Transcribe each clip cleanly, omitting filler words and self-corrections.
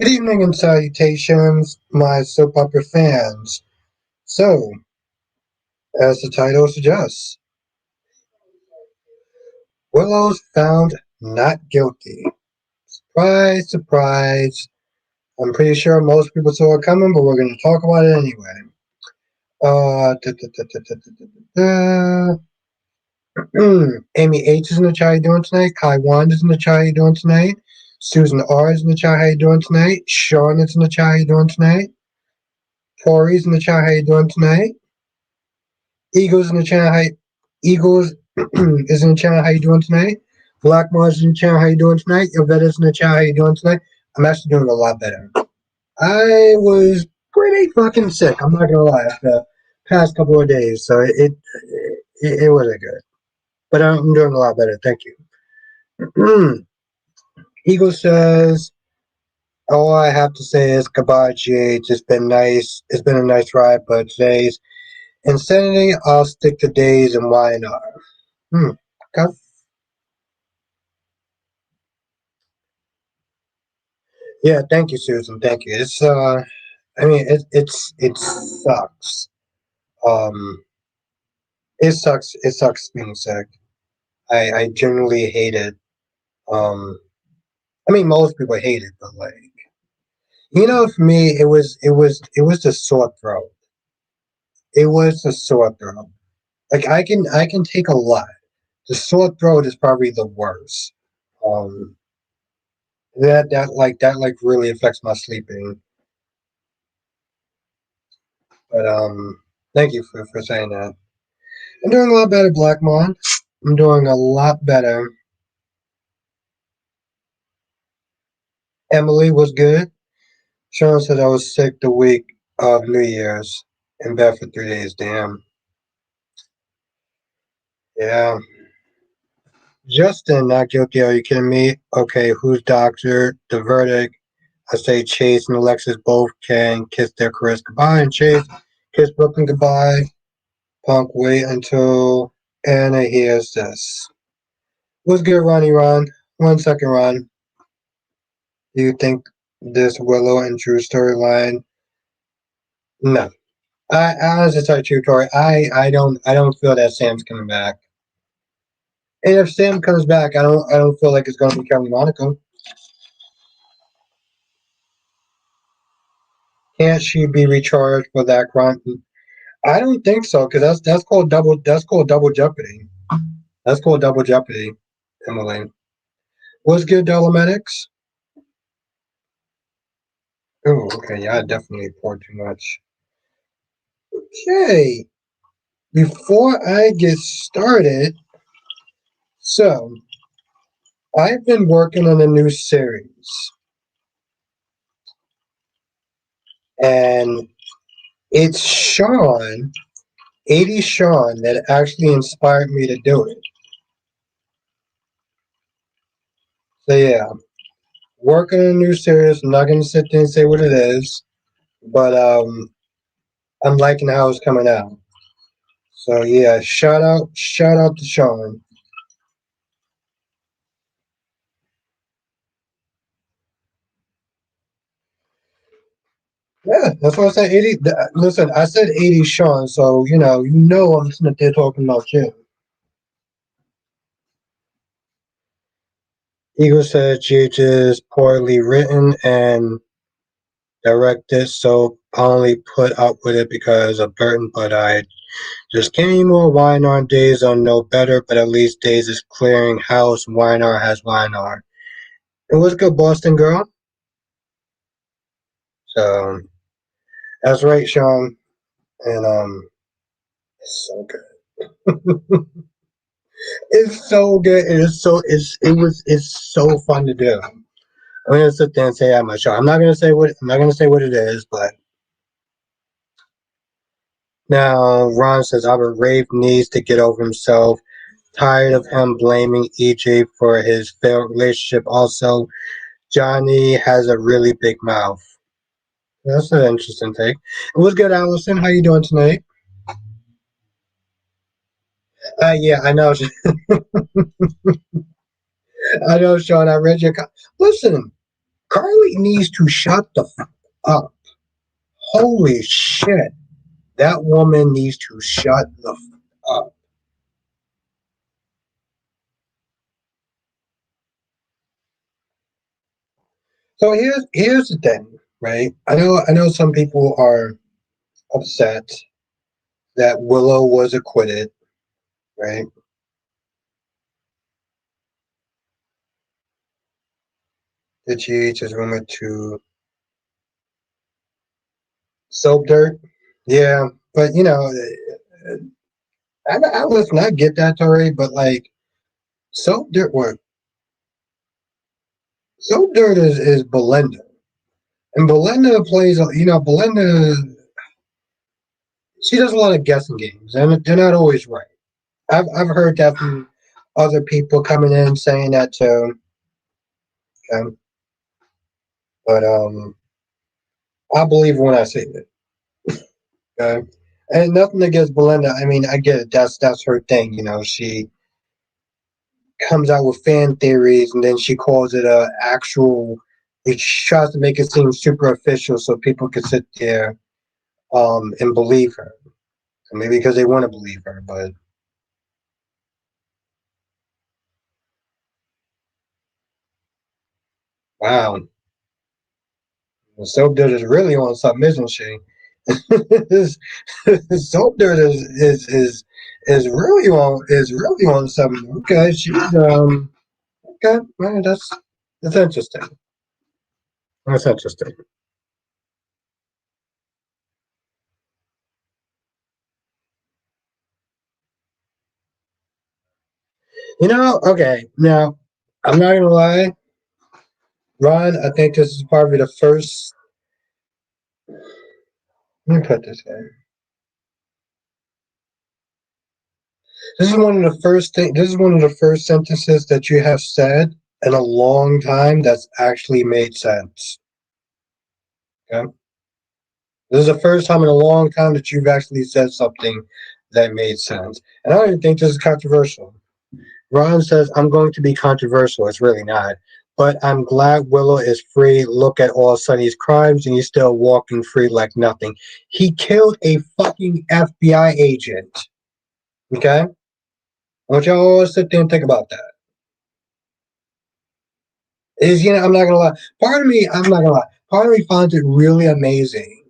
Good evening and salutations, my soap opera fans. So, as the title suggests, Willow's found not guilty. Surprise, surprise. I'm pretty sure most people saw it coming, but we're going to talk about it anyway. Uh, da, da, da, da, da, da, da, da. Amy H is in the chat. How you doing tonight? Kai Wand is in the chat. How you doing tonight? Susan R is in the chat. How you doing tonight? Sean is in the chat. How you doing tonight? Tori's in the chat. How you doing tonight? Eagles in the channel. How Eagles is in the channel. How you doing tonight? Black Mars in the channel. How you doing tonight? Yovetta's in the channel. How you doing tonight? I'm actually doing a lot better. I was pretty fucking sick. I'm not gonna lie. After the past couple of days, so it wasn't good. But I'm doing a lot better. Thank you. Eagle says, all I have to say is goodbye, GH. It's been nice. It's been a nice ride, but today's insanity. I'll stick to days and YNR. Okay. Yeah, thank you, Susan. Thank you. I mean, it sucks. Um, it sucks. It sucks being sick. I generally hate it. Um, I mean, most people hate it, but like, for me, it was the sore throat. It was the sore throat. Like, I can take a lot. The sore throat is probably the worst. Um, that really affects my sleeping. But thank you for saying that. I'm doing a lot better, Blackmon. I'm doing a lot better. Emily was good. Sean said I was sick the week of New Year's. In bed for 3 days. Damn. Yeah. Justin, not guilty. Are you kidding me? Okay, who's doctor? The verdict. I say Chase and Alexis both can kiss their careers goodbye. And Chase, kiss Brooklyn goodbye. Punk, wait until Anna hears this. What's good, Ronnie Ron? 1 second, Ron. Do you think this Willow and Drew storyline? No. I honestly tell you, true, Tori. I don't feel that Sam's coming back. And if Sam comes back, I don't feel like it's going to be Kelly Monaco. Can't she be recharged for that crime? I don't think so, because that's called double jeopardy. That's called double jeopardy, Emily. What's good, Dolometics? Oh, okay, yeah, I definitely poured too much. Okay, before I get started, so I've been working on a new series, and it's Sean, 80 Sean, that actually inspired me to do it. So yeah, working on a new series. I'm not gonna sit there and say what it is, but I'm liking how it's coming out. So yeah, shout out to Sean. Yeah, that's what I said. 80. Listen, I said 80 Sean, so I'm sitting there talking about you. Eagle said GH is poorly written and directed, so I only put up with it because of Burton, but I just can't anymore. YNR days are no better, but at least Days is clearing house. YNR has YNR. And what's good, Boston girl? So that's right, Sean. And it's so good. It's so good. It's so fun to do. I'm gonna sit there and say how much. I'm not gonna say what it is, but now Ron says Albert Rave needs to get over himself. Tired of him blaming EJ for his failed relationship. Also, Johnny has a really big mouth. That's an interesting take. What's good, Allison? How you doing tonight? Yeah, I know. I know, Sean. I read your. Listen. Carly needs to shut the fuck up. Holy shit. That woman needs to shut the fuck up. So here's the thing, right? I know some people are upset that Willow was acquitted, right? That she just rumored to soap dirt. Yeah, but I listen. I get that, Tori, but like soap dirt, what soap dirt is Belinda, and Belinda plays. Belinda, she does a lot of guessing games, and they're not always right. I've heard that from other people coming in saying that too. Okay? But I believe when I see it. Okay? And nothing against Belinda. I mean, I get it. That's her thing. She comes out with fan theories and then she calls it a actual. She tries to make it seem super official so people can sit there and believe her. Maybe because they want to believe her, but wow, Soap Dirt is really on something, isn't she? Soap Dirt is really on something. Okay, she's okay. Well, that's interesting. That's interesting. Okay. Now, I'm not gonna lie, Ron. I think this is probably the first. Let me put this in. This is one of the first thing. This is one of the first sentences that you have said in a long time that's actually made sense. Okay. This is the first time in a long time that you've actually said something that made sense. And I don't even think this is controversial. Ron says, I'm going to be controversial. It's really not. But I'm glad Willow is free. Look at all Sonny's crimes and he's still walking free like nothing. He killed a fucking FBI agent. Okay? I want y'all all to sit there and think about that. I'm not gonna lie. I'm not gonna lie. Part of me finds it really amazing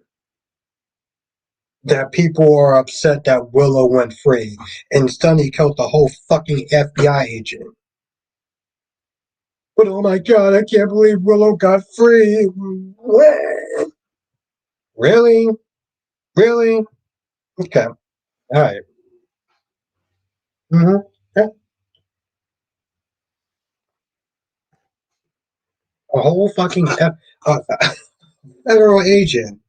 that people are upset that Willow went free and Sonny killed the whole fucking FBI agent. But oh my god, I can't believe Willow got free. What? Really? Really? Okay. All right. Mm-hmm. Yeah. A whole fucking federal agent.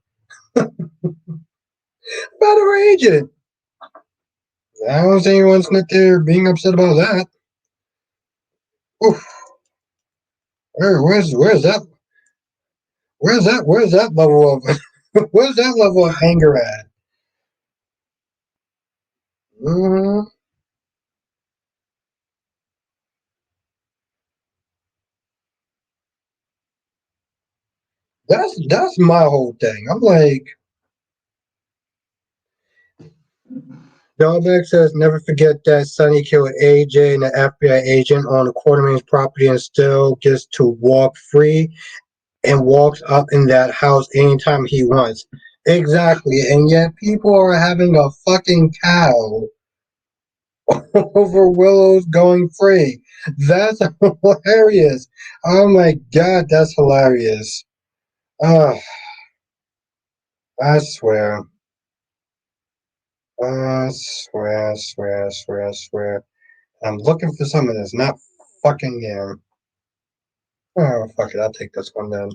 Federal agent. I don't see anyone's not there being upset about that. Oof. Where's that? Where's that level of where's that level of anger at? Mm-hmm. That's my whole thing. I'm like, Dogback says, never forget that Sonny killed AJ and the FBI agent on the Quartermain's property and still gets to walk free and walks up in that house anytime he wants. Exactly. And yet people are having a fucking cow over Willow's going free. That's hilarious. Oh my god, that's hilarious. Oh, I swear. I swear, swear, swear, swear. I'm looking for something that's not fucking there. Oh, fuck it. I'll take this one then.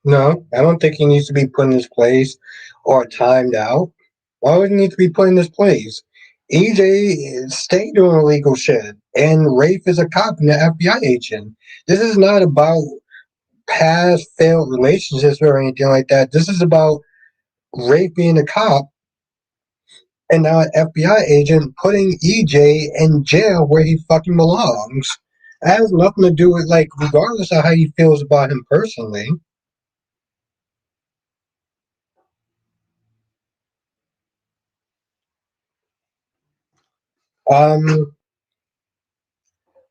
No, I don't think he needs to be put in his place or timed out. Why would he need to be put in his place? EJ stay doing illegal shit, and Rafe is a cop and an FBI agent. This is not about past failed relationships or anything like that. This is about Rafe being a cop and now an FBI agent putting EJ in jail where he fucking belongs. It has nothing to do with, like, regardless of how he feels about him personally. Um,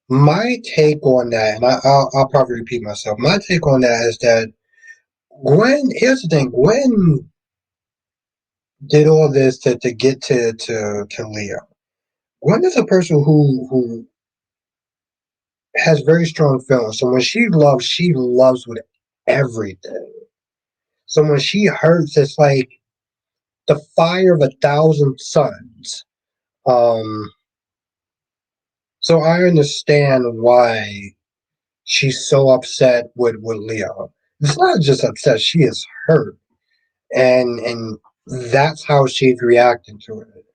my take on that, and I'll probably repeat myself. My take on that is that Gwen. Here's the thing: Gwen did all this to get to Leo. Gwen is a person who has very strong feelings. So when she loves with everything. So when she hurts, it's like the fire of 1,000 suns. Um, so I understand why she's so upset with Leo. It's not just upset; she is hurt, and that's how she's reacting to it.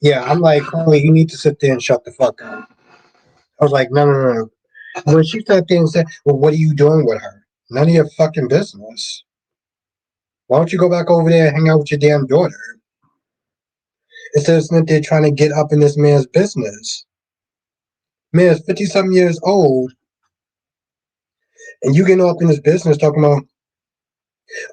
Yeah, I'm like, Carly, you need to sit there and shut the fuck up. I was like, no, no, no, no. When she sat there and said, "Well, what are you doing with her? None of your fucking business. Why don't you go back over there and hang out with your damn daughter?" Instead of sitting there trying to get up in this man's business. Man is 50 something years old, and you getting up in his business talking about,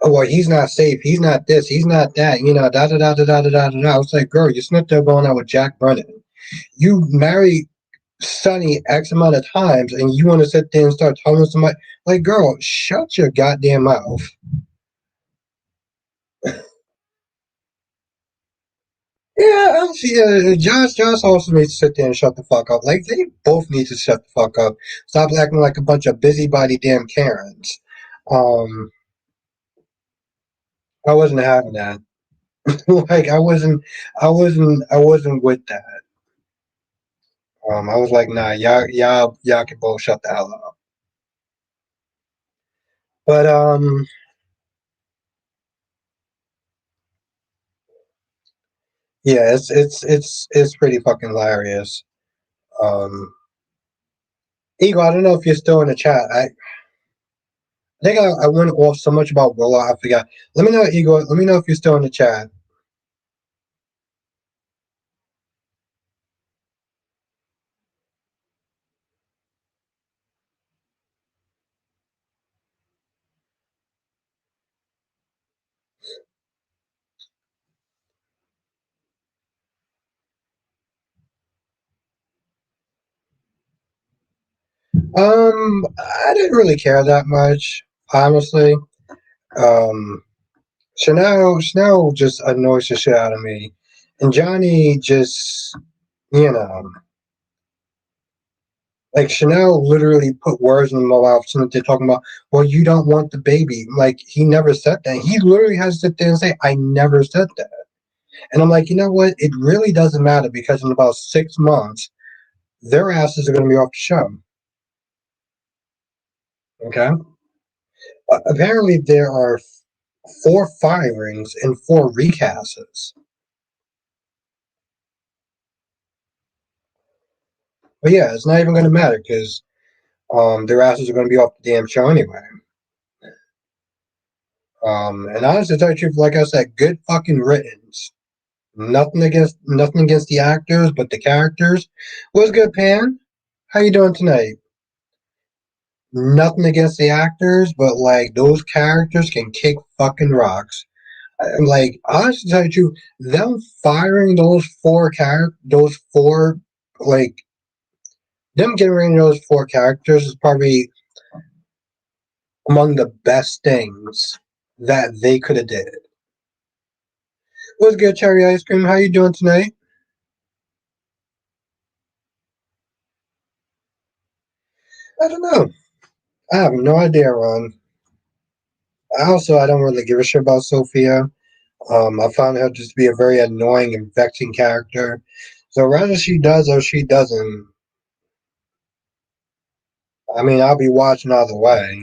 oh, well, he's not safe, he's not this, he's not that, da da da da da da da da. I was like, girl, you're sitting there going out with Jack Brennan. You married Sonny X amount of times, and you want to sit there and start telling somebody, like, girl, shut your goddamn mouth. Yeah, Josh also needs to sit there and shut the fuck up. Like, they both need to shut the fuck up. Stop acting like a bunch of busybody damn Karens. Um, I wasn't having that. Like, I wasn't with that. I was like, nah, y'all can both shut the hell up. But yeah, it's pretty fucking hilarious. Um, Eagle, I don't know if you're still in the chat. I think I went off so much about Willow, I forgot. Let me know, Eagle. Let me know if you're still in the chat. I didn't really care that much, honestly. Um, Chanel just annoys the shit out of me, and Johnny just, you know, like Chanel literally put words in my mouth. So they're talking about, well, you don't want the baby. Like he never said that. He literally has to sit there and say, I never said that. And I'm like, you know what? It really doesn't matter because in about 6 months, their asses are going to be off the show. Okay. Apparently, there are four firings and four recasts. But yeah, it's not even going to matter because their asses are going to be off the damn show anyway. And honestly, to tell you the truth, like I said, good fucking written. Nothing against the actors, but the characters. What's good, Pan? How you doing tonight? Nothing against the actors, but like those characters can kick fucking rocks. And like honestly, to tell you the truth, them firing those four, like them getting rid of those four characters is probably among the best things that they could have did. What's good, Cherry Ice Cream? How you doing tonight? I don't know. I have no idea, Ron. I don't really give a shit about Sophia. I found her just to be a very annoying and vexing character. So whether she does or she doesn't, I mean, I'll be watching either way.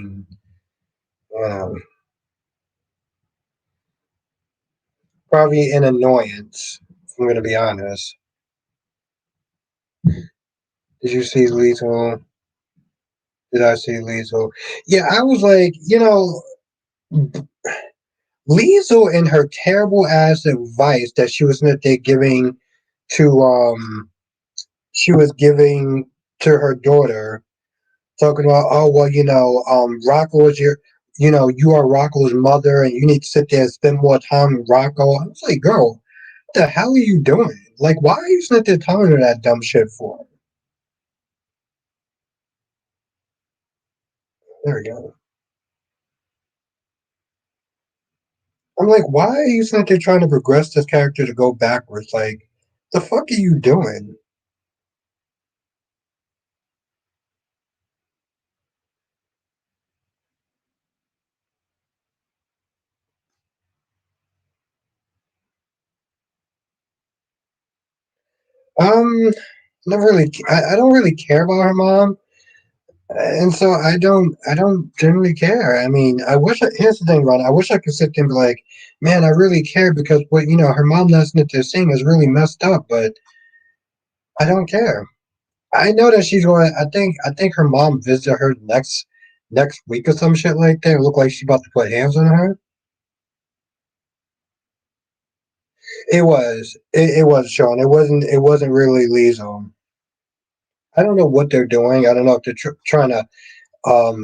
Um, Probably an annoyance, if I'm going to be honest. Did you see Lethal? Did I see Lethal? Yeah, I was like, Liesel and her terrible ass advice that she was not there giving to she was giving to her daughter, talking about, oh well, Rocco is your, you are Rocco's mother, and you need to sit there and spend more time with Rocco. I was like, girl, what the hell are you doing? Like, why are you sitting there telling her that dumb shit for? There we go. I'm like, why are you sitting there trying to progress this character to go backwards? Like, the fuck are you doing? Um, never really. I don't really care about her mom, and so I don't generally care. I mean, here's the thing, Ron. I wish I could sit there and be like, man, I really care because what her mom listening to sing is really messed up, but I don't care. I know that she's going. I think her mom visited her next week or some shit like that. It looked like she's about to put hands on her. It was Sean. It wasn't really Lizzo. I don't know what they're doing. I don't know if they're trying to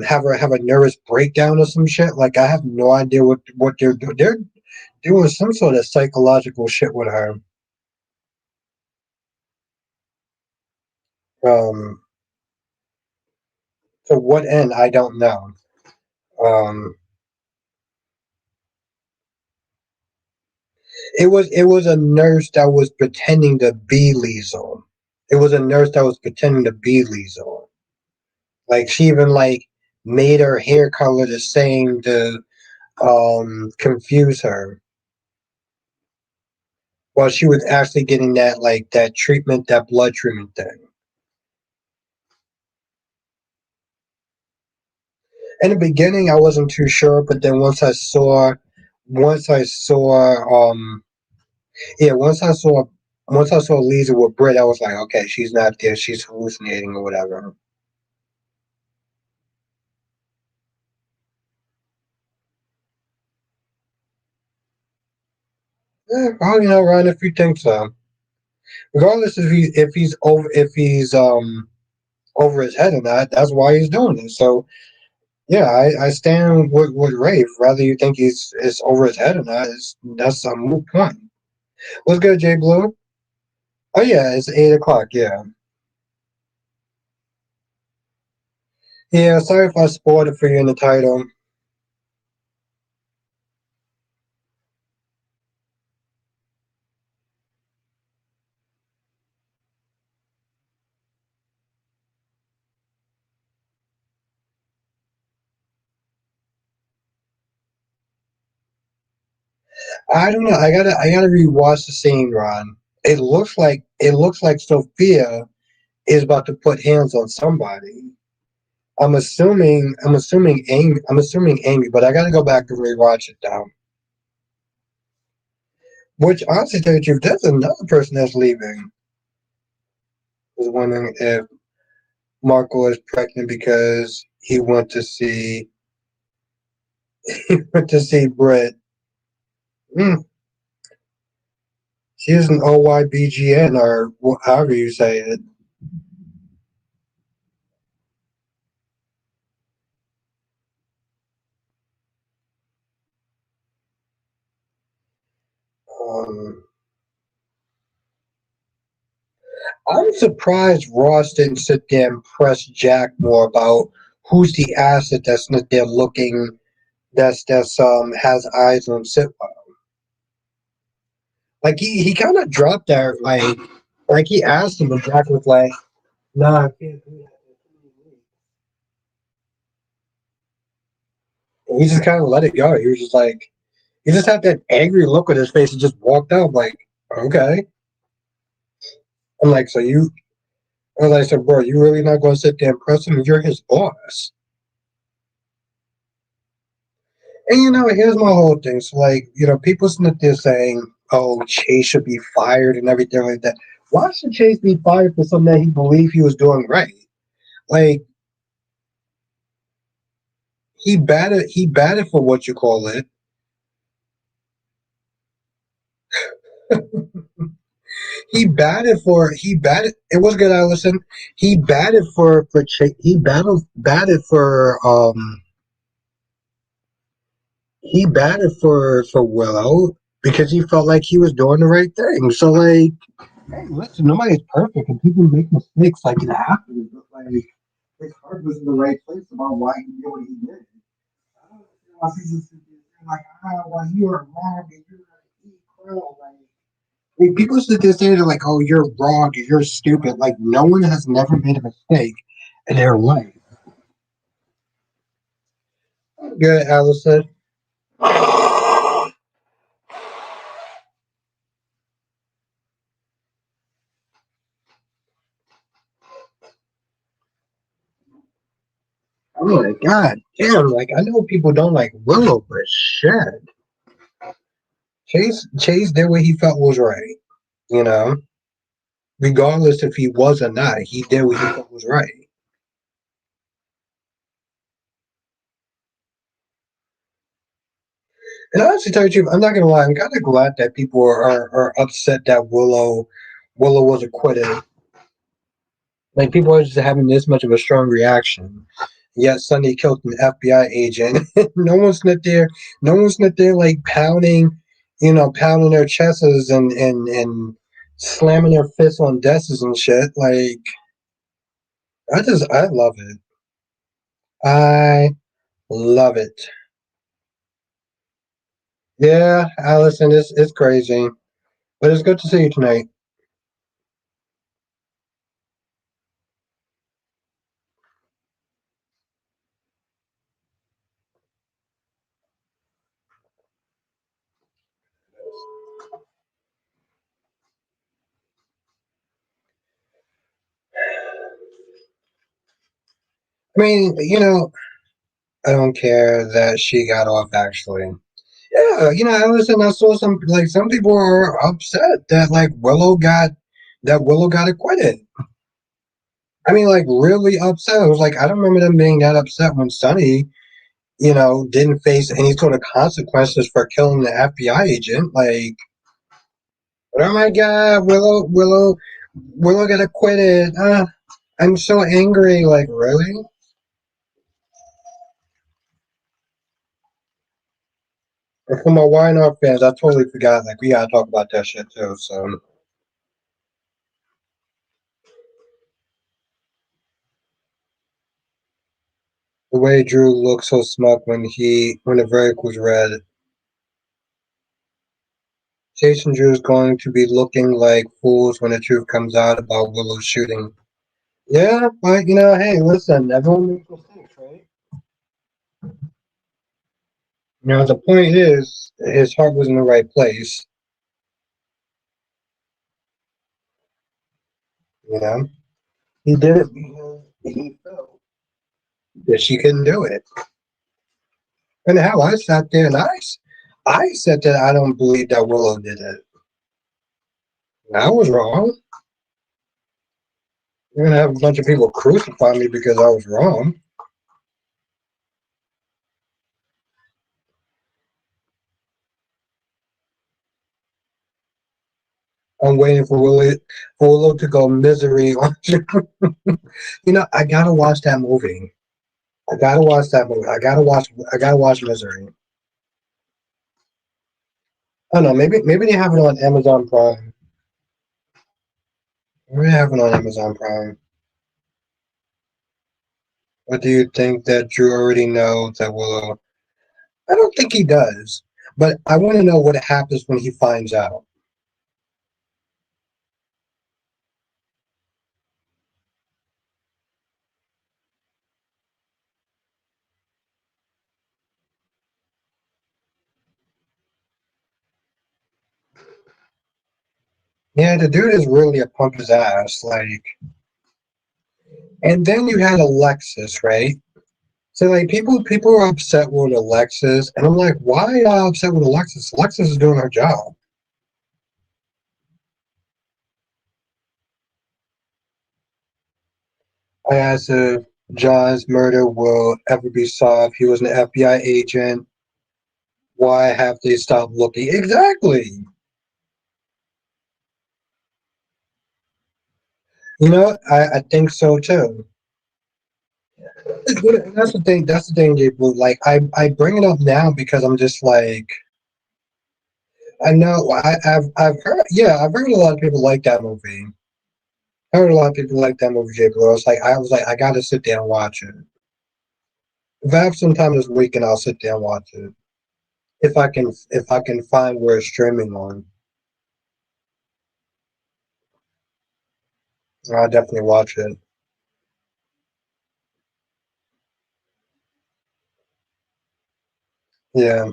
have her have a nervous breakdown or some shit. Like, I have no idea what they're doing. They're doing some sort of psychological shit with her. Um, to what end, I don't know. Um, it was a nurse that was pretending to be Liesel. It was a nurse that was pretending to be Liesel. Like, she even like made her hair color the same to confuse her, while she was actually getting that treatment, that blood treatment thing. In the beginning, I wasn't too sure, but then once I saw, yeah, once I saw Lisa with Britt, I was like, okay, she's not there, she's hallucinating or whatever. Yeah, well, Ryan, if you think so, regardless if he's over his head or not, that's why he's doing it. So yeah, I stand with Rafe. Whether you think it's over his head or not, that's a moot point. What's good, Jay Blue? Oh yeah, it's 8 o'clock. Yeah, yeah. Sorry if I spoiled it for you in the title. I don't know. I gotta rewatch the scene, Ron. It looks like Sophia is about to put hands on somebody. I'm assuming Amy, but I gotta go back and rewatch it now. Which, honestly, to tell you the truth, there's another person that's leaving. I was wondering if Marco is pregnant because he went to see he went to see Britt. Hmm. She's an OYBGN, or however you say it. Um, I'm surprised Ross didn't sit there and press Jack more about who's the asset that's not there looking, that's has eyes on Sitwell. Like, he kind of dropped that, like he asked him, and Jack was like, "Nah, I can't do that." And he just kind of let it go. He was just like, he just had that angry look on his face and just walked out. Like, okay. I'm like, so you, I was like, so bro, you really not going to sit there and press him? You're his boss. And here's my whole thing. So, like, people sitting there saying, "Oh, Chase should be fired" and everything like that. Why should Chase be fired for something that he believed he was doing right? Like, he batted for what you call it. He batted. It was good, Allison. He batted he batted for Willow because he felt like he was doing the right thing. So like, hey, listen, nobody's perfect and people make mistakes. Like it happens, but like his heart was in the right place about why he did what he did. I don't understand why people sit there saying like, well, you are wrong and you're gonna eat crow. Like people sit there saying like, oh, you're wrong and you're stupid. Like no one has never made a mistake in their life. Good, Allison. Oh my god, damn! Like I know people don't like Willow, but shit, Chase did what he felt was right. You know, regardless if he was or not, he did what he felt was right. And honestly, tell you the truth, I'm not gonna lie. I'm kind of glad that people are upset that Willow was acquitted. Like people are just having this much of a strong reaction. Yet Sunday killed an FBI agent. No one's not there like pounding, pounding their chests and slamming their fists on desks and shit. Like I love it. I love it. Yeah, Allison, it's crazy, but it's good to see you tonight. I mean, I don't care that she got off. Actually, yeah, Allison, I saw some people are upset that Willow got acquitted. I mean, like really upset. I was like, I don't remember them being that upset when Sonny, didn't face any sort of consequences for killing the FBI agent. Like, oh my God, Willow got acquitted. I'm so angry. Like, really? And for my Why Not fans, I totally forgot. Like, we gotta talk about that shit too. So, the way Drew looked so smug when the verdict was read, Jason Drew's going to be looking like fools when the truth comes out about Willow's shooting. Yeah, but hey, listen, everyone makes mistakes, right? The point is, his heart was in the right place. You know, he did it because he felt that she couldn't do it. And hell, I sat there and I said that I don't believe that Willow did it. I was wrong. You're gonna have a bunch of people crucify me because I was wrong. I'm waiting for Willow to go misery. I gotta watch that movie. I gotta watch that movie. I gotta watch Misery. I don't know. Maybe they have it on Amazon Prime. Maybe they have it on Amazon Prime. Or do you think that Drew already knows that Willow? I don't think he does. But I want to know what happens when he finds out. Yeah, the dude is really a pump his ass. Like, and then you had Alexis, right? So like people are upset with Alexis, and I'm like, why are y'all upset with Alexis? Alexis is doing her job. I asked if John's murder will ever be solved. He was an FBI agent. Why have they stopped looking? Exactly. You know what? I think so too. That's the thing. That's the thing, Gabriel. Like I bring it up now because I'm just like I know I've heard yeah I've heard a lot of people like that movie. I heard a lot of people like that movie, Gabriel. I was like I got to sit there and watch it. If I have some time this weekend, I'll sit there and watch it. If I can find where it's streaming on, I'll definitely watch it. Yeah.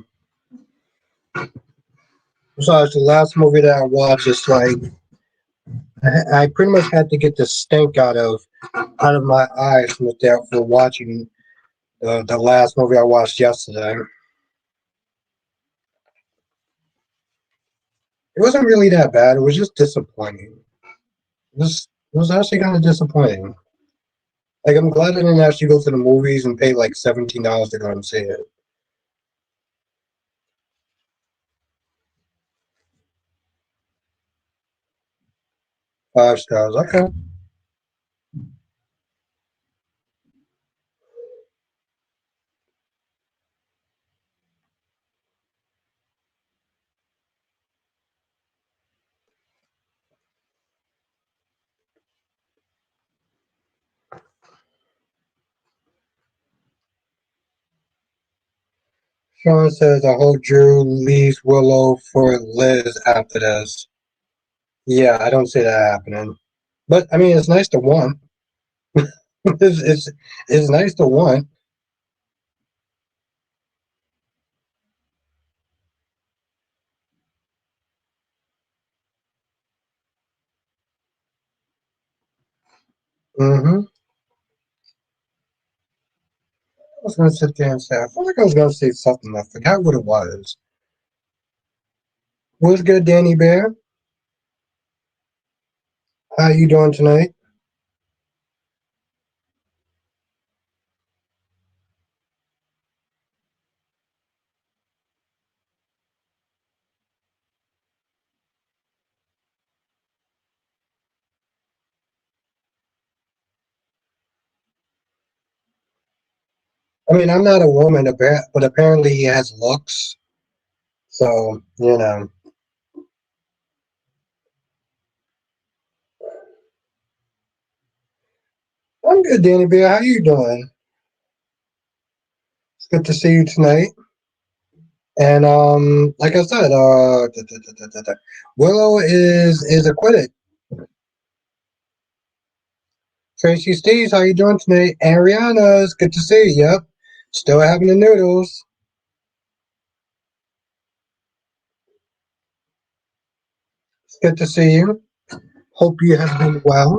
Besides, the last movie that I watched is like I pretty much had to get the stink out of my eyes from there for watching the last movie I watched yesterday. It wasn't really that bad. It was just disappointing. It was actually kind of disappointing. Like I'm glad I didn't actually go to the movies and pay like $17 to go and see it. 5 stars. Okay. Sean says I hope Drew leaves Willow for Liz after this. Yeah, I don't see that happening. But I mean, it's nice to want. It's nice to want. Mm-hmm. I was gonna sit there and say I feel like I was gonna say something. I forgot what it was. What's good, Danny Bear? How you doing tonight? I mean, I'm not a woman, but apparently he has looks. So I'm good, Danny Bear. How you doing? It's good to see you tonight. And like I said, Willow is acquitted. Tracy Steves, how you doing tonight? Ariana, it's good to see you. Yep, still having the noodles. It's good to see you. Hope you have been well.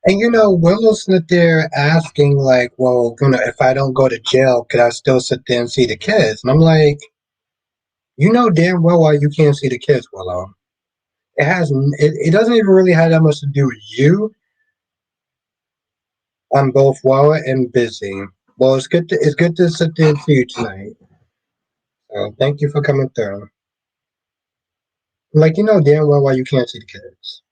And Willow's sit there asking like, "Well, if I don't go to jail, could I still sit there and see the kids?" And I'm like, you know damn well why you can't see the kids, Willow. It doesn't even really have that much to do with you. I'm both well and busy. Well, it's good to sit there and see you tonight. So thank you for coming through. Like damn well why you can't see the kids.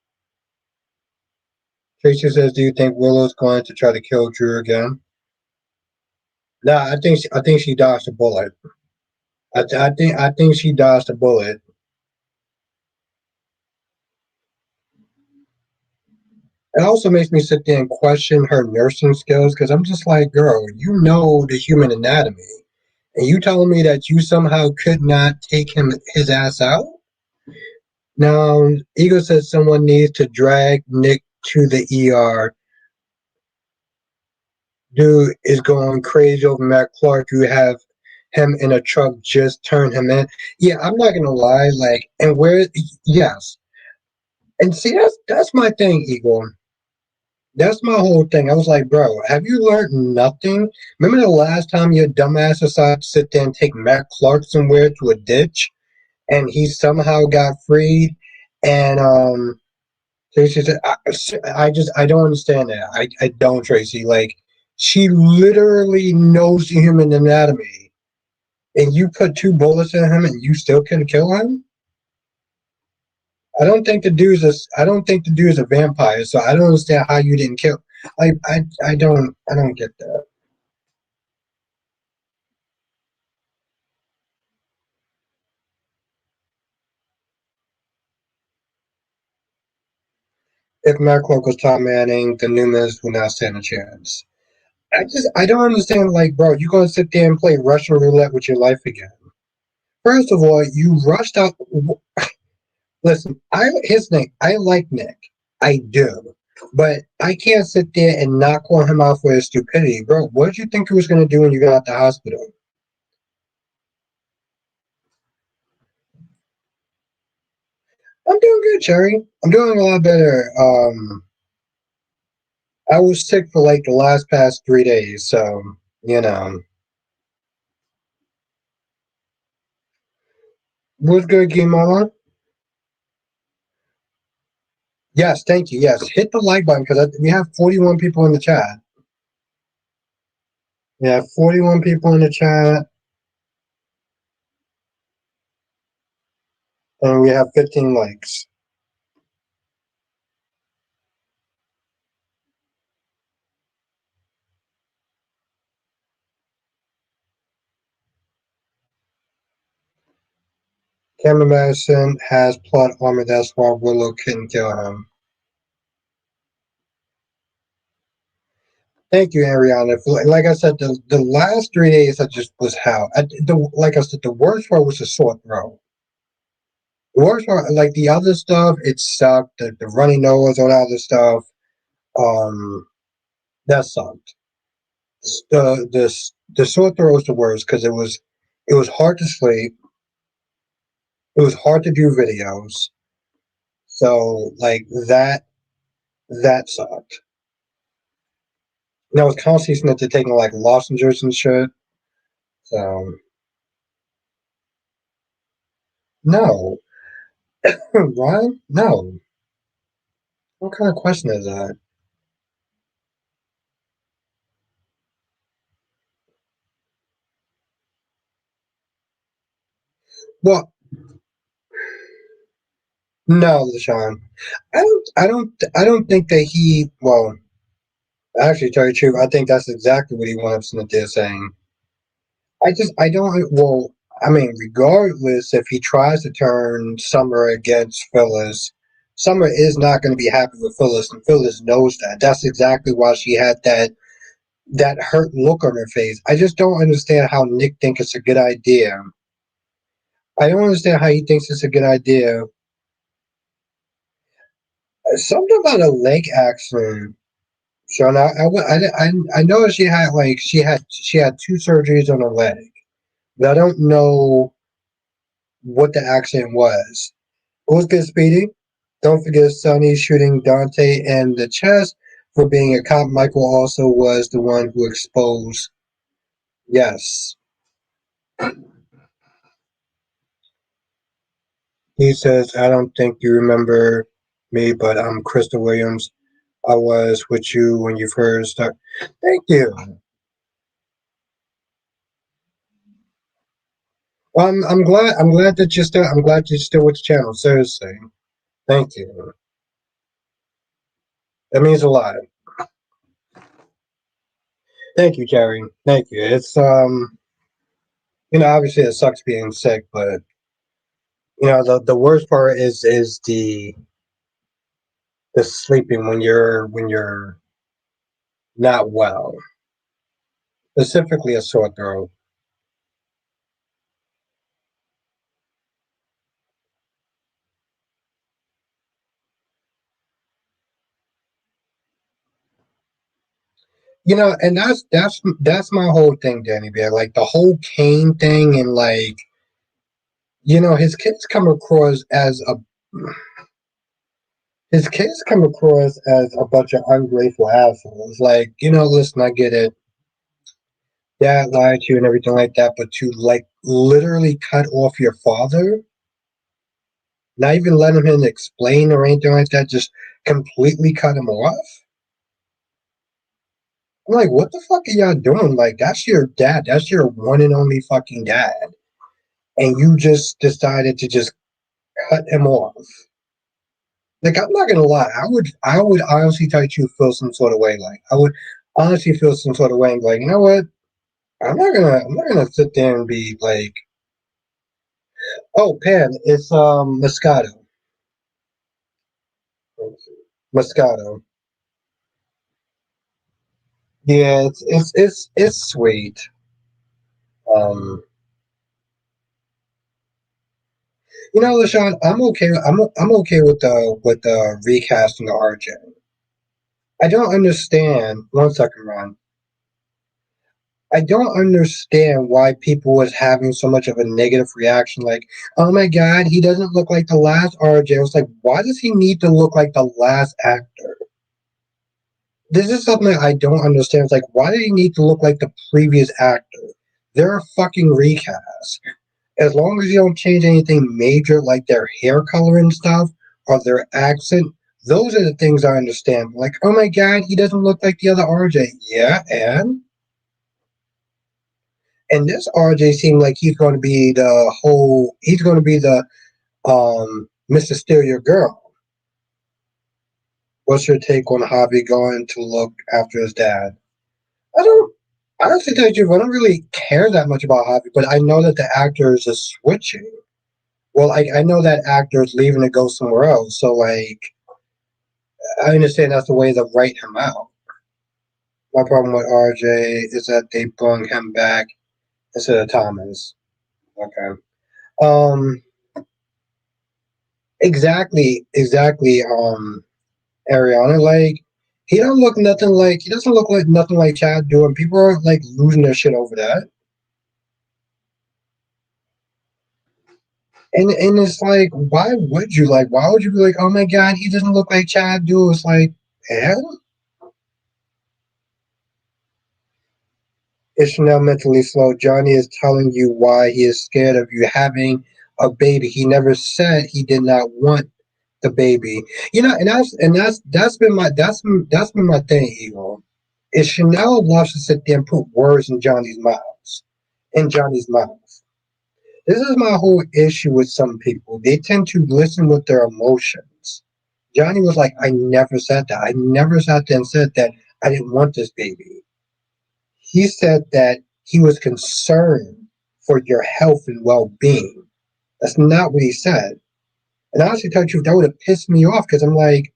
Tracy says, "Do you think Willow's going to try to kill Drew again?" Nah, I think she dodged a bullet. I think she dodged a bullet. It also makes me sit there and question her nursing skills because I'm just like, girl, you know the human anatomy, and you telling me that you somehow could not take his ass out? Now, Ego says someone needs to drag Nick to the ER. Dude is going crazy over Matt Clark. You have him in a truck, just turn him in. Yeah, I'm not gonna lie. Like, and where? Yes, and see, that's my thing, Igor. That's my whole thing. I was like, bro, have you learned nothing? Remember the last time your dumbass decided to sit there and take Matt Clark somewhere to a ditch, and he somehow got freed, and Tracy said, I don't understand that. I don't, Tracy. Like, she literally knows the human anatomy, and you put two bullets in him, and you still can kill him. I don't think the dude's a vampire, so I don't understand how you didn't kill. I don't get that. If Matt Clark was Tom Manning, the Newmans would not stand a chance. I don't understand. Like, bro, you gonna sit there and play Russian roulette with your life again? First of all, you rushed out. Listen, I his name. I like Nick. I do. But I can't sit there and not call him out for his stupidity. Bro, what did you think he was going to do when you got out the hospital? I'm doing good, Cherry. I'm doing a lot better. I was sick for like the last past 3 days, so, you know. What's good, Game Mama? Yes, thank you. Yes, hit the like button because we have 41 people in the chat. We have 41 people in the chat, and we have 15 likes. Cameron Madison has plot armor. That's why Willow couldn't kill him. Thank you, Ariana. Like I said, the last 3 days I just was hell. Like I said, the worst part was the sore throat. The worst part, like the other stuff, it sucked. The runny nose, all that other stuff, um, that sucked. The sore throat was the worst because it was hard to sleep. It was hard to do videos. So like that sucked. And I was constantly taking like lozenges and shit. So no, Ryan, no. What kind of question is that? Well, no, LaShawn. I don't think that he. Well, actually, to tell you the truth, I think that's exactly what he wants Cynthia saying. I don't. Well, I mean, regardless if he tries to turn Summer against Phyllis, Summer is not going to be happy with Phyllis, and Phyllis knows that. That's exactly why she had that hurt look on her face. I just don't understand how Nick thinks it's a good idea. I don't understand how he thinks it's a good idea. Something about a leg accident. So now I know she had two surgeries on her leg, but I don't know what the accident was. Who's good, Speedy? Don't forget Sonny shooting Dante in the chest for being a cop. Michael also was the one who exposed. Yes, he says, I don't think you remember me, but I'm Crystal Williams. I was with you when you first started. Thank you. Well, I'm glad you're still with the channel. Seriously, thank you. That means a lot. Thank you, Jerry. Thank you. It's obviously it sucks being sick, but the worst part is the sleeping when you're not well, specifically a sore throat. And that's my whole thing, Danny Bear. Like the whole Kane thing, and like his kids come across as a bunch of ungrateful assholes. Like, listen, I get it. Dad lied to you and everything like that, but to like literally cut off your father, not even letting him explain or anything like that, just completely cut him off. I'm like, what the fuck are y'all doing? Like, that's your dad. That's your one and only fucking dad. And you just decided to just cut him off. Like, I'm not gonna lie, I would honestly try to feel some sort of way. Like, I would honestly feel some sort of way and be like, you know what? I'm not gonna sit there and be like, oh, Pan, it's Moscato. Moscato. Yeah, it's sweet. Um, LaShawn, I'm okay. I'm okay with the recasting of RJ. I don't understand. One second, Ron. I don't understand why people was having so much of a negative reaction. Like, oh my god, he doesn't look like the last RJ. I was like, why does he need to look like the last actor? This is something I don't understand. It's like, why do he need to look like the previous actor? They're a fucking recast. As long as you don't change anything major like their hair color and stuff or their accent, those are the things I understand. Like, oh my god, he doesn't look like the other RJ. Yeah, and this RJ seemed like he's going to be the Mr. Steal Your Girl. What's your take on Javi going to look after his dad? I don't. Honestly, tell you the truth, I don't really care that much about Javi, but I know that the actors are switching. Well, I know that actor is leaving to go somewhere else, so like I understand that's the way to write him out. My problem with RJ is that they brought him back instead of Thomas. Okay. Um. Exactly. Ariana, like he doesn't look like nothing like Chad do, and people are like losing their shit over that. And it's like, why would you be like, oh my god, he doesn't look like Chad do? It's like, and is Chanel mentally slow? Johnny is telling you why he is scared of you having a baby. He never said he did not want the baby. That's been my thing, Eagle. Is Chanel loves to sit there and put words in Johnny's mouth. This is my whole issue with some people. They tend to listen with their emotions. Johnny was like, I never said that. I never sat there and said that I didn't want this baby. He said that he was concerned for your health and well being. That's not what he said. And honestly, to tell you the truth, that would have pissed me off because I'm like,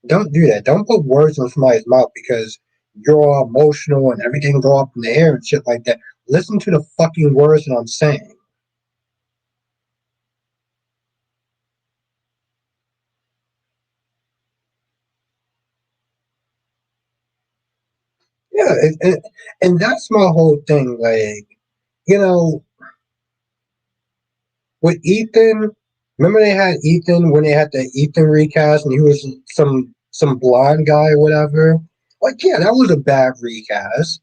don't do that. Don't put words in somebody's mouth because you're all emotional and everything's all up in the air and shit like that. Listen to the fucking words that I'm saying. Yeah, and that's my whole thing. Like, you know, with Ethan, remember they had Ethan when they had the Ethan recast and he was some blonde guy or whatever? Like, yeah, that was a bad recast.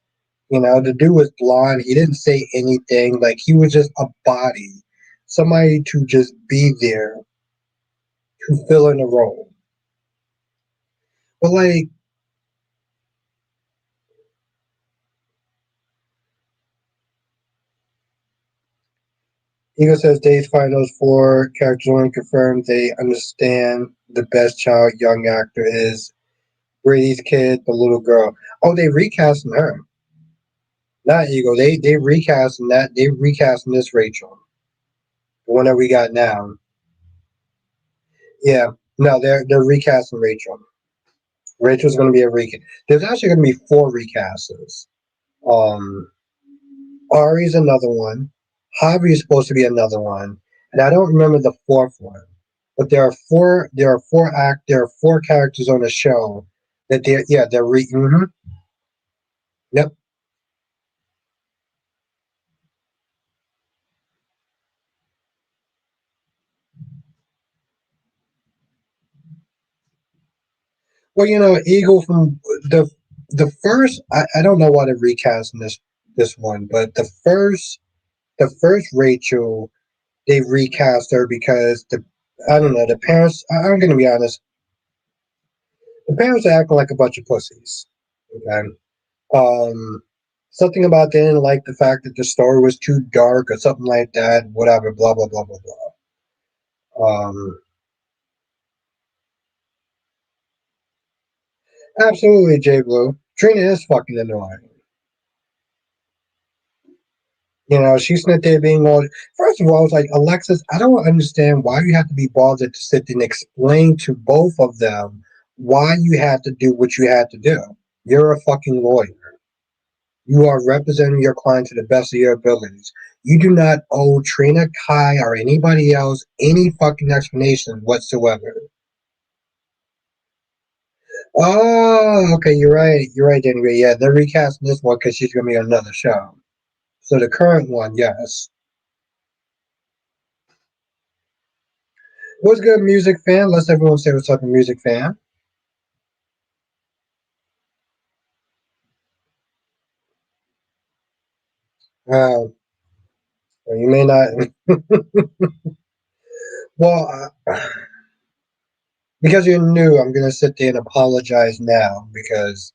The dude was blonde. He didn't say anything. Like, he was just a body. Somebody to just be there to fill in a role. But, like, Eagle says Days Finals 4 characters only confirmed they understand the best child young actor is Brady's kid, the little girl. Oh, they recasting her. Not Eagle. They recasting that. They recasting this Rachel. The one that we got now. Yeah. No, they're recasting Rachel. Rachel's going to be a recast. There's actually going to be four recasts. Um, Ari's another one. Javi is supposed to be another one, and I don't remember the fourth one. But there are four. There are four characters on the show that they're yep. Well, Eagle from the first. I don't know why they're recasting this one, but the first Rachel they recast her because the I don't know the parents. I'm going to be honest. The parents are acting like a bunch of pussies. Okay. Um, Something about they didn't like the fact that the story was too dark or something like that. Whatever. Blah blah blah blah blah. Absolutely, J Blue. Trina is fucking annoying. You know, she's not there being all. First of all, I was like, Alexis, I don't understand why you have to be bothered to sit and explain to both of them why you had to do what you had to do. You're a fucking lawyer. You are representing your client to the best of your abilities. You do not owe Trina, Kai, or anybody else any fucking explanation whatsoever. Oh, okay, you're right. You're right, anyway. Yeah, they're recasting this one because she's going to be on another show. So the current one, yes. What's good, music fan? Let's everyone say what's up, music fan. Uh, you may not. Well, because you're new, I'm going to sit there and apologize now because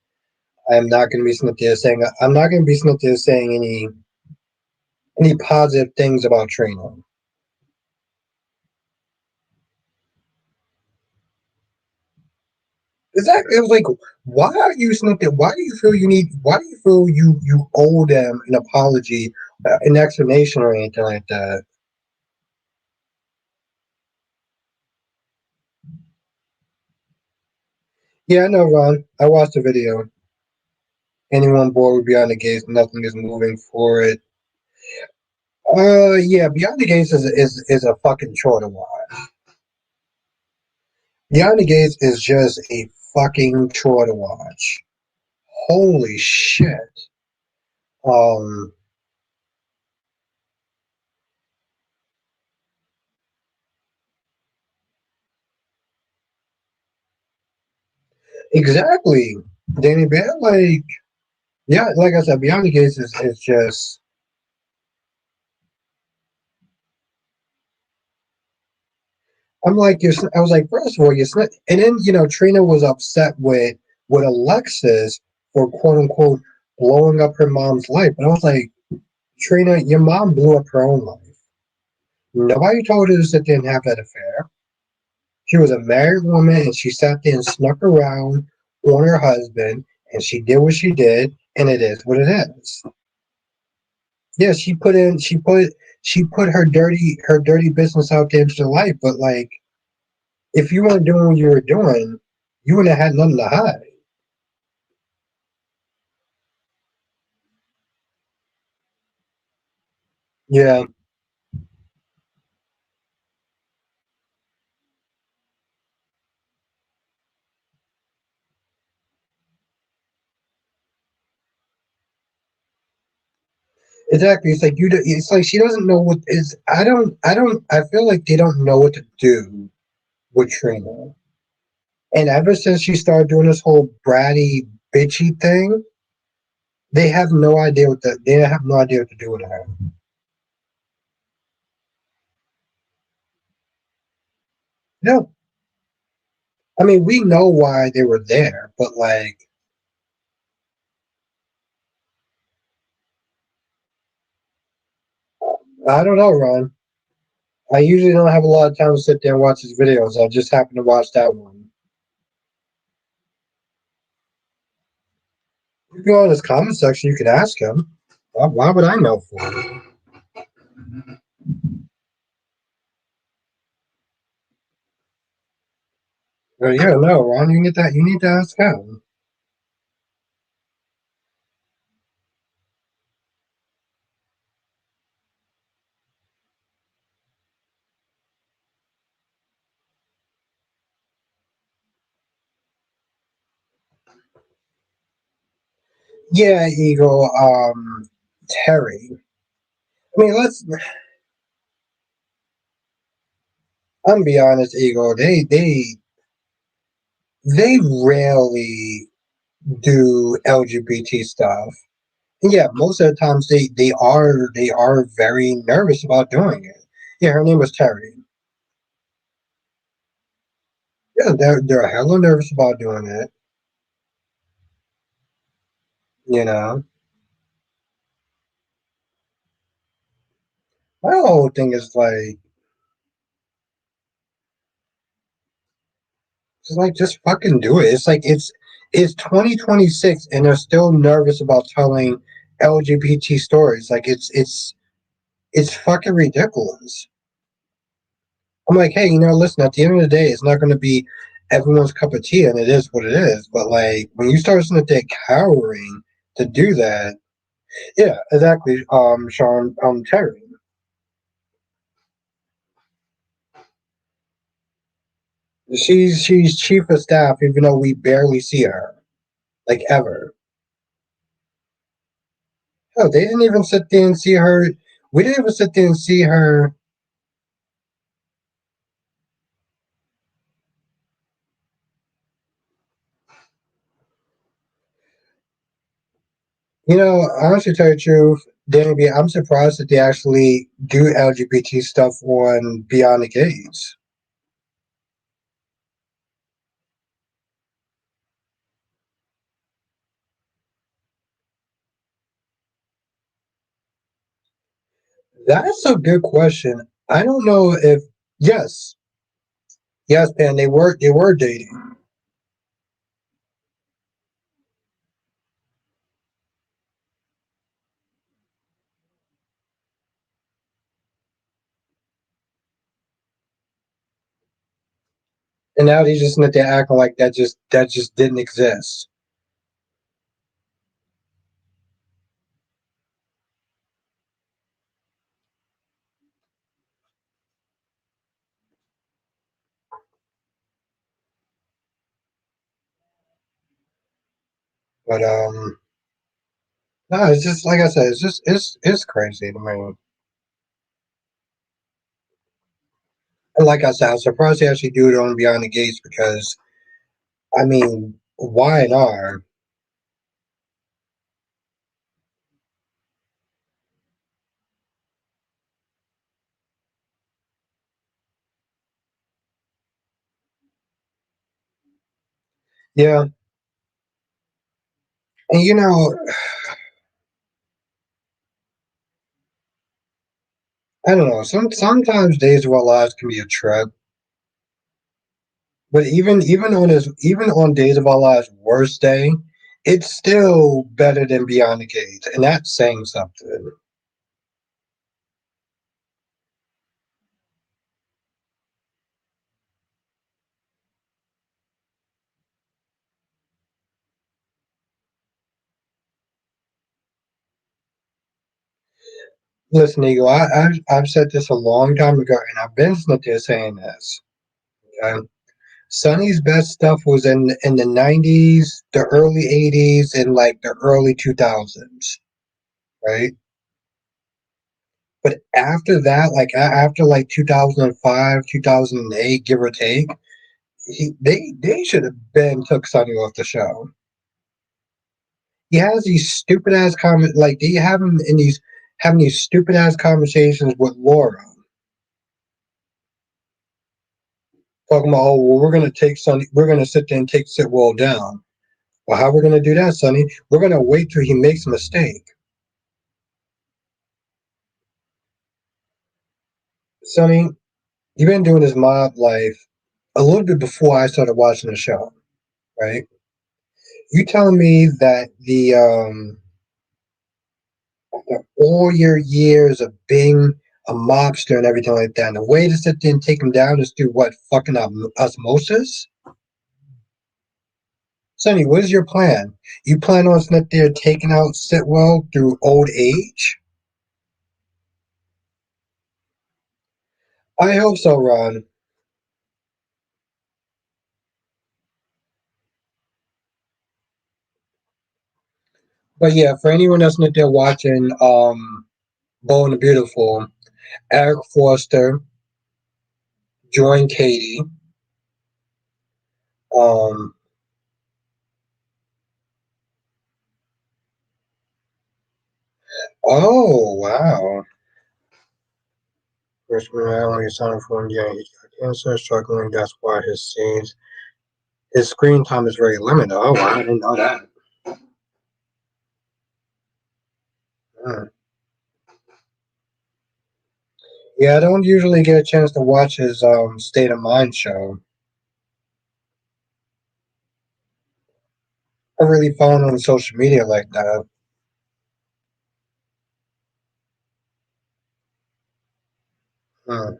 I'm not going to be sitting there saying I'm not going to be sitting there saying any positive things about Trina. Exactly. It was like, why are you sitting there? Why do you feel you need? Why do you feel you owe them an apology, an explanation, or anything like that? Yeah, I know, Ron. I watched the video. Anyone bored with Beyond the Gates, nothing is moving for it. Yeah, Beyond the Gates is a fucking chore to watch. Beyond the Gates is just a fucking chore to watch. Holy shit. Um, exactly. Danny Bear, like, yeah, like I said, Beyond the Gates is just. I'm like, I was like, first of all, and then Trina was upset with Alexis for quote unquote blowing up her mom's life, and I was like, Trina, your mom blew up her own life. Nobody told her to sit there and have that affair. She was a married woman and she sat there and snuck around on her husband and she did what she did and it is what it is. Yeah, she put her dirty business out there into the light, but like if you weren't doing what you were doing, you wouldn't have had nothing to hide. Yeah, exactly. It's like she doesn't know what is I feel like they don't know what to do with Trina. And ever since she started doing this whole bratty bitchy thing, they have no idea what to do with her. No, I mean we know why they were there, but like I don't know, Ron. I usually don't have a lot of time to sit there and watch his videos. I just happened to watch that one. You can go in his comment section. You can ask him. Why would I know for? Yeah, no, Ron. You need that. You need to ask him. Yeah, Eagle. Terry. I mean, I'm be honest, Eagle. They rarely do LGBT stuff. And yeah, most of the times they are very nervous about doing it. Yeah, her name was Terry. Yeah, they're hella nervous about doing it. You know, my whole thing is like, just fucking do it. It's like it's 2026 and they're still nervous about telling LGBT stories. Like it's fucking ridiculous. I'm like, hey, listen. At the end of the day, it's not going to be everyone's cup of tea, and it is what it is. But like, when you start sitting there cowering to do that, yeah, exactly. Sean, Terry, she's chief of staff, even though we barely see her, like ever. Hell, they didn't even sit there and see her. We didn't even sit there and see her. Honestly, to tell you the truth, Danny B, I'm surprised that they actually do LGBT stuff on Beyond the Gates. That's a good question. I don't know if yes, yes, man, they were dating, and now they just they're acting like that just didn't exist. But no, it's just like I said, it's crazy to me. And like I said, I'm surprised they actually do it on Beyond the Gates because I mean, why not? Yeah, and I don't know. Sometimes Days of Our Lives can be a trip, but even on Days of Our Lives' worst day, it's still better than Beyond the Gates, and that's saying something. Listen, Eagle, I've said this a long time ago, and I've been sitting there saying this. Okay? Sonny's best stuff was in the '90s, the early '80s, and like the early 2000s, right? But after that, like after like 2005, 2008, give or take, they should have been took Sonny off the show. He has these stupid ass comment like they have him in these having these stupid ass conversations with Laura, talking about, oh well, we're gonna sit there and take Sitwell down. Well, how we're gonna do that, Sonny? We're gonna wait till he makes a mistake. Sonny, you've been doing this mob life a little bit before I started watching the show, right? You telling me that all your years of being a mobster and everything like that, and the way to sit there and take him down is through what fucking osmosis? Sonny, what is your plan? You plan on sitting there taking out Sitwell through old age? I hope so, Ron. But yeah, for anyone that's not there watching, Bold and the Beautiful, Eric Foster joined Katie. Um, oh wow, freshman only signed for India. He's got cancer, struggling. That's why his screen time is very limited. Oh, wow, I didn't know that. Hmm. Yeah, I don't usually get a chance to watch his State of Mind show. I really follow him on social media like that. Hmm.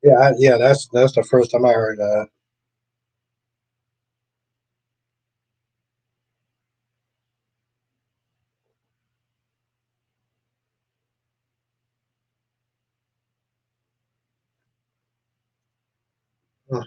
Yeah, yeah, that's the first time I heard that. Hmm.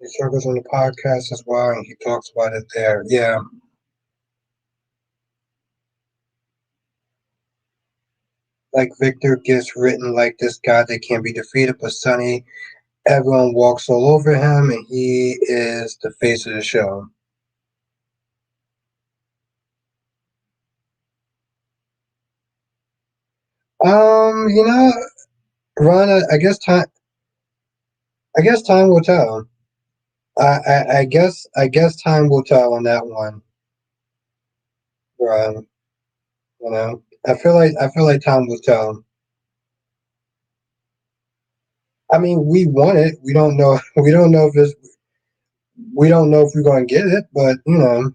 He struggles on the podcast as well, and he talks about it there. Yeah, like Victor gets written like this guy that can't be defeated, but Sonny, everyone walks all over him, and he is the face of the show. You know, Ron, I guess time will tell. I guess time will tell on that one, Ron. You know, I feel like time will tell. I mean, we want it. We don't know. We don't know if it's. We don't know if we're going to get it, but you know,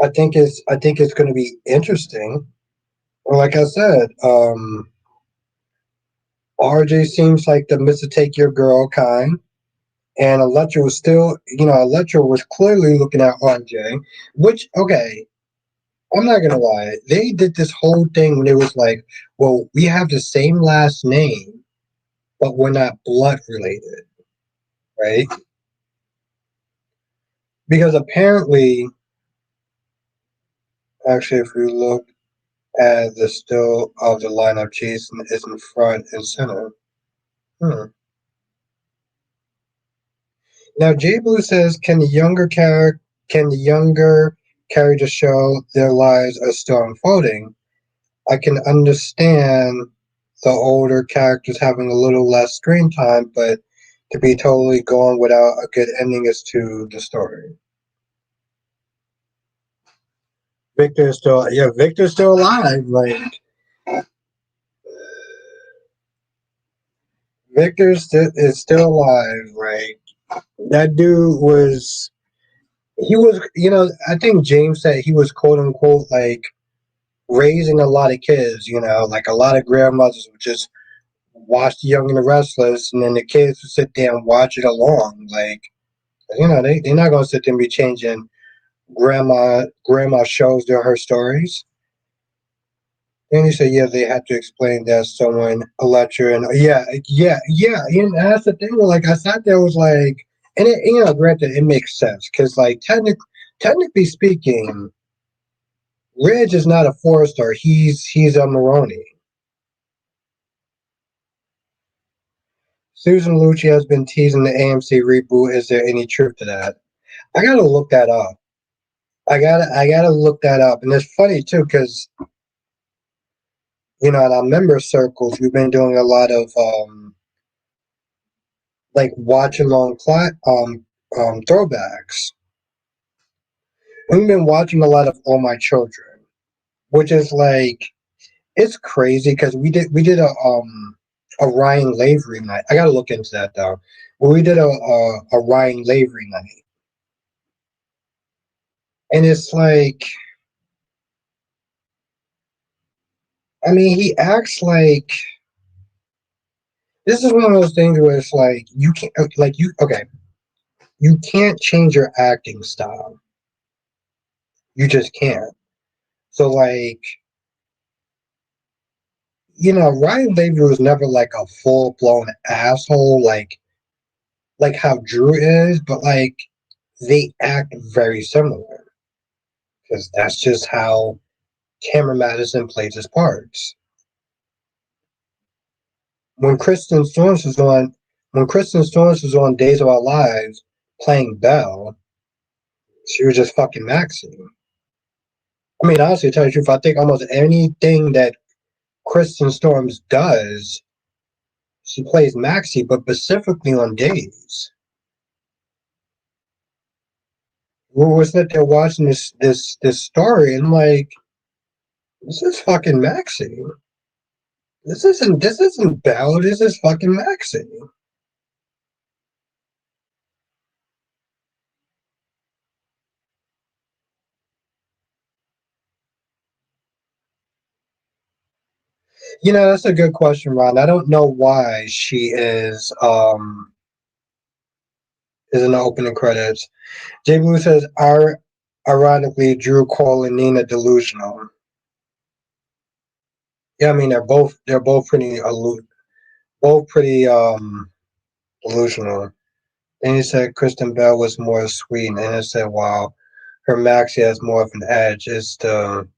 I think it's going to be interesting. Well, like I said, RJ seems like the Mr. Take Your Girl kind. And Electra was still, you know, Electra was clearly looking at RJ, which, okay, I'm not gonna lie. They did this whole thing when it was like, well, we have the same last name, but we're not blood related, right? Because apparently, actually, if we look at the still of the lineup, Jason is in front and center. Hmm. Now, Jay Blue says, can the younger characters show their lives are still unfolding? I can understand the older characters having a little less screen time, but to be totally gone without a good ending as to the story. Victor's still alive. Like is still alive. Like that dude was, he was, you know, I think James said he was quote unquote like raising a lot of kids. You know, like a lot of grandmothers would just watch The Young and the Restless, and then the kids would sit there and watch it along. Like, you know, they're not gonna sit there and be changing grandma shows their her stories. And he said, yeah, they had to explain that someone a lecture and yeah. And that's the thing. Like I sat there, was like, and it, you know, granted, it makes sense because like technically speaking, Ridge is not a four-star. He's a Maroni. Susan Lucci has been teasing the AMC reboot. Is there any truth to that? I gotta look that up. I gotta look that up. And it's funny too, because you know, in our member circles, we've been doing a lot of like watch along throwbacks. We've been watching a lot of All My Children, which is like it's crazy because we did a Ryan Lavery night. I gotta look into that though. But we did a Ryan Lavery night, and it's like, I mean, he acts like this is one of those things where it's like you can't like you okay, you can't change your acting style. You just can't. So like Ryan Levy was never like a full blown asshole, like how Drew is, but like they act very similar because that's just how Cameron Madison plays his parts. When Kristen Storms was on, when Kristen Storms was on Days of Our Lives playing Belle, she was just fucking Maxie. I mean, honestly, to tell you the truth, I think almost anything that Kristen Storms does, she plays Maxie, but specifically on Days. We were sitting there watching this story, and like, this is fucking Maxie. This isn't Belle. This is fucking Maxie. That's a good question, Ron. I don't know why she is in the opening credits. J Blue says, ironically, Drew calling Nina delusional. Yeah, I mean they're both pretty delusional. And he said Kristen Bell was more sweet, and I said, wow, her Maxie has more of an edge. It's the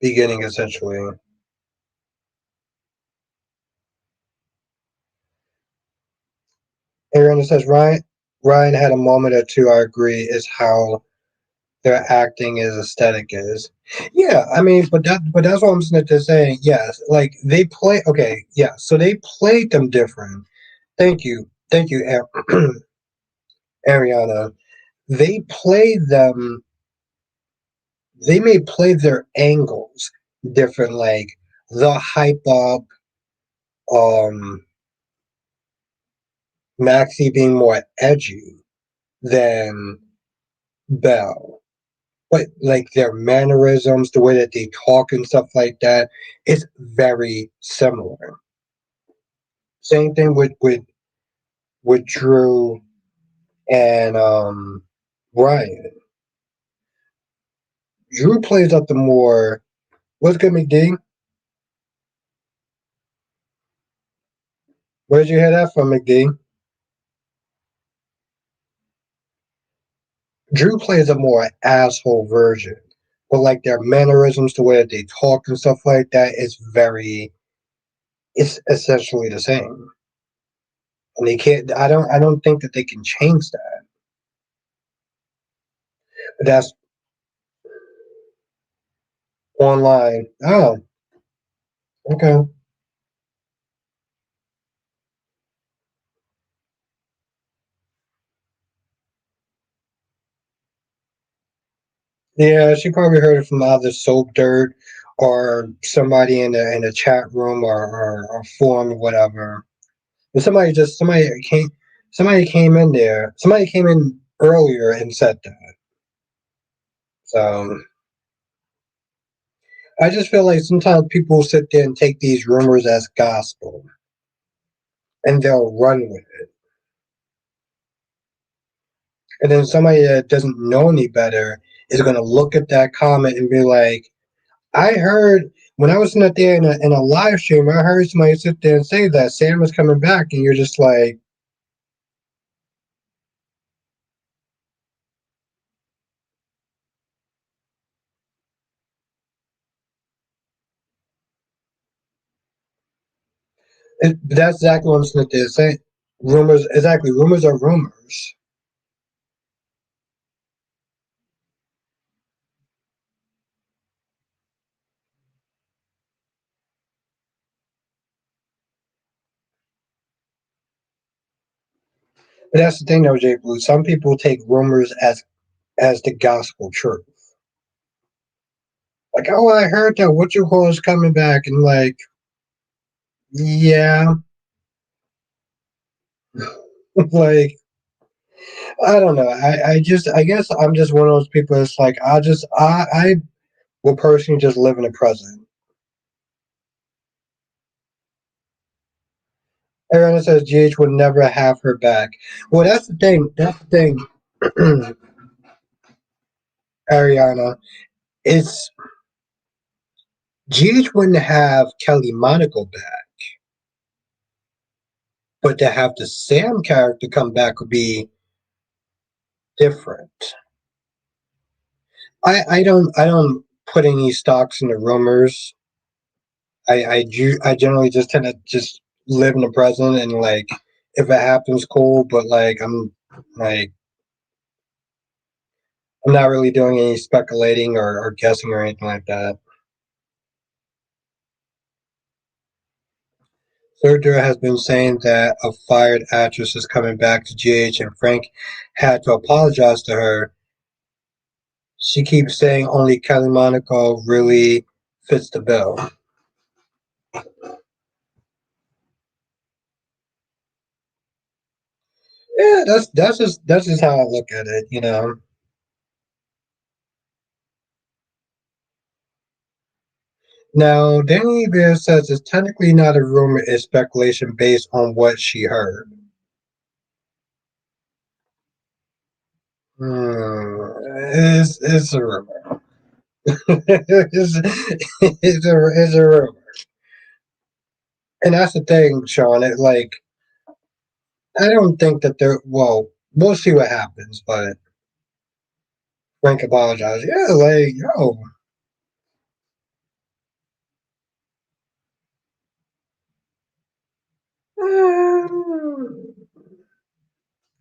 beginning essentially. Aaron says Ryan had a moment or two. I agree is how their acting is aesthetic is. Yeah, I mean, but that's what I'm sitting there saying. Yes, like they play. Okay, yeah, so they played them different. Thank you, Ariana. They played them. They may play their angles different, like the hype up, um, Maxie being more edgy than Belle. But like their mannerisms, the way that they talk and stuff like that, it's very similar. Same thing with Drew and Ryan. Drew plays up the more. What's good, McD? Where'd you hear that from, McD? Drew plays a more asshole version, but like their mannerisms, the way that they talk and stuff like that, is very. It's essentially the same, and they can't. I don't think that they can change that. But that's online. Oh, okay. Yeah, she probably heard it from either Soap Dirt or somebody in a chat room or forum or whatever. And somebody came in there. Somebody came in earlier and said that. So I just feel like sometimes people sit there and take these rumors as gospel and they'll run with it. And then somebody that doesn't know any better is going to look at that comment and be like, I heard when I was sitting up there in a live stream, I heard somebody sit there and say that Sam was coming back, and you're just like, that's exactly what I'm sitting there saying. Rumors, exactly. Rumors are rumors. But that's the thing, though, Jay Blue. Some people take rumors as the gospel truth. Like, oh, I heard that what you call is coming back, and like, yeah, like I don't know. I guess I'm just one of those people that's like I will personally just live in the present. Ariana says GH would never have her back. Well, that's the thing. That's the thing, Ariana. It's GH wouldn't have Kelly Monaco back, but to have the Sam character come back would be different. I don't put any stocks in the rumors. I generally just tend to just live in the present and like if it happens, cool. But like I'm not really doing any speculating or guessing or anything like that. Surtur has been saying that a fired actress is coming back to GH and Frank had to apologize to her. She keeps saying only Kelly Monaco really fits the bill. Yeah, that's just how I look at it, you know. Now, Danny Bear says it's technically not a rumor, it's speculation based on what she heard. It's a rumor. It's a rumor. And that's the thing, Sean. I don't think that they're, well, we'll see what happens, but Frank apologized. Yeah, like, yo.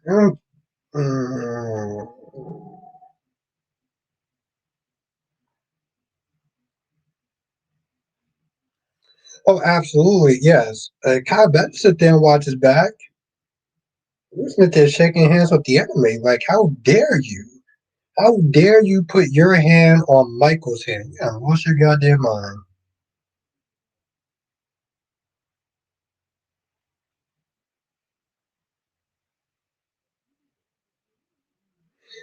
Um, mm, oh, absolutely, yes. Kyle better sit there and watch his back. Isn't there shaking hands with the enemy? Like, how dare you? How dare you put your hand on Michael's hand? Yeah, what's your goddamn mind?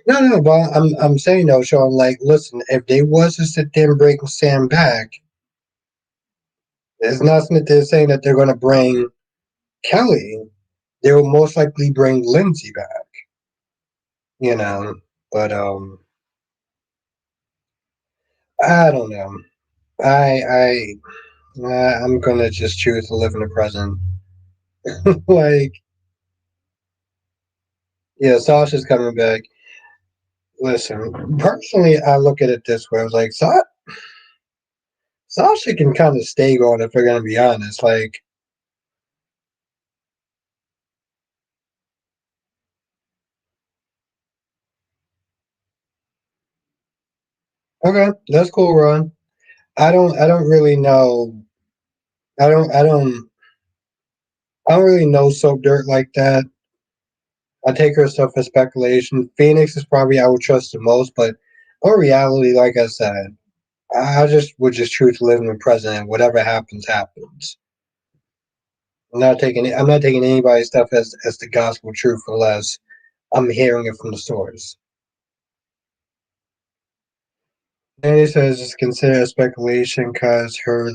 No, but I'm saying though, Sean. Like, listen, if they was to sit there and bring Sam back, there's nothing that they're saying that they're going to bring Kelly. They will most likely bring Lindsay back. You know, but I don't know. I'm gonna just choose to live in the present. Like, yeah, Sasha's coming back. Listen, personally, I look at it this way. I was like, Sasha can kind of stay going if we're gonna be honest. Like, okay, that's cool, Ron. I don't really know. I don't, I don't, I don't really know Soap Dirt like that. I take her stuff as speculation. Phoenix is probably I would trust the most, but in reality, like I said, I just would just choose to live in the present. And whatever happens, happens. I'm not taking anybody's stuff as the gospel truth unless I'm hearing it from the source. Danny says it's considered speculation because her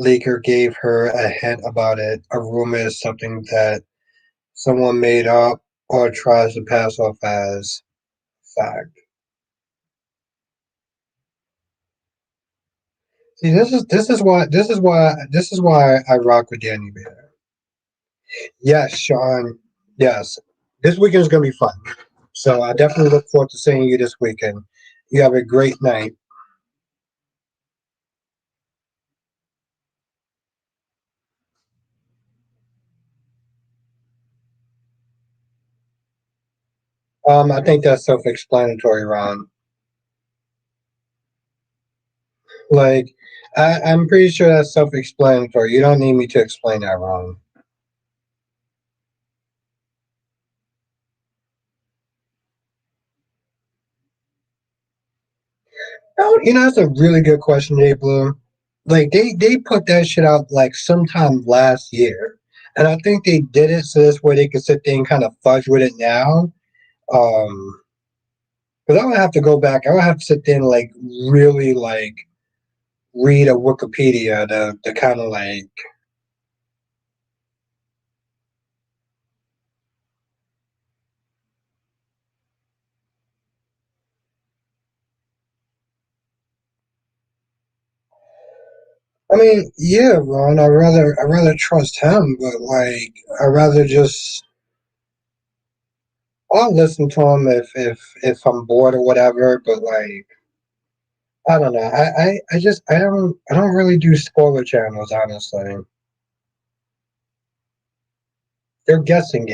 leaker gave her a hint about it. A rumor is something that someone made up or tries to pass off as fact. See, this is why I rock with Danny Bear. Yes, Sean. Yes, this weekend is gonna be fun. So I definitely look forward to seeing you this weekend. You have a great night. I think that's self-explanatory, Ron. Like, I'm pretty sure that's self-explanatory. You don't need me to explain that, Ron. Oh, that's a really good question, Jay Blue. Like they put that shit out like sometime last year, and I think they did it so this way they could sit there and kind of fudge with it now. Um, because I would have to go back. I would have to sit there and like really like read a Wikipedia to kind of like. I mean, yeah, Ron. I rather trust him, but like, I rather just I'll listen to him if I'm bored or whatever. But like, I don't know. I don't really do spoiler channels. Honestly, they're guessing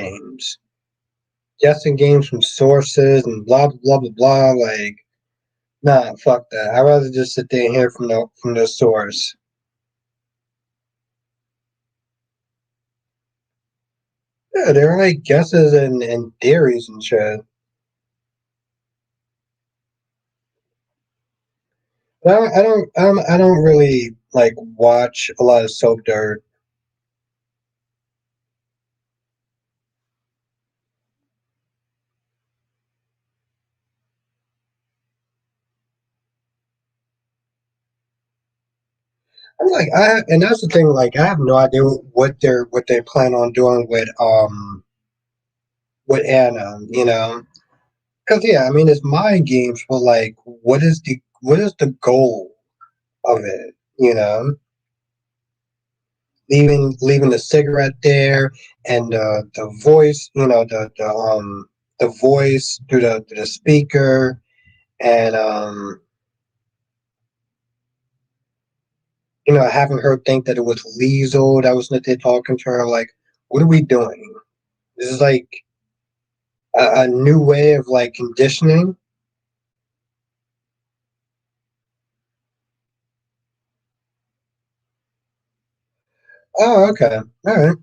games from sources and blah blah blah blah. Like, nah, fuck that. I'd rather just sit there and hear from the source. Yeah, they're like guesses and theories and shit. I don't really like watch a lot of soap dirt. I'm like and that's the thing. Like I have no idea what they plan on doing with Anna. Because yeah, I mean it's mind games, but like what is the goal of it? Leaving the cigarette there and the voice, the voice through the speaker and having her think that it was Liesel that was there talking to her. Like, what are we doing? This is like a new way of like conditioning. Oh, okay, all right.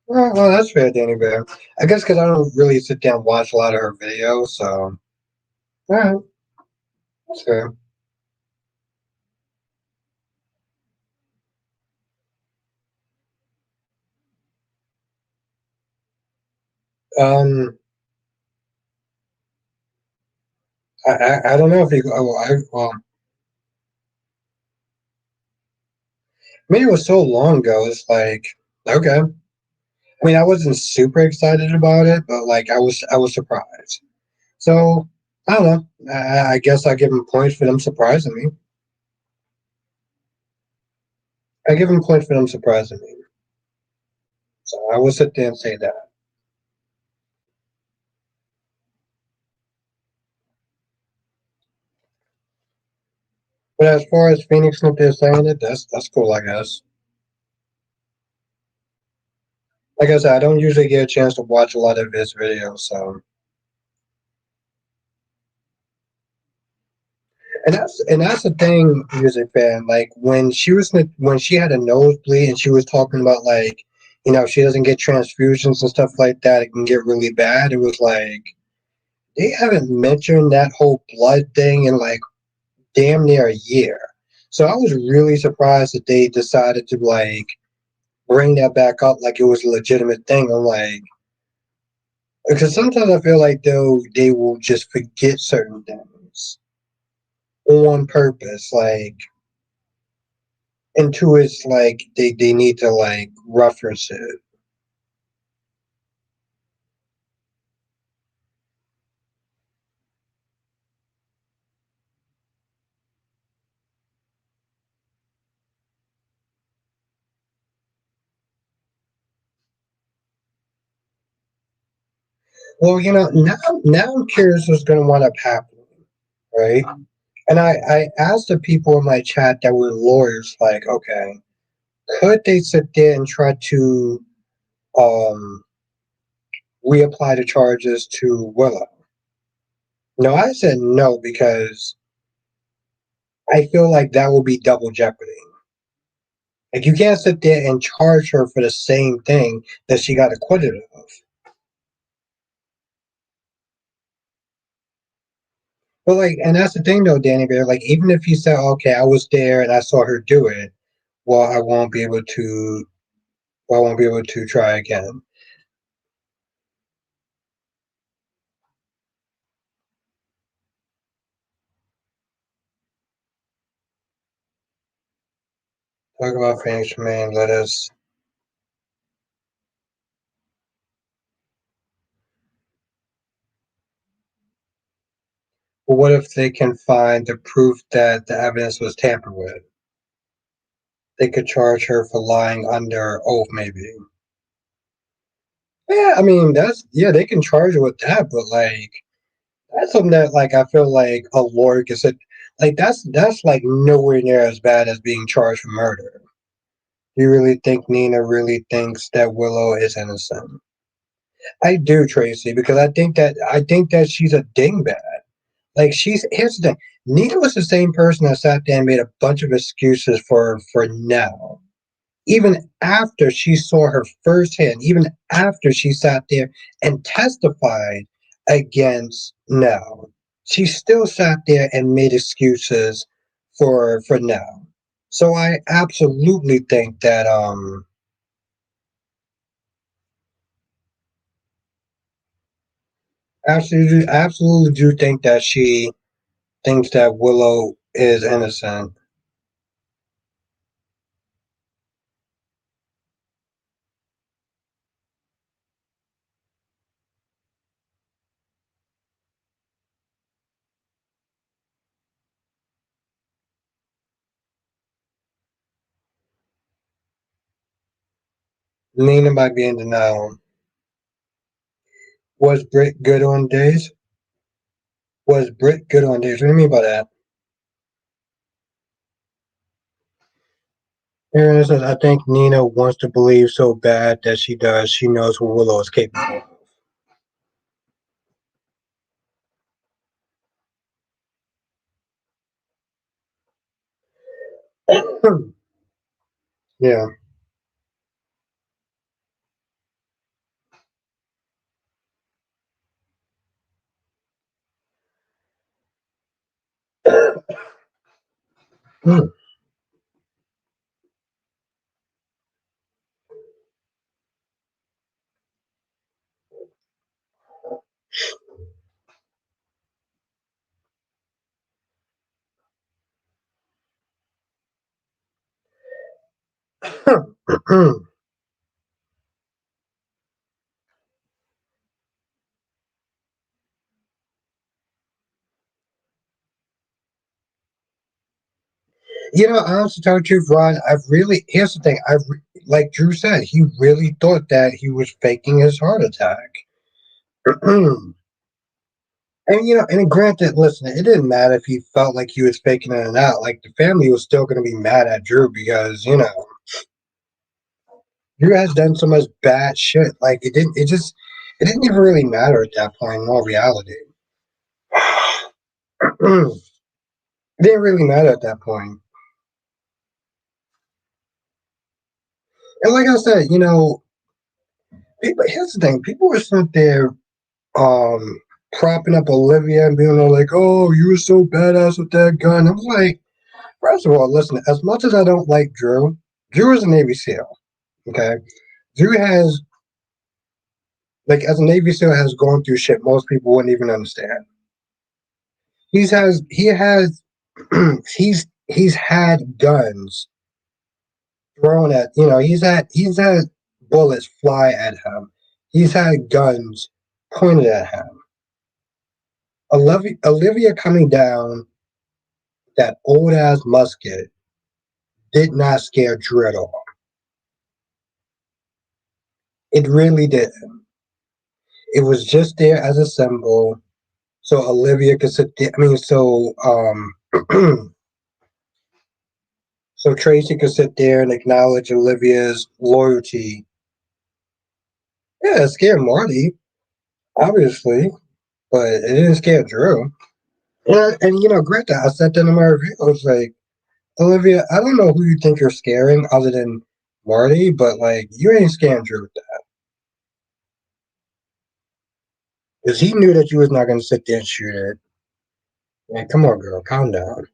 Well, that's fair, Danny Bear. I guess because I don't really sit down and watch a lot of her videos, so all right, that's fair. Um, I don't know if you. Oh, well, I mean, it was so long ago. It's like okay. I mean, I wasn't super excited about it, but like I was surprised. So I don't know. I guess I give them points for them surprising me. I give them points for them surprising me. So I will sit there and say that. But as far as Phoenix up there saying it, that's cool, I guess. Like I said, I don't usually get a chance to watch a lot of his videos, so and that's the thing, music fan. Like when she had a nosebleed and she was talking about like, if she doesn't get transfusions and stuff like that, it can get really bad. It was like they haven't mentioned that whole blood thing in like damn near a year. So I was really surprised that they decided to like bring that back up like it was a legitimate thing. I'm like, because sometimes I feel like they will just forget certain things on purpose, like into it's like they need to like reference it. Well, now I'm curious what's going to wind up happening, right? And I asked the people in my chat that were lawyers, like, okay, could they sit there and try to um reapply the charges to Willow? No, I said no because I feel like that will be double jeopardy. Like you can't sit there and charge her for the same thing that she got acquitted of. But like, and that's the thing though, Danny Bear. Like, even if you say, okay, I was there and I saw her do it, well, I won't be able to. Well, I won't be able to try again. Talk about Phoenix Man. Let us. what if they can find the proof that the evidence was tampered with? They could charge her for lying under oath, maybe. Yeah, I mean yeah, they can charge her with that, but like that's something that like I feel like a lawyer can say like that's like nowhere near as bad as being charged for murder. Do you really think Nina really thinks that Willow is innocent? I do, Tracy, because I think that she's a dingbat. Like here's the thing. Nina was the same person that sat there and made a bunch of excuses for Nell. Even after she saw her firsthand, even after she sat there and testified against Nell, she still sat there and made excuses for Nell. So I absolutely think that absolutely do think that she thinks that Willow is innocent. Nina might be in denial. Was Brit good on days? Was Brit good on days? What do you mean by that? Aaron says, I think Nina wants to believe so bad that she does. She knows what Willow is capable of. Yeah. Honestly, tell the truth, Ron, here's the thing. Like Drew said, he really thought that he was faking his heart attack. And, and granted, listen, it didn't matter if he felt like he was faking it or not. Like, the family was still going to be mad at Drew because, Drew has done so much bad shit. Like, it didn't even really matter at that point in all reality. It didn't really matter at that point. And like I said, here's the thing: people were sitting there, um, propping up Olivia and being all like, "Oh, you were so badass with that gun." I was like, first of all, listen. As much as I don't like Drew, Drew is a Navy SEAL. Okay, Drew has like as a Navy SEAL has gone through shit most people wouldn't even understand. He has he's had guns thrown at he's had bullets fly at him. He's had guns pointed at him. Olivia coming down that old ass musket did not scare Drew at all. It really didn't. It was just there as a symbol, so Olivia could sit there. I mean, so Tracy could sit there and acknowledge Olivia's loyalty. Yeah, it scared Marty, obviously, but it didn't scare Drew. And granted, I said that in my review. I was like, Olivia, I don't know who you think you're scaring other than Marty, but like you ain't scaring Drew with that. Because he knew that you was not gonna sit there and shoot it. Man, come on, girl, calm down.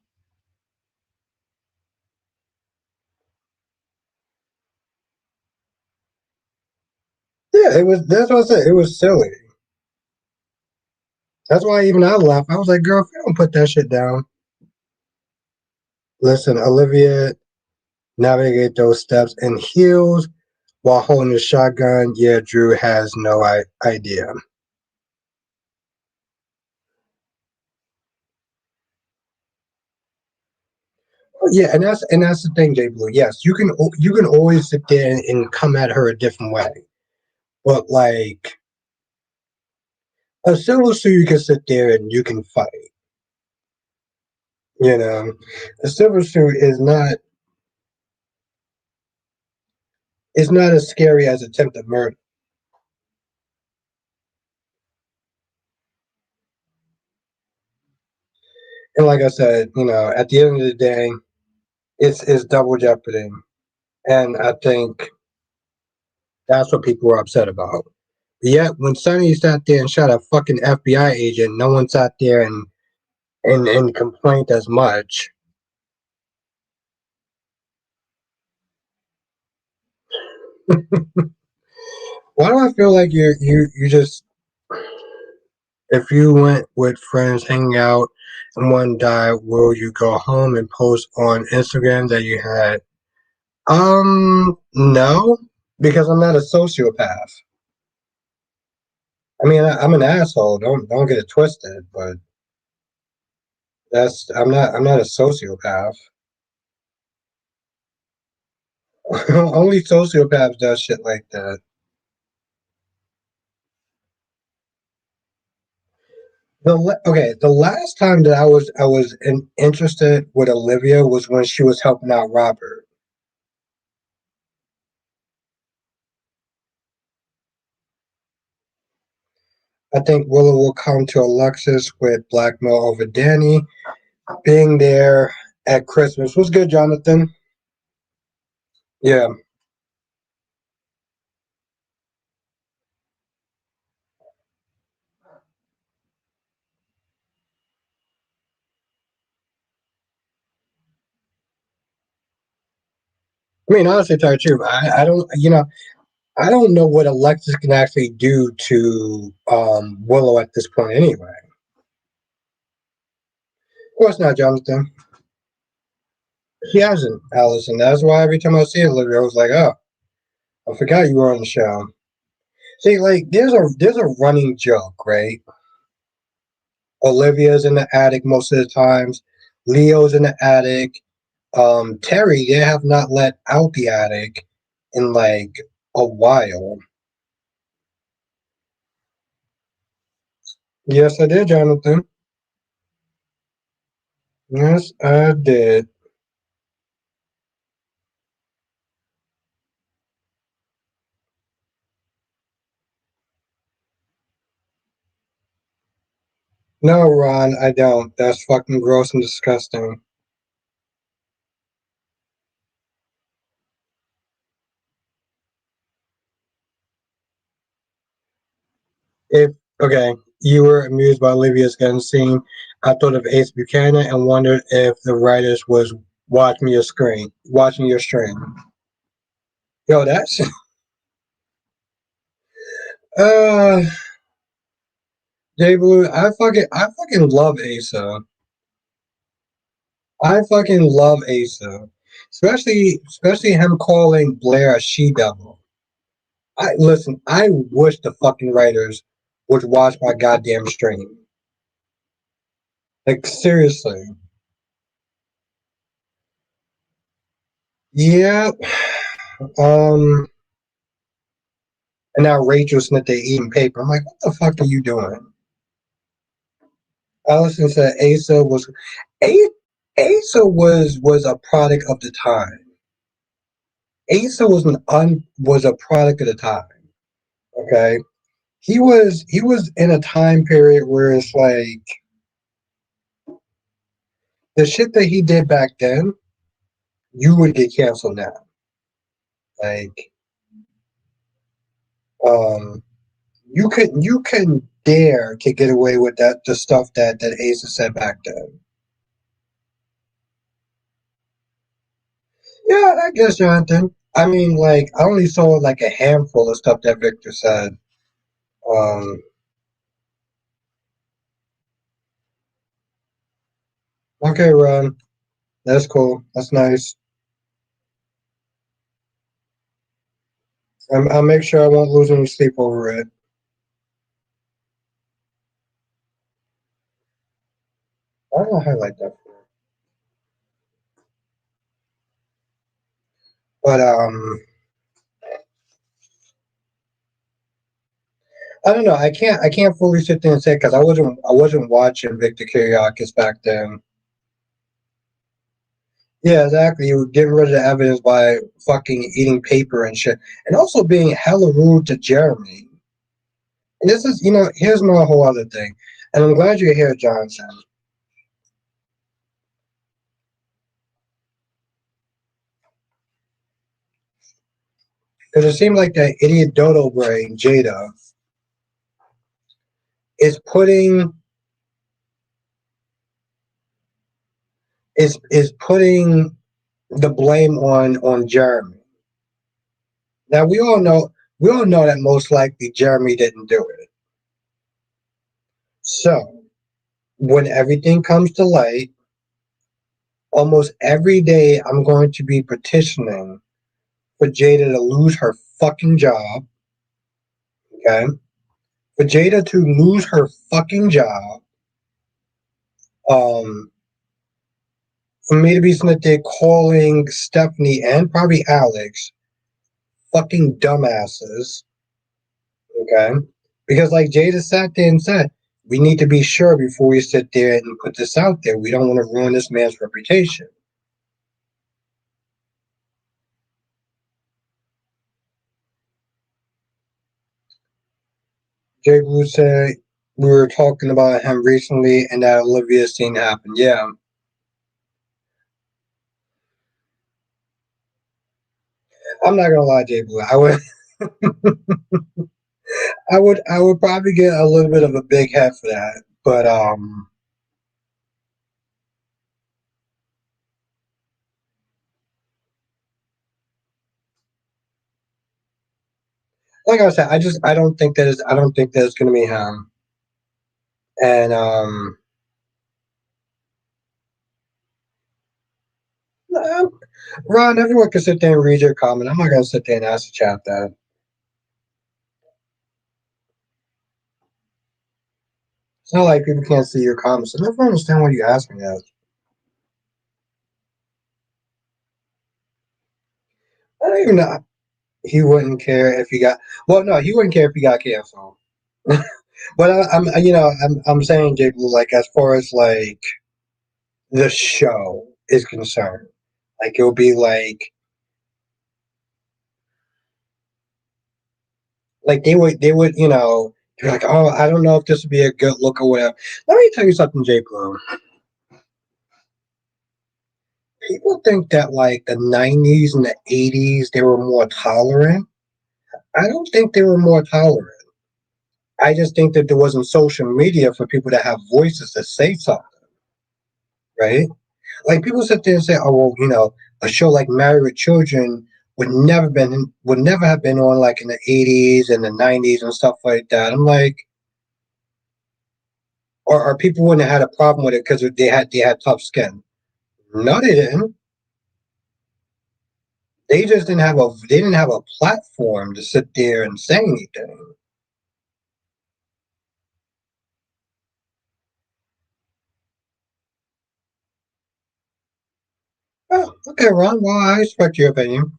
Yeah, it was that's what I said. It was silly. That's why even I laughed. I was like, girl, if you don't put that shit down. Listen, Olivia navigate those steps in heels while holding a shotgun. Yeah, Drew has no idea. Yeah, and that's the thing, Jay Blue. Yes, you can always sit there and come at her a different way, but like a civil suit, you can sit there and you can fight. You know, a civil suit is not as scary as attempted murder. And like I said, at the end of the day, it's double jeopardy, and I think that's what people were upset about. Yet when Sonny sat there and shot a fucking FBI agent, no one sat there and complained as much. Why do I feel like you just, if you went with friends hanging out and one died, will you go home and post on Instagram that you had? No, because I'm not a sociopath. I mean, I'm an asshole. Don't get it twisted, but I'm not a sociopath. Only sociopaths does shit like that. The last time that I was interested with Olivia was when she was helping out Robert. I think Willow will come to Alexis with blackmail over Danny. Being there at Christmas was good, Jonathan. Yeah, I mean, honestly, to tell you the truth, I don't know what Alexis can actually do to Willow at this point, anyway. Of course not, Jonathan. She hasn't, Allison. That's why every time I see Olivia, I was like, oh, I forgot you were on the show. See, like, there's a running joke, right? Olivia's in the attic most of the times. Leo's in the attic. Terry, they have not let out the attic in like a while. Yes, I did, Jonathan. Yes, I did. No, Ron, I don't. That's fucking gross and disgusting. If okay, you were amused by Olivia's gun scene, I thought of Ace Buchanan and wondered if the writers was watching your screen. Yo, that's uh J Blue. I fucking love Asa. I fucking love Asa, especially him calling Blair a she devil. I listen. I wish the fucking writers would watch my goddamn stream. Like seriously. Yeah. Um. And now Rachel's sitting there eating paper. I'm like, what the fuck are you doing? Allison said A- Asa was a product of the time. Asa was a product of the time. Okay. He was in a time period where it's like the shit that he did back then, you would get canceled now. Like, um, you can dare to get away with that the stuff that Asa said back then. Yeah, I guess, Jonathan. I mean, like, I only saw like a handful of stuff that Victor said. Um, okay, Ron, that's cool. That's nice. I'll make sure I won't lose any sleep over it. I don't highlight that for. But I don't know. I can't fully sit there and say because I wasn't watching Victor Kiriakis back then. Yeah, exactly. You were getting rid of the evidence by fucking eating paper and shit, and also being hella rude to Jeremy. And this is, here's my whole other thing, and I'm glad you're here, Johnson, because it seems like that idiot dodo brain Jada is putting the blame on Jeremy. Now we all know that most likely Jeremy didn't do it. So when everything comes to light, almost every day I'm going to be petitioning for Jada to lose her fucking job. Okay, for Jada to lose her fucking job. Um, for me to be sitting there calling Stephanie and probably Alex fucking dumbasses. Okay, because like Jada sat there and said, we need to be sure before we sit there and put this out there. We don't want to ruin this man's reputation. Jay Blue said we were talking about him recently and that Olivia scene happened. Yeah, I'm not gonna lie, Jay Blue. I would probably get a little bit of a big head for that. But like I said, I don't think that it's gonna be him. And Ron, everyone can sit there and read your comment. I'm not gonna sit there and ask the chat that. It's not like people can't see your comments. I never understand why you ask me that. I don't even know. He wouldn't care if he got. Well, no, he wouldn't care if he got canceled. But I'm saying, Jake, like as far as like the show is concerned, like it'll be like they would they're like, oh, I don't know if this would be a good look or whatever. Let me tell you something, Jake Bloom. People think that like the '90s and the '80s they were more tolerant. I don't think they were more tolerant. I just think that there wasn't social media for people to have voices to say something, right? Like people sit there and say, "Oh well, a show like Married with Children would never have been on like in the '80s and the '90s and stuff like that." I'm like, or people wouldn't have had a problem with it because they had tough skin. No, they didn't. They just didn't have a platform to sit there and say anything. Oh, okay, Ron. Well, I respect your opinion.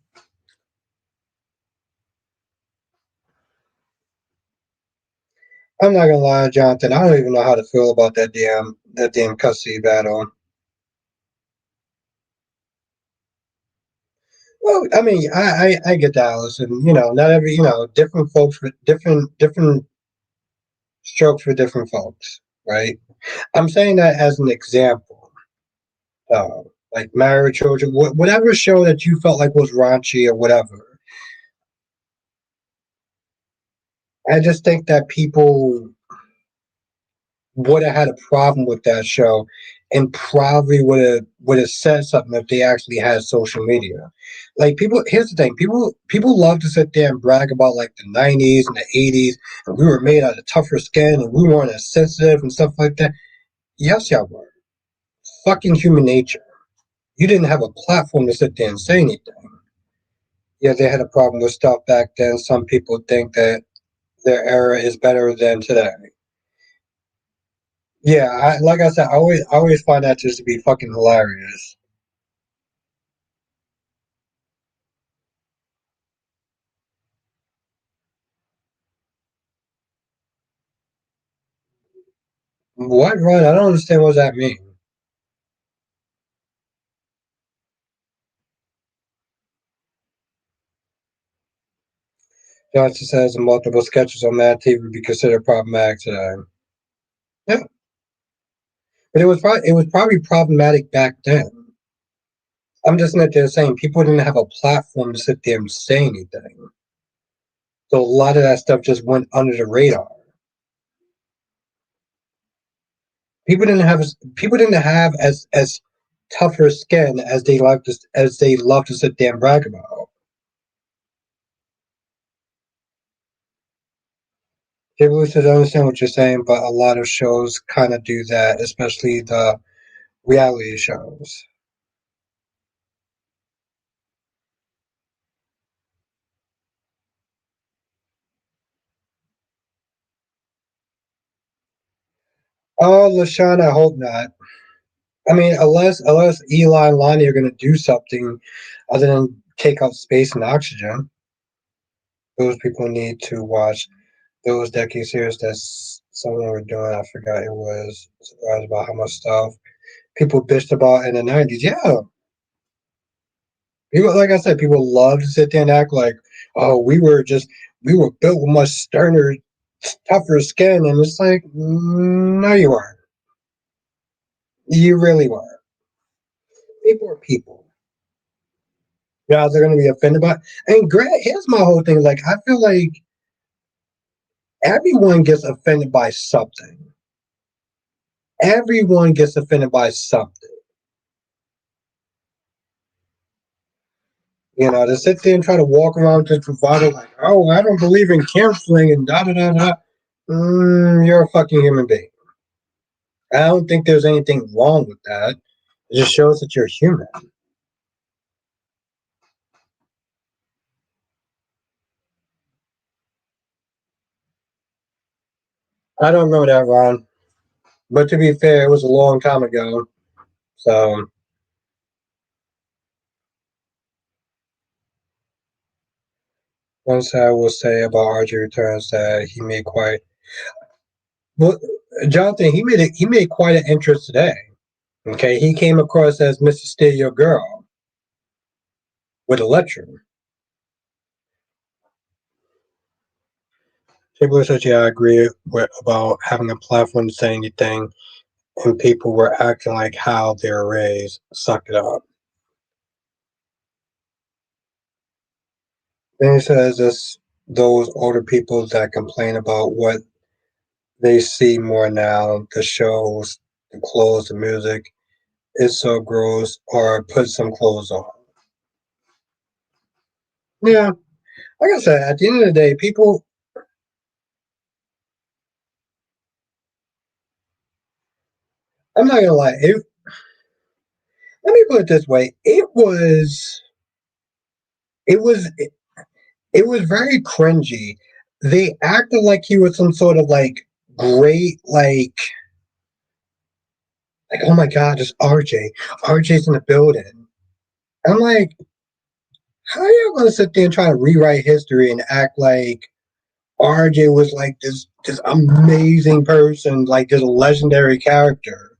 I'm not gonna lie, Jonathan. I don't even know how to feel about that damn custody battle. Well, I mean, I get that, Allison. Not every different folks with different strokes for different folks, right? I'm saying that as an example. Uh, like Marriage Children, whatever show that you felt like was raunchy or whatever. I just think that people would have had a problem with that show and probably would have said something if they actually had social media. Like people here's the thing, people love to sit there and brag about like the '90s and the '80s and we were made out of tougher skin and we weren't as sensitive and stuff like that. Yes, y'all were. Fucking human nature. You didn't have a platform to sit there and say anything. Yeah, they had a problem with stuff back then. Some people think that their era is better than today. Yeah, like I said, I always find that just to be fucking hilarious. What run? I don't understand what that mean. Johnson says multiple sketches on Mad TV would be considered problematic today. Yeah, but it was probably problematic back then. I'm just not there saying people didn't have a platform to sit there and say anything. So a lot of that stuff just went under the radar. People didn't have as tougher skin as they love to sit there and brag about. People should understand what you're saying, but a lot of shows kind of do that, especially the reality shows. Oh, LaShawn, I hope not. I mean, unless Eli and Lonnie are going to do something other than take up space and oxygen, those people need to watch those decade series that someone were doing. I forgot it was. Surprised about how much stuff people bitched about in the '90s. Yeah, people like I said, people love to sit there and act like, oh, we were built with much sterner, tougher skin, and it's like, no, you weren't. You really weren't. People are people. Yeah, they're going to be offended by. And Grant, here's my whole thing. Like, I feel like everyone gets offended by something. Everyone gets offended by something. To sit there and try to walk around just bravado like, oh, I don't believe in canceling and da da da da. You're a fucking human being. I don't think there's anything wrong with that. It just shows that you're human. I don't remember that, Ron. But to be fair, it was a long time ago. So one thing I will say about RJ Returns that he made quite well, Jonathan. He made quite an entrance today. Okay, he came across as Mr. Steal Your Girl with a lecture. People said, "Yeah, I agree about having a platform to say anything," and people were acting like how they were raised. Suck it up. Then he says, "It's those older people that complain about what they see more now: the shows, the clothes, the music. It's so gross." Or put some clothes on. Yeah, like I said, at the end of the day, people. I'm not gonna lie. Let me put it this way: it was very cringy. They acted like he was some sort of like great like oh my god, it's RJ. RJ's in the building. I'm like, how are you gonna sit there and try to rewrite history and act like RJ was like this amazing person, like this legendary character?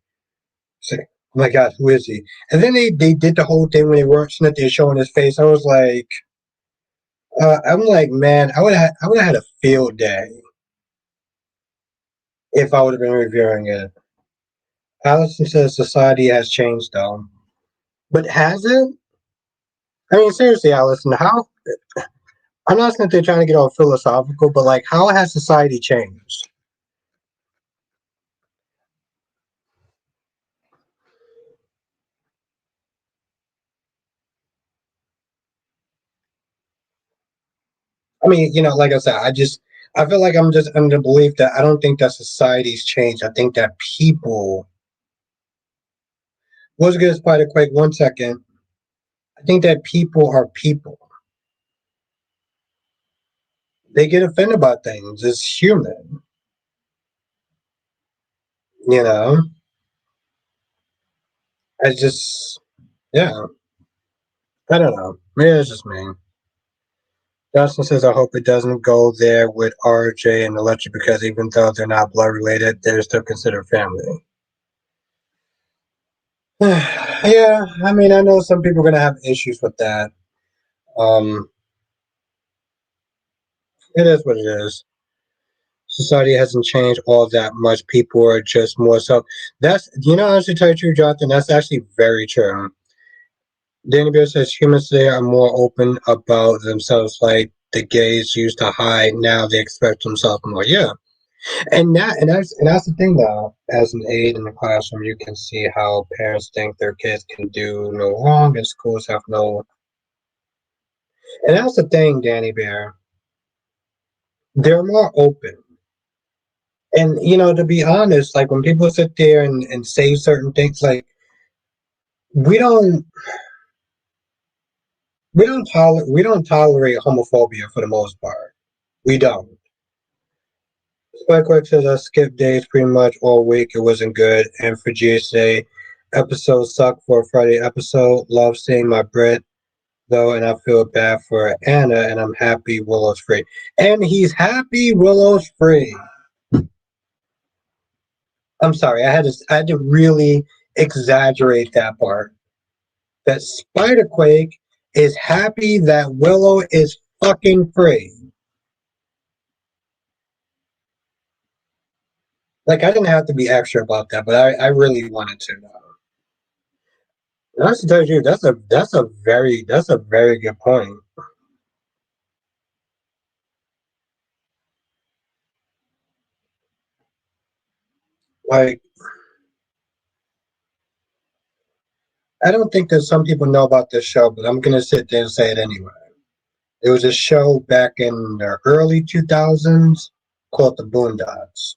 It's like, oh my god, who is he? And then they did the whole thing when they weren't sitting there showing his face. I'm like, man, I would have had a field day if I would have been reviewing it. Allison says society has changed though. But has it? I mean, seriously, Allison, how? I'm not saying they're trying to get all philosophical, but like, how has society changed? I mean, like I said, I feel like I'm just under the belief that I don't think that society's changed. I think that people. Was good, Spider Quake. 1 second. I think that people are people. They get offended by things. It's human. You know. I just, yeah. I don't know. Maybe it's just me. Justin says, I hope it doesn't go there with RJ and Electric because even though they're not blood related, they're still considered family. Yeah, I mean, I know some people are going to have issues with that. Um, it is what it is. Society hasn't changed all that much. People are just more so. That's, honestly, tell you the truth, Jonathan, that's actually very true. Danny Bear says humans today are more open about themselves, like the gays used to hide. Now they expect themselves more. Yeah, and that's the thing though. As an aide in the classroom, you can see how parents think their kids can do no wrong, and schools have no. And that's the thing, Danny Bear. They're more open. And to be honest, like when people sit there and say certain things, like we don't we don't tolerate homophobia for the most part. We don't. Spikework says I skipped days pretty much all week. It wasn't good. And for GSA, episode sucked for a Friday episode. Love seeing my Brit though, and I feel bad for Anna. And I'm happy Willow's free. And he's happy Willow's free. I'm sorry, I had to really exaggerate that part. That Spiderquake is happy that Willow is fucking free. Like I didn't have to be extra about that, but I really wanted to know. And I should tell you, that's a very good point. Like I don't think that some people know about this show, but I'm gonna sit there and say it anyway. It was a show back in the early 2000s called The Boondocks.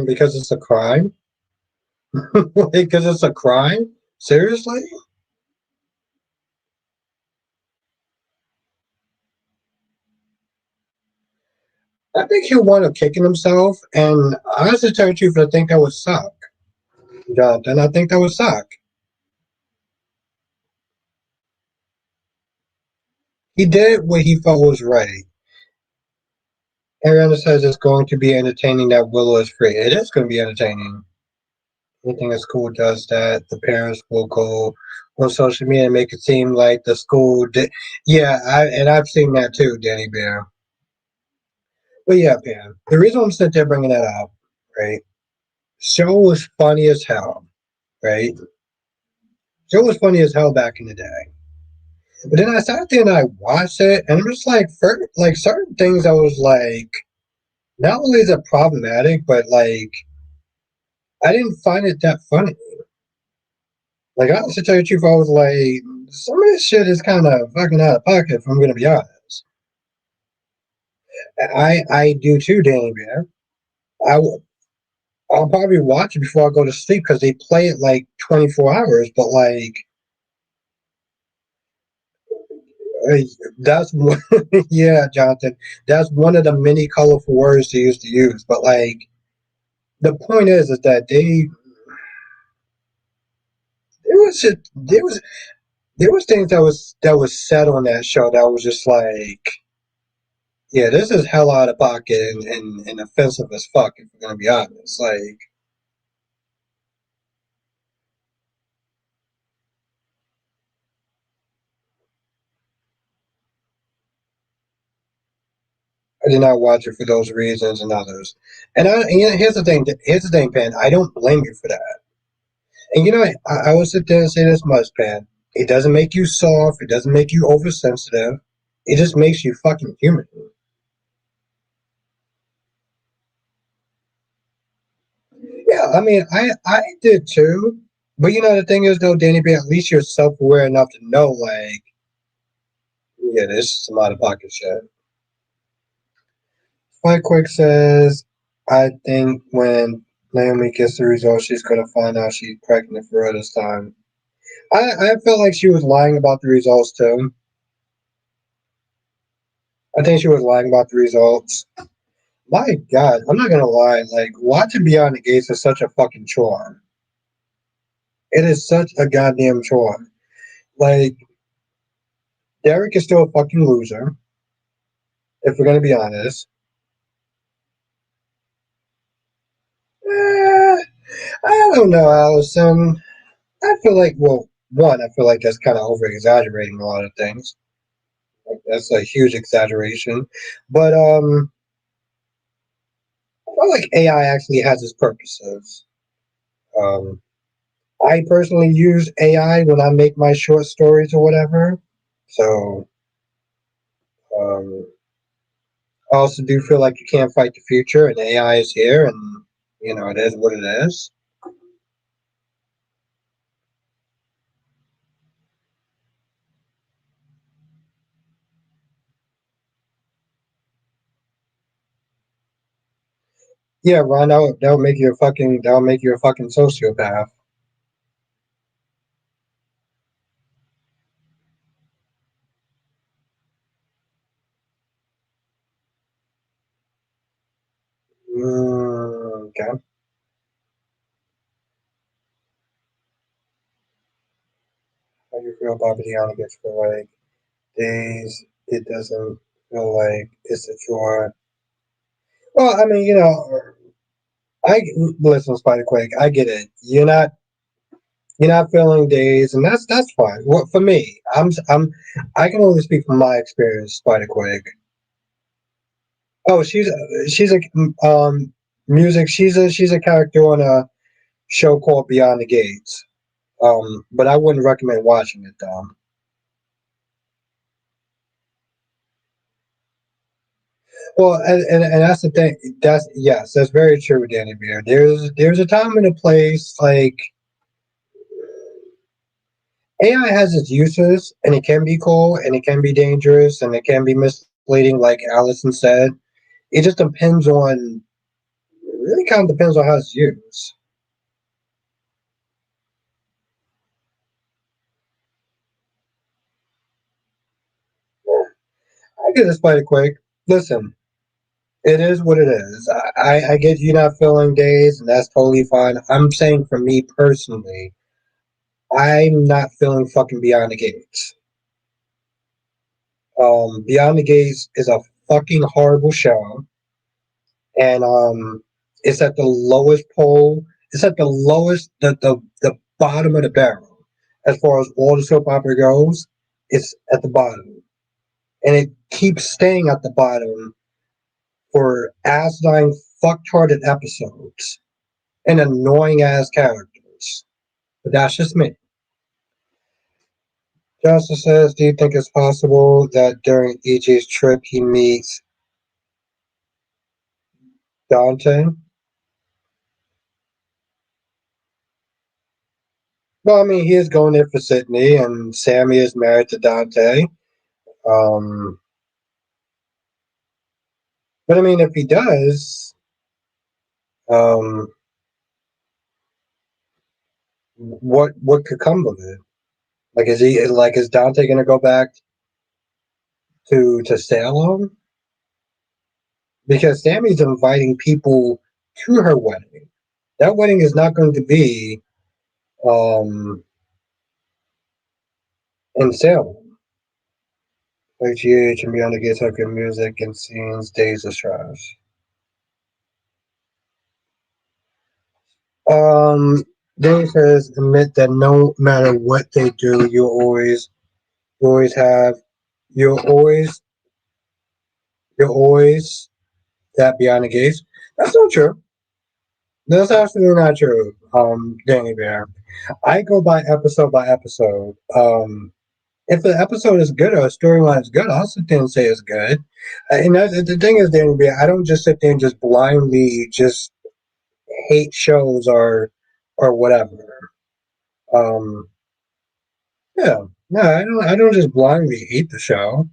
Because it's a crime. Because it's a crime. Seriously? I think he'll wind up kicking himself, and honestly, to tell you the truth, I think that would suck, Jonathan. I think that would suck. He did what he felt was right. Ariana says it's going to be entertaining that Willow is free. It is going to be entertaining. Anything a school does that, the parents will go on social media and make it seem like the school did. Yeah, and I've seen that too, Danny Bear. But yeah, Pam. The reason I'm sitting there bringing that up, right? Show was funny as hell, right? Show was funny as hell back in the day. But then I sat there and I watched it, and it was like, for, like certain things, I was like, not only is it problematic, but like I didn't find it that funny. Like honestly, to tell you the truth, I was like, some of this shit is kind of fucking out of pocket. If I'm gonna be honest, I do too, Danny Bear. I I'll probably watch it before I go to sleep because they play it like 24 hours. But like, uh, that's one, yeah, Jonathan. That's one of the many colorful words they used to use. But like, the point is that there was things that was said on that show that was just like, yeah, this is hell out of pocket and offensive as fuck. If we're gonna be honest, like I did not watch it for those reasons and others. And here's the thing. Here's the thing, Pan. I don't blame you for that. And I will sit there and say this much, Pan. It doesn't make you soft. It doesn't make you oversensitive. It just makes you fucking human. Yeah, I mean, I did too. But the thing is, though, Danny B, at least you're self aware enough to know, like, yeah, this is some out of pocket shit. Spike Quick says, I think when Naomi gets the result, she's going to find out she's pregnant for her this time. I felt like she was lying about the results too. I think she was lying about the results. My God, I'm not gonna lie. Like watching Beyond the Gates is such a fucking chore. It is such a goddamn chore. Like Derek is still a fucking loser. If we're gonna be honest, eh, I don't know, Allison. I feel like, well, one, I feel like that's kind of over exaggerating a lot of things. Like, that's a huge exaggeration. But I feel like AI actually has its purposes. Um, I personally use AI when I make my short stories or whatever. So um, I also do feel like you can't fight the future, and AI is here, and it is what it is. Yeah, Ron, that would make you a fucking sociopath. Okay. How do you feel about Beyond gets for like days? It doesn't feel like it's a chore. Well, I mean, I listen, Spider Quake. I get it. You're not feeling days, and that's fine. Well, for me, I can only speak from my experience, Spider Quake. Oh, she's a music. She's a character on a show called Beyond the Gates. But I wouldn't recommend watching it though. Well, and that's the thing. That's yes, that's very true, Danny Beer. There's a time and a place. Like AI has its uses, and it can be cool, and it can be dangerous, and it can be misleading. Like Allison said, it just depends on. Really, kind of depends on how it's used. I get this quite quick. Listen, it is what it is. I get you not feeling days, and that's totally fine. I'm saying for me personally, I'm not feeling fucking Beyond the Gates. Beyond the Gates is a fucking horrible show, and it's at the lowest pole. It's at the lowest, the bottom of the barrel as far as all the soap opera goes. It's at the bottom, and it keeps staying at the bottom for asinine, fucktarded episodes and annoying ass characters. But that's just me. Justin says, "Do you think it's possible that during EJ's trip he meets Dante?" Well, I mean, he is going there for Sydney, and Sammy is married to Dante. Um, but I mean, if he does, um, what could come of it? Is Dante going to go back to Salem? Because Sammy's inviting people to her wedding. That wedding is not going to be um, in Salem. Like GH and Beyond the Gates have good music and scenes, days of trash. Um, Dave says, admit that no matter what they do, you always have, you always, you always that Beyond the Gates. That's not true. That's absolutely not true. Danny Bear. I go by episode. If the episode is good or a storyline is good, I'll sit there and say it's good. And the thing is, Danny Bear, I don't just sit there and just blindly just hate shows or whatever. Um, yeah, no, I don't just blindly hate the show.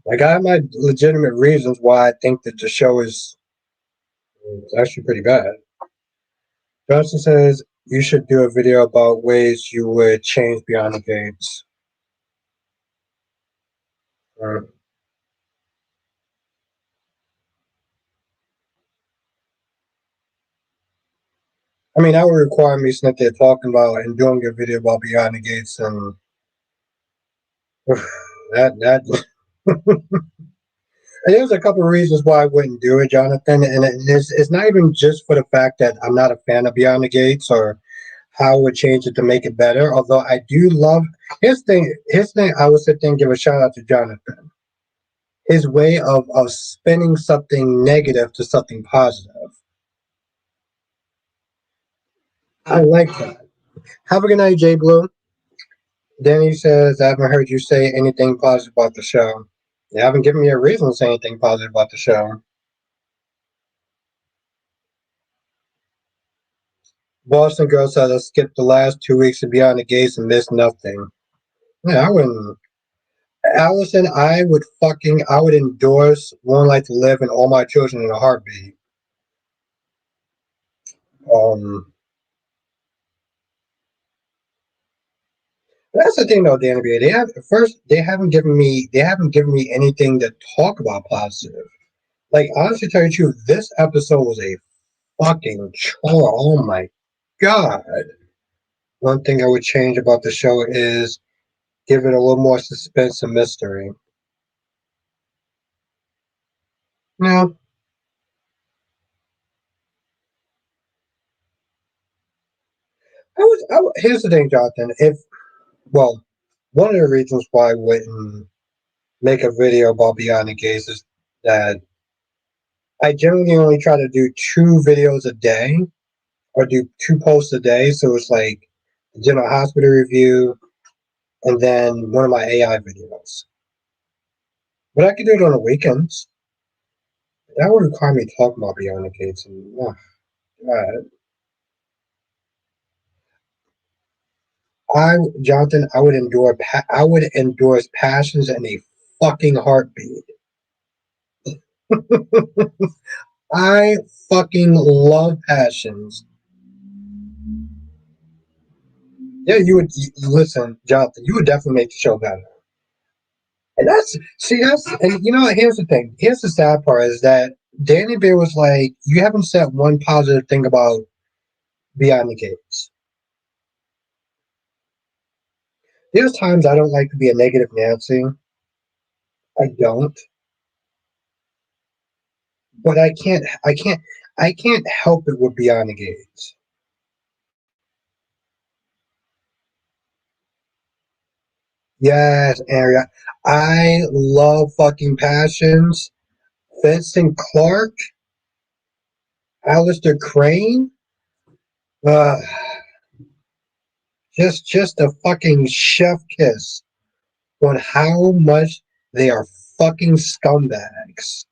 Like I have my legitimate reasons why I think that the show is actually pretty bad. Johnson says you should do a video about ways you would change Beyond the Gates. Uh, I mean, that would require me sitting there talking about and doing a video about Beyond the Gates, and that. And there's a couple of reasons why I wouldn't do it, Jonathan, and it's not even just for the fact that I'm not a fan of Beyond the Gates or how I would change it to make it better. Although I do love his thing. I would sit there and give a shout out to Jonathan. His way of spinning something negative to something positive. I like that. Have a good night, Jay Blue. Danny says, I haven't heard you say anything positive about the show. You haven't given me a reason to say anything positive about the show. Boston Girl says, I skipped the last 2 weeks of Beyond the Gates and missed nothing. Yeah, I wouldn't. Allison, I would endorse One Life to Live and All My Children in a heartbeat. Um, that's the thing though, Danny B. They haven't given me anything to talk about positive. Like honestly, tell you the truth, this episode was a fucking chore. Oh my god. One thing I would change about the show is give it a little more suspense and mystery. No, here's the thing, Jonathan. If well, one of the reasons why I wouldn't make a video about Beyond the Gaze is that I generally only try to do 2 videos a day or do 2 posts a day. So it's like a general hospital review and then one of my AI videos. But I could do it on the weekends. That would require me talking about Beyond the Gates and God. I Jonathan, I would endorse passions in a fucking heartbeat. I fucking love passions. Yeah, you would listen, Jonathan. You would definitely make the show better. And and you know what? Here's the thing. Here's the sad part is that Danny Bear was like, you haven't said one positive thing about Beyond the Gates. There's times I don't like to be a negative Nancy. I don't, but I can't help it with Beyond the Gates. Yes, Aria. I love fucking passions. Vincent Clark, Alistair Crane. Uh, just a fucking chef kiss on how much they are fucking scumbags.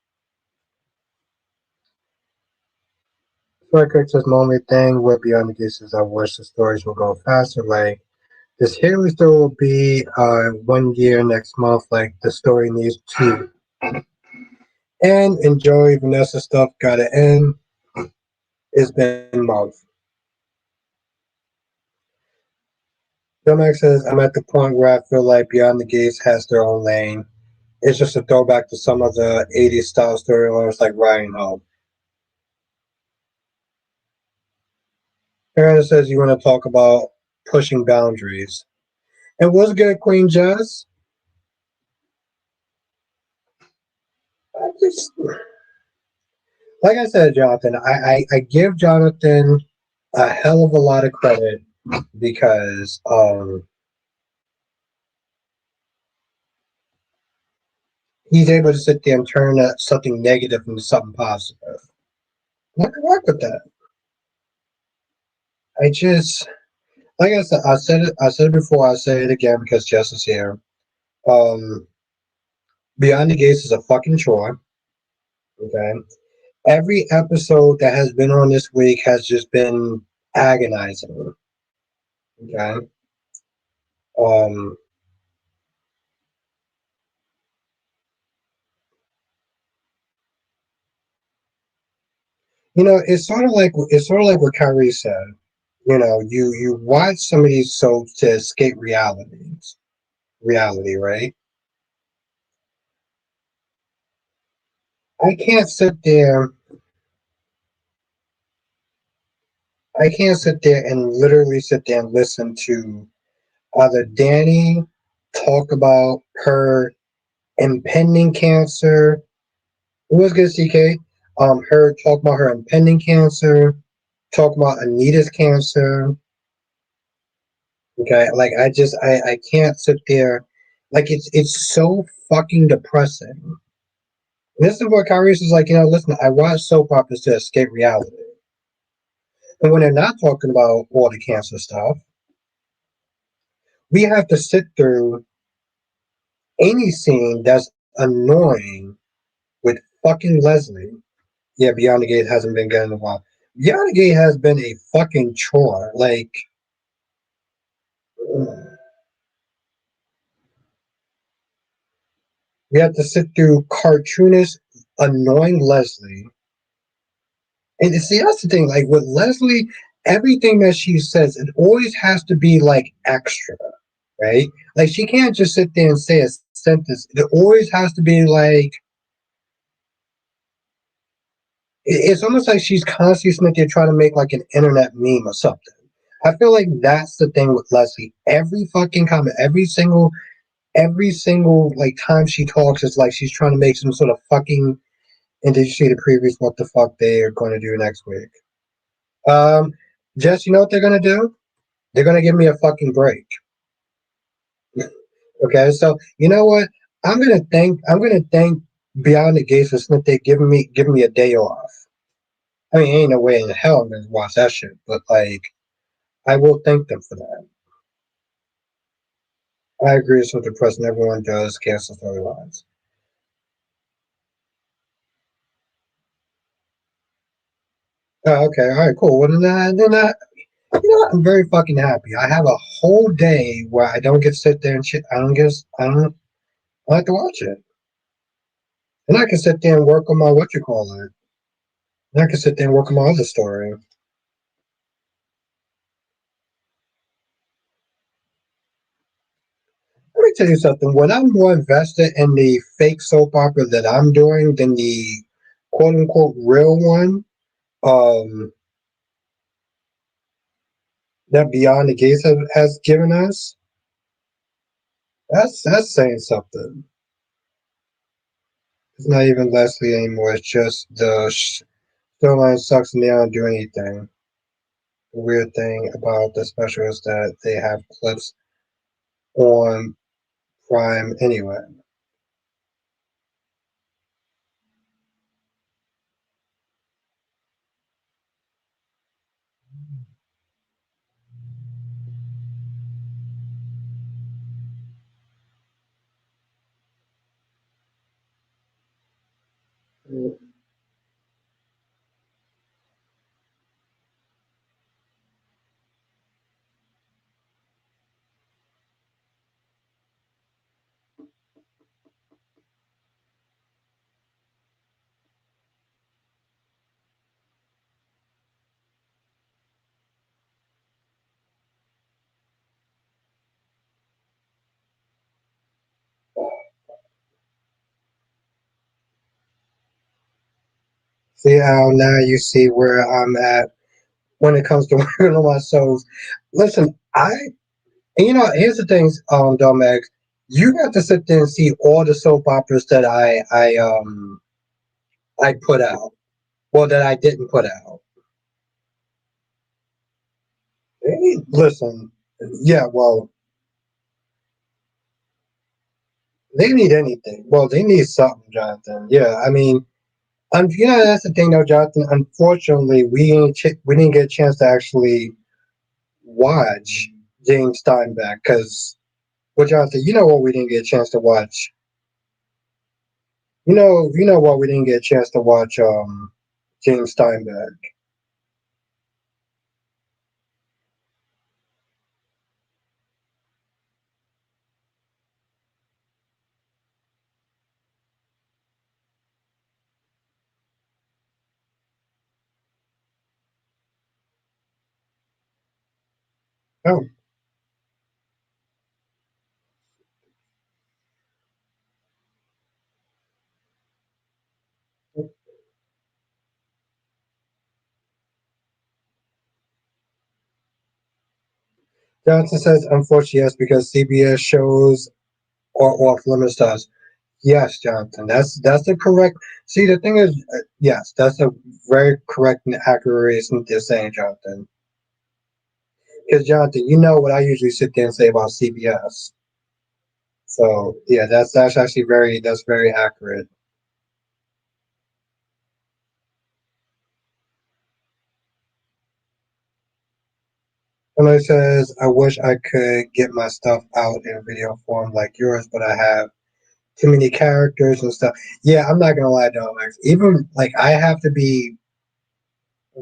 Record says my only thing with Beyond the Gates is I wish the stories will go faster. Like this Haley story will be 1 year next month. Like the story needs to end. Enjoy Vanessa stuff gotta end. It's been months. Bill Max says I'm at the point where I feel like Beyond the Gates has their own lane. It's just a throwback to some of the 80s style storylines like Ryan Hall. Aaron says you want to talk about pushing boundaries. And what's good, Queen Jess? I just, like I said, Jonathan, I give Jonathan a hell of a lot of credit because he's able to sit there and turn something negative into something positive. I can work with that. I just, like I said it before, I say it again because Jess is here. Um, Beyond the Gates is a fucking chore. Okay, every episode that has been on this week has just been agonizing. Okay, um, it's sort of like what Kyrie said. You know, you watch some of these soaps to escape reality, right? I can't sit there. I can't sit there and literally sit there and listen to either Danny talk about her impending cancer. Who was good, CK? Her talk about her impending cancer, talk about Anita's cancer. Okay, like I can't sit there. Like it's so fucking depressing. This is what Kyrie's is like. Listen, I watch soap operas to escape reality, and when they're not talking about all the cancer stuff, we have to sit through any scene that's annoying with fucking Leslie. Yeah, Beyond the Gate hasn't been good in a while. Beyond the Gate has been a fucking chore. Like, we have to sit through cartoonist, annoying Leslie. And see, that's the thing. Like, with Leslie, everything that she says, it always has to be, like, extra, right? Like, she can't just sit there and say a sentence. It always has to be, like, it's almost like she's constantly sitting there trying to make, like, an internet meme or something. I feel like that's the thing with Leslie. Every fucking comment, every single like time she talks, it's like she's trying to make some sort of fucking. And did you see the previews? What the fuck they are going to do next week? Um, Jess, you know what they're going to do? They're going to give me a fucking break. Okay, so you know what? I'm gonna thank Beyond the Gates for Smith. They giving me a day off. I mean, ain't no way in hell I'm gonna watch that shit. But like, I will thank them for that. I agree with what the president. Everyone does cancel storylines. Oh, okay, all right, cool. Well, I'm very fucking happy. I have a whole day where I don't get to sit there and shit. I don't have to watch it. And I can sit there and work on my what you call it. And I can sit there and work on my other story. Let me tell you something. When I'm more invested in the fake soap opera that I'm doing than the quote unquote real one, um, that Beyond the Gates has given us, that's saying something. It's not even Leslie anymore. It's just the storyline sucks and they don't do anything. The weird thing about the special is that they have clips on Prime anyway. See how now you see where I'm at when it comes to working on my shows. Listen, here's the things, Domex, you got to sit there and see all the soap operas that I put out, well, that I didn't put out. Listen, yeah, well, they need anything. Well, they need something, Jonathan. Yeah, I mean, that's the thing, though, Jonathan. Unfortunately, we didn't get a chance to actually watch James Steinbeck because, well, Jonathan, you know what we didn't get a chance to watch. You know what we didn't get a chance to watch. James Steinbeck. Oh, Johnson says, unfortunately, yes, because CBS shows are off limits to us. Yes, Jonathan, that's the correct. See, the thing is, yes, that's a very correct and accurate reason to saying, Jonathan. Because Jonathan, you know what I usually sit there and say about CBS. So yeah, that's actually very accurate. And it says, I wish I could get my stuff out in video form like yours, but I have too many characters and stuff. Yeah, I'm not gonna lie, though, Max. Even like I have to be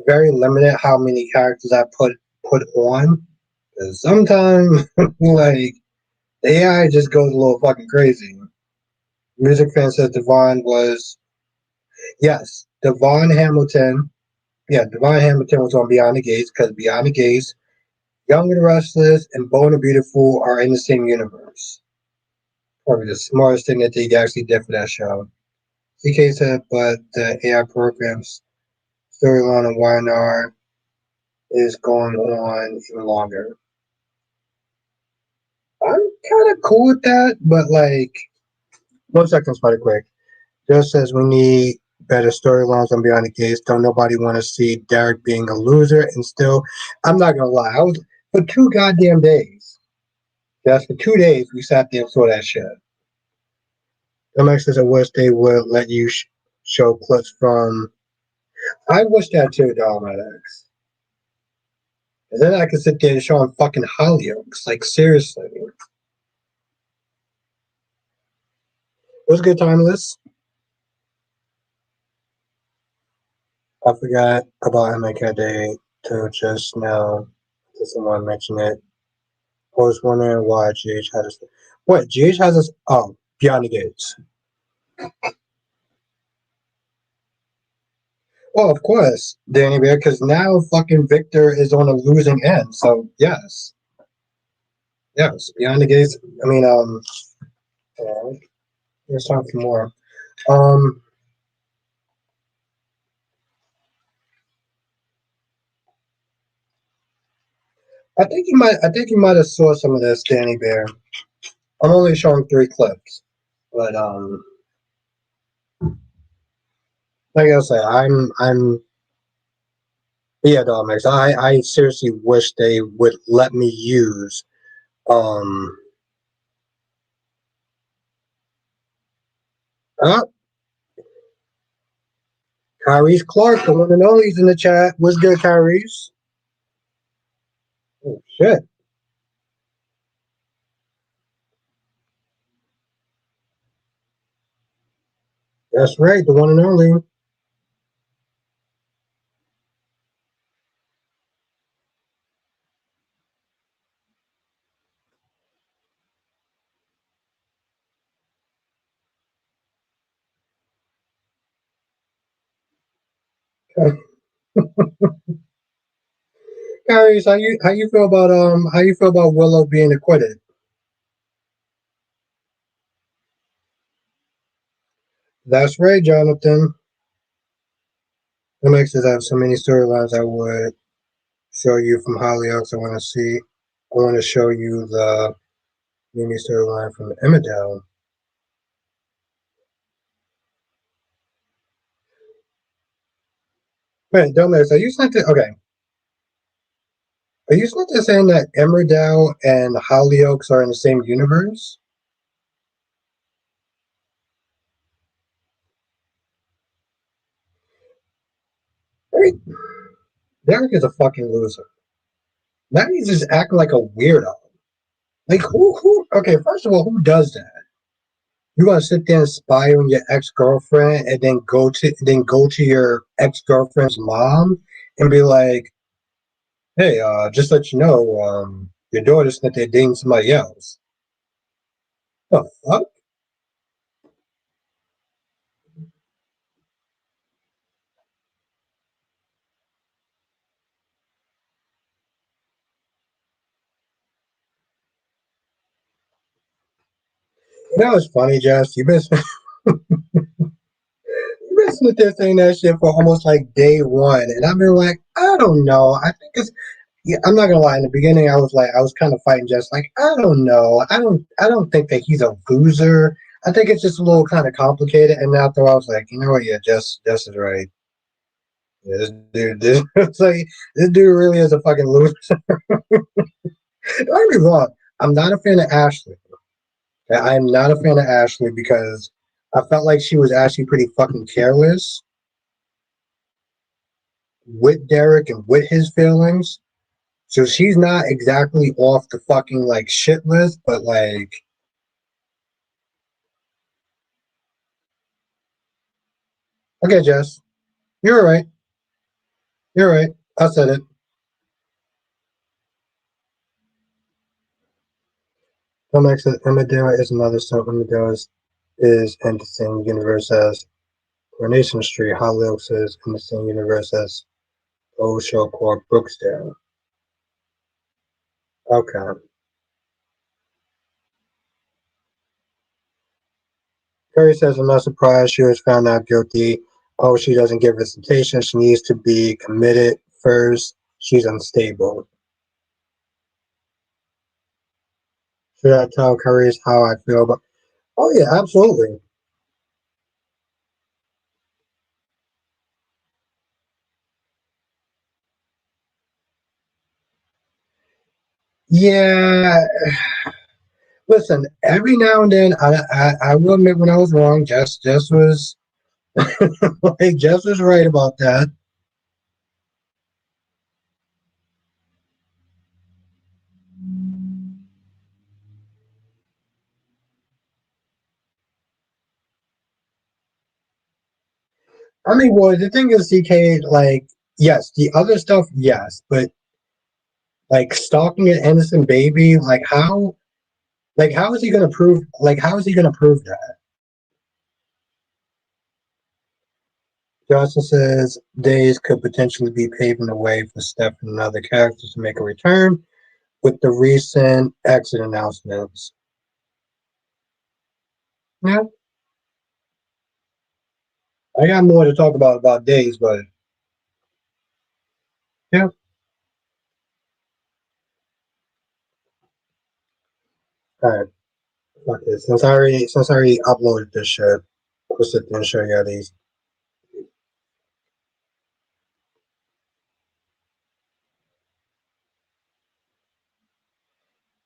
very limited how many characters I put on. Because sometimes like the AI just goes a little fucking crazy. Music fan says Devon was yes, Devon Hamilton. Yeah, Devon Hamilton was on Beyond the Gates because Beyond the Gates, Young and Restless, and Bold and Beautiful are in the same universe. Probably the smartest thing that they actually did for that show. CK said, but the AI program's storyline of YNR is going on even longer. I'm kind of cool with that, but like, 1 second, Spider Quick. Just says we need better storylines on Beyond the Gates. Don't nobody want to see Derek being a loser. And still, I'm not gonna lie, I was for 2 goddamn days. Yes, for 2 days we sat there and saw that shit. MX says I wish they would let you show clips from. I wish that too, Dominics. And then I could sit there and show them fucking Hollyoaks. Like seriously, what's good, timeless? I forgot about MK Day too just now. Did someone mention it? I was wondering why GH had us. What GH has us? Oh, Beyond the Gates. Well, of course, Danny Bear, because now fucking Victor is on a losing end. So yes, Beyond the Gates. I mean, there's time for more. Um, I think you might. I think you might have saw some of this, Danny Bear. I'm only showing 3 clips, but like I say, I'm. Yeah, Dominic. I seriously wish they would let me use um. Uh, Kyrie's Clark, the one and only, is in the chat. What's good, Kyrie's? Oh, shit. That's right, the one and only. Kyrie's, how you feel about Willow being acquitted? That's right, Jonathan. It makes us have so many storylines I would show you from Hollyoaks. I want to see. I want to show you the mini storyline from Emmerdale. Wait, Dominus, are you not okay? Are you not saying that Emmerdale and Hollyoaks are in the same universe? I mean, Derek is a fucking loser. Now he's just acting like a weirdo. Like who? Okay, first of all, who does that? You gonna sit there and spy on your ex girlfriend and then go to your ex girlfriend's mom and be like, "Hey, just let you know, your daughter's that they're dating somebody else." The fuck? You know, it's funny, Jess. You've been sitting there saying that shit for almost like day one, and I've been like, I don't know. I think it's Yeah, I'm not gonna lie. In the beginning, I was kind of fighting, just like I don't know, I don't think that he's a loser. I think it's just a little kind of complicated. And after I was like, you know what? Yeah, Jess is right. Yeah, it's like this dude really is a fucking loser. Don't get me wrong. I'm not a fan of Ashley. I'm not a fan of Ashley because I felt like she was actually pretty fucking careless with Derek and with his feelings. So she's not exactly off the fucking like shit list, but like, okay, Jess, you're right. You're right. I said it. Tom X says Emmerdale is another song. Is in the same universe as Coronation Street. Hollyoaks is in the same universe as the old show called Brooksdale. Okay. Carrie says, I'm not surprised she was found out guilty. Oh, she doesn't get visitation. She needs to be committed first. She's unstable. Should I tell Curry how I feel about? Oh yeah, absolutely. Yeah. Listen, every now and then, I will admit when I was wrong. Jess was like Jess was right about that. I mean, well, the thing is, CK, like, yes, the other stuff, yes, but like stalking an innocent baby, like, how is he gonna prove? Like, how is he gonna prove that? Johnson says days could potentially be paving the way for Steph and other characters to make a return with the recent exit announcements. Yeah, I got more to talk about days, but yeah. All right, fuck this. Since I already uploaded this shit, I'll sit there and show you these.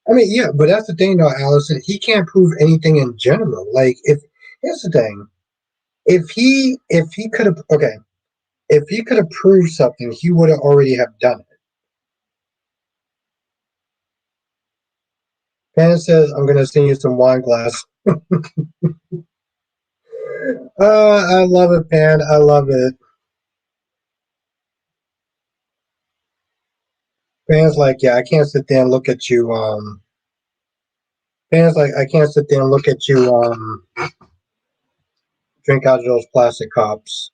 I mean, yeah, but that's the thing, though, Allison. He can't prove anything in general. Like, if here's the thing, if he could have okay, if he could have proved something, he would have already have done it. Pan says, "I'm gonna send you some wine glass." I love it, Pan. I love it. Pan's like, yeah, I can't sit there and look at you. Pan's like, I can't sit there and look at you. Drink out of those plastic cups.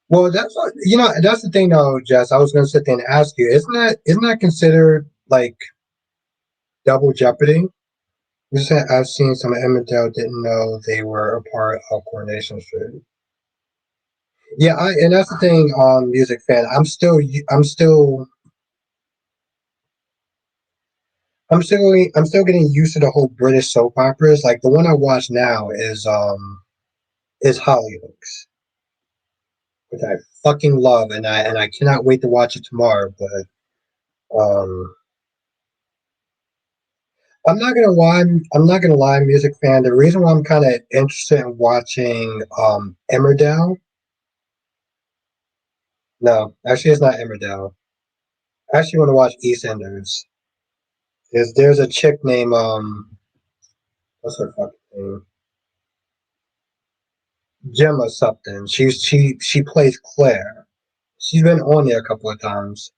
Well, that's what, that's the thing, though, Jess. I was gonna sit there and ask you, isn't that considered like double jeopardy? You said I've seen some Emmerdale didn't know they were a part of Coronation Street. Yeah, and that's the thing, music fan. I'm still getting used to the whole British soap operas. Like the one I watch now is Hollyoaks, which I fucking love, and I cannot wait to watch it tomorrow. But um, I'm not gonna lie, music fan. The reason why I'm kind of interested in watching Emmerdale, no, actually it's not Emmerdale. I actually want to watch EastEnders. There's a chick named what's her fucking name? Gemma something. She plays Claire. She's been on there a couple of times.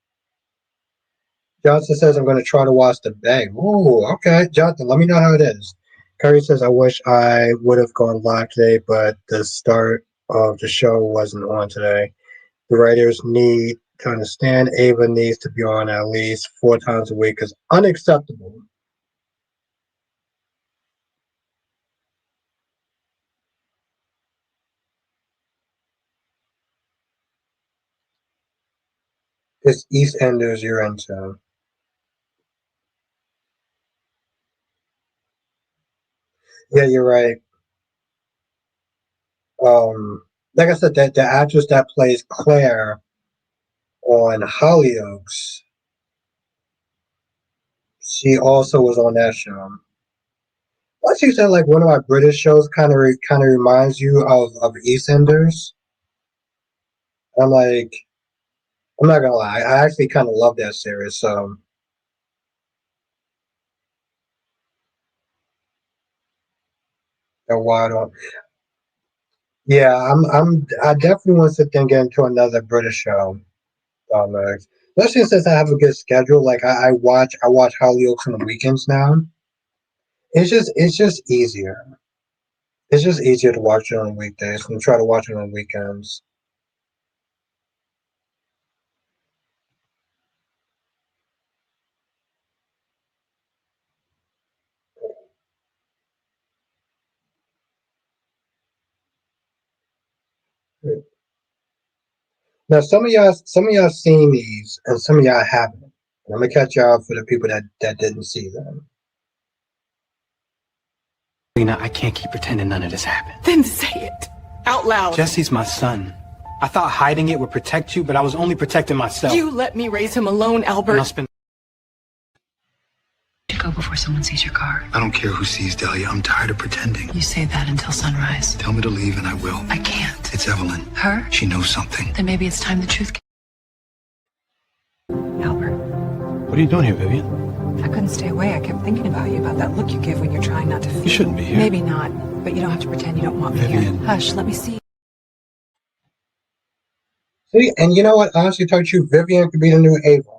Johnson says I'm going to try to watch The Bay. Ooh, okay, Jonathan, let me know how it is. Curry says I wish I would have gone live today, but the start of the show wasn't on today. The writers need to understand Ava needs to be on at least 4 times a week is unacceptable. It's EastEnders you're into. Yeah, you're right. Like I said, that the actress that plays Claire on Hollyoaks, she also was on that show. Like you said, like one of my British shows kind of reminds you of EastEnders. I'm like, I'm not gonna lie, I actually kind of love that series. So, why don't? Yeah, I definitely want to sit there and get into another British show. Especially since I have a good schedule. Like I watch Hollyoaks on the weekends now. It's just easier. It's just easier to watch it on weekdays than try to watch it on weekends. Now some of y'all seen these and some of y'all haven't. I'm gonna catch y'all for the people that didn't see them. Lena, I can't keep pretending none of this happened. Then say it out loud. Jesse's my son. I thought hiding it would protect you, but I was only protecting myself. You let me raise him alone, And I'll Albert. spend. Go before someone sees your car. I don't care who sees Dahlia. I'm tired of pretending. You say that until sunrise. Tell me to leave and I will. I can't. It's Evelyn. Her? She knows something. Then maybe it's time the truth came. Albert, What are you doing here, Vivian? I couldn't stay away. I kept thinking about you, about that look you give when you're trying not to feel. You shouldn't be here. Maybe not, but you don't have to pretend you don't want me here. Vivian. Hush, let me see. See, and you know what? Honestly, told you, Vivian could be the new Ava.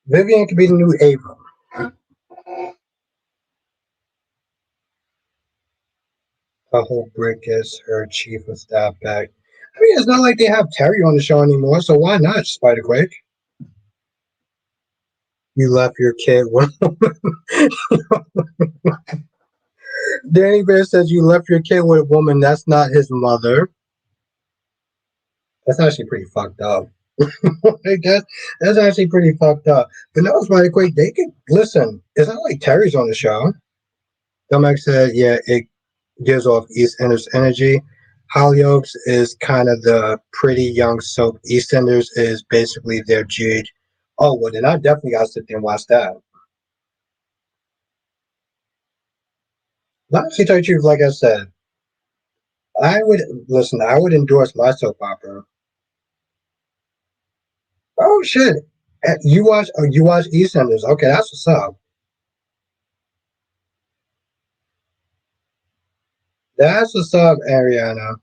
Vivian could be the new Ava. A whole brick gets her chief of staff back. I mean, it's not like they have Terry on the show anymore, so why not, Spider Quick? You left your kid with Danny Bear says you left your kid with a woman that's not his mother. That's actually pretty fucked up. Like that's actually pretty fucked up. But no, Spider Quick, they could listen. It's not like Terry's on the show. Domek said, yeah, it gives off EastEnders energy. Hollyoaks is kind of the pretty young soap. EastEnders is basically their GH. Oh, well, then I definitely got to sit there and watch that. Honestly, tell you the truth, like I said, I would listen. I would endorse my soap opera. Oh shit! You watch EastEnders? Okay, that's what's up. That's what's up, Ariana.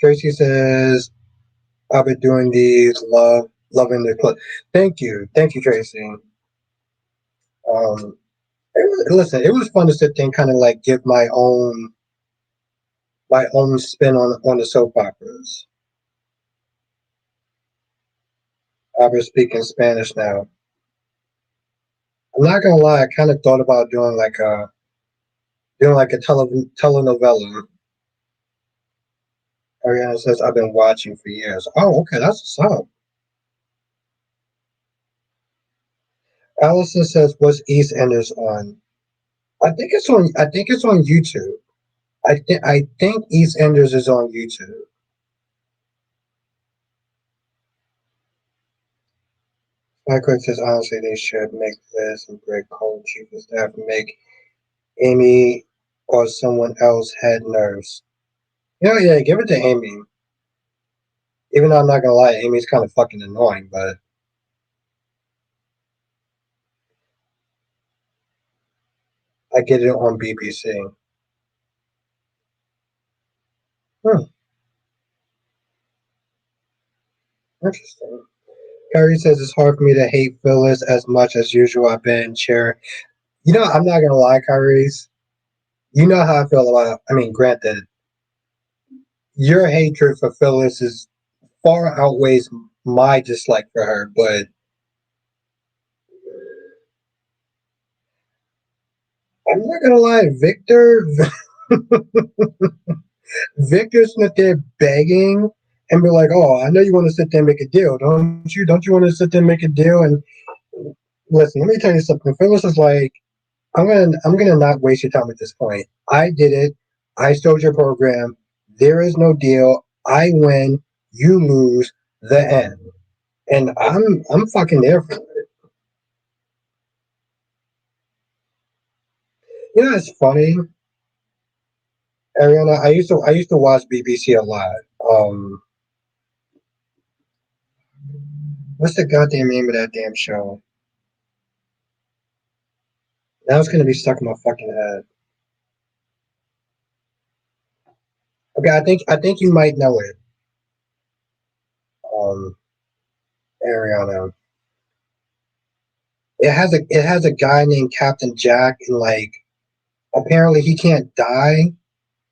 Tracy says I've been doing these loving the clip. Thank you, Tracy. Listen, it was fun to sit there and kind of like give my own spin on the soap operas. I've been speaking Spanish now. I'm not gonna lie, I kind of thought about doing like a telenovela. Ariana says I've been watching for years. Oh, okay, that's what's up. Allison says, "What's EastEnders on?" I think it's on YouTube. I think EastEnders is on YouTube. Michael says, honestly, they should make Liz and Greg Cole chief of staff and make Amy or someone else head nurse. Yeah, give it to Amy. Even though I'm not gonna lie, Amy's kind of fucking annoying, but I get it on BBC. Hmm, interesting. Kyrie says it's hard for me to hate Phyllis as much as usual. I've been chair. I'm not gonna lie, Kyrie's. You know how I feel about. I mean, granted, your hatred for Phyllis is far outweighs my dislike for her, but I'm not gonna lie, Victor's not there begging and be like, "Oh, I know you want to sit there and make a deal, don't you? Don't you want to sit there and make a deal?" And listen, let me tell you something. Phyllis is like, I'm gonna not waste your time at this point. I did it. I stole your program. There is no deal. I win. You lose. The end. And I'm fucking there for it. You know, it's funny, Ariana. I used to watch BBC a lot. Um, what's the goddamn name of that damn show? Now it's gonna be stuck in my fucking head. Okay, I think you might know it, um, Ariana. It has a guy named Captain Jack, and like apparently he can't die.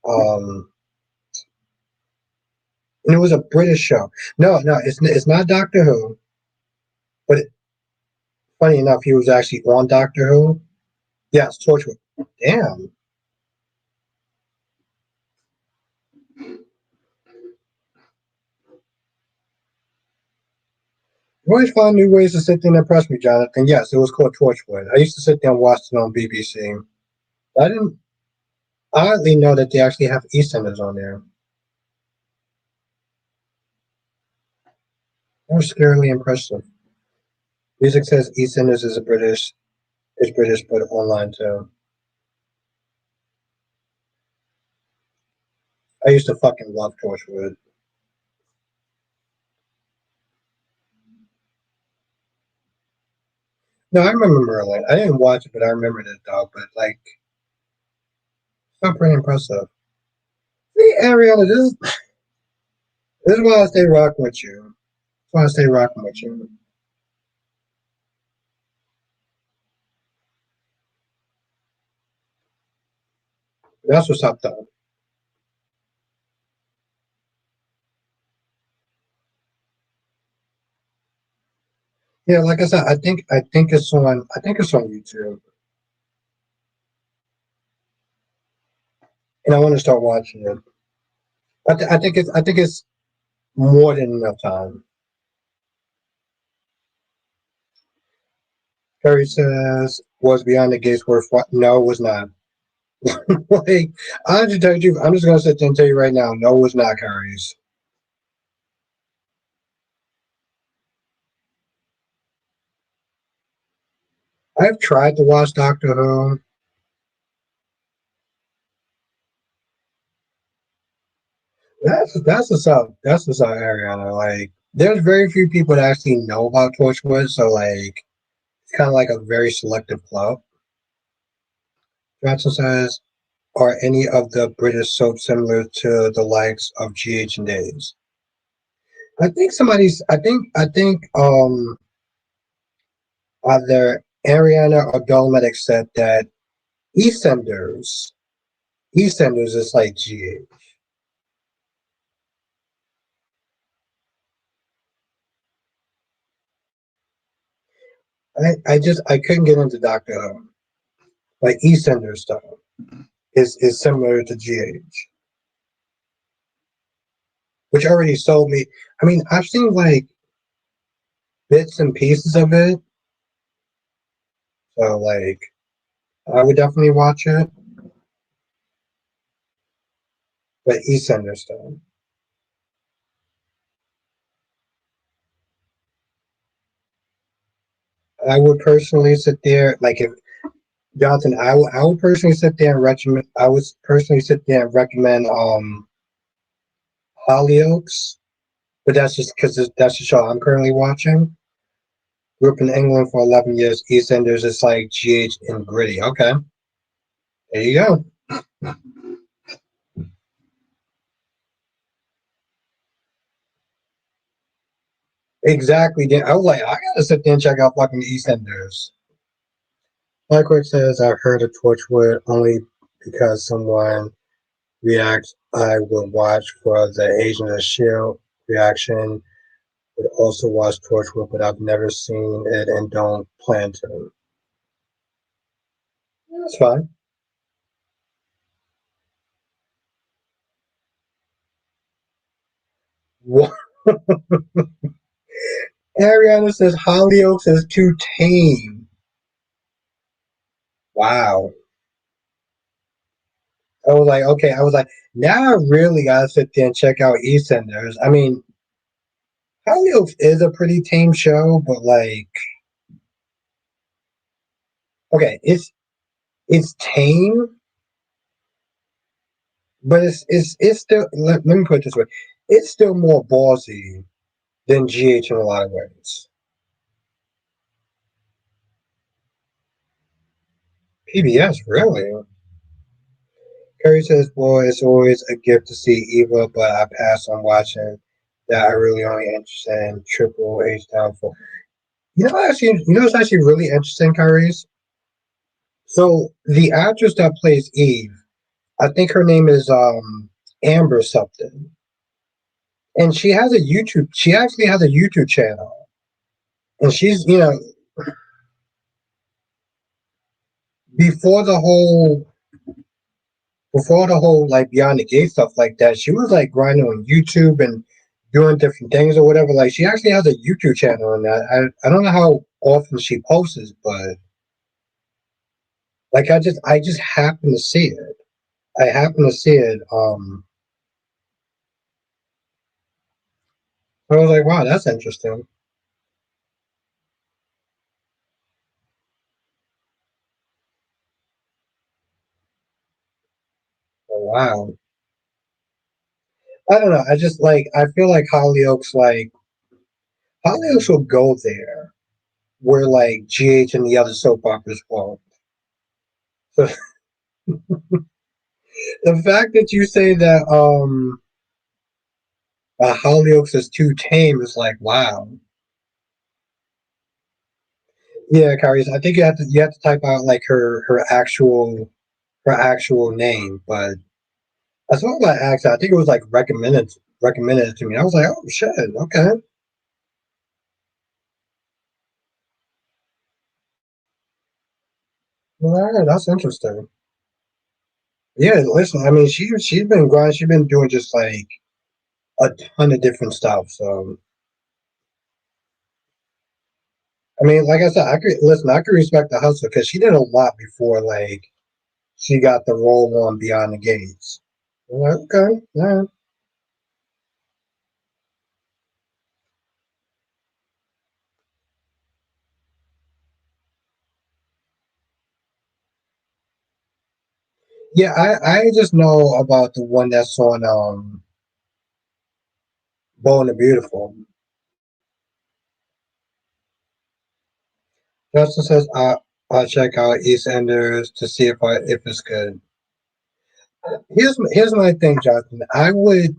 Um, and it was a British show. No, no, it's not Doctor Who, but funny enough, he was actually on Doctor Who. Yes, Torchwood. Damn. You always find new ways to sit there and impress me, Jonathan. Yes, it was called Torchwood. I used to sit there and watch it on BBC. I didn't oddly know that they actually have EastEnders on there. That was scarily impressive. Music says EastEnders is British, but online too. I used to fucking love Torchwood. No, I remember Merlin. I didn't watch it, but I remembered it though. But like, so pretty impressive. See, Ariana, this is why I stay rocking with you. That's why I stay rocking with you. That's what's up, though. Yeah, like I said, I think it's on YouTube, and I want to start watching it. I think it's more than enough time. Carrie says, "Was Beyond the Gates worth what?" No, it was not. Like, I just tell you, I'm just gonna sit there and tell you right now, no, it was not, Carrie's. I've tried to watch Doctor Who. That's what's up, Ariana. Like, there's very few people that actually know about Torchwood, so like, it's kind of like a very selective club. Johnson says, "Are any of the British soaps similar to the likes of GH and Days?" I think somebody's. I think either Ariana or Dolmetic said that EastEnders EastEnders is like GH. I couldn't get into Doctor Who. Like EastEnders stuff is similar to GH, which already sold me. I mean, I've seen like bits and pieces of it, so like I would definitely watch it. But EastEnders stuff, I would personally sit there like if Jonathan, I would personally sit there and recommend. I would personally sit there and recommend Hollyoaks, but that's just because that's the show I'm currently watching. Grew up in England for 11 years. EastEnders is like GH and gritty. Okay, there you go. Exactly. I was like, I gotta sit there and check out fucking EastEnders. Mike says, I've heard of Torchwood only because someone reacts. I will watch for the Agent of Shield reaction. Would also watch Torchwood, but I've never seen it and don't plan to. That's fine. What? Ariana says Hollyoaks is too tame. Wow. I was like, okay. I was like, now I really gotta sit there and check out EastEnders. I mean, Hollyoaks is a pretty tame show, but like, okay, it's tame, but it's still. Let me put it this way: it's still more ballsy than GH in a lot of ways. PBS, really? Carrie says, "Well, it's always a gift to see Eva, but I pass on watching that. I really only interested in Triple H Downfall." It's actually really interesting, Kyrie's. So the actress that plays Eve, I think her name is Amber something, and she has a YouTube. She actually has a YouTube channel, and she's before the whole before the whole like Beyond the Gate stuff like that, she was like grinding on YouTube and doing different things or whatever. Like she actually has a YouTube channel, and I don't know how often she posts, but like I just happen to see it. I happen to see it. I was like, wow, that's interesting. Oh, wow. I don't know. I just like I feel like Hollyoaks will go there where like GH and the other soap operas won't. So the fact that you say that Hollyoaks is too tame is like wow. Yeah, Karius, I think you have to type out like her actual name, but as well as I asked, I think it was like recommended to me. I was like, oh shit, okay, well, all right, that's interesting. Yeah, listen, I mean, she's been grinding, she's been doing just like a ton of different stuff. So I mean, like I said, I could respect the hustle because she did a lot before like she got the role on Beyond the Gates. I'm like, okay, yeah, yeah. I just know about the one that's on Bold and the Beautiful. Justin says I'll check out EastEnders to see if it's good. Here's my thing, Jonathan. I would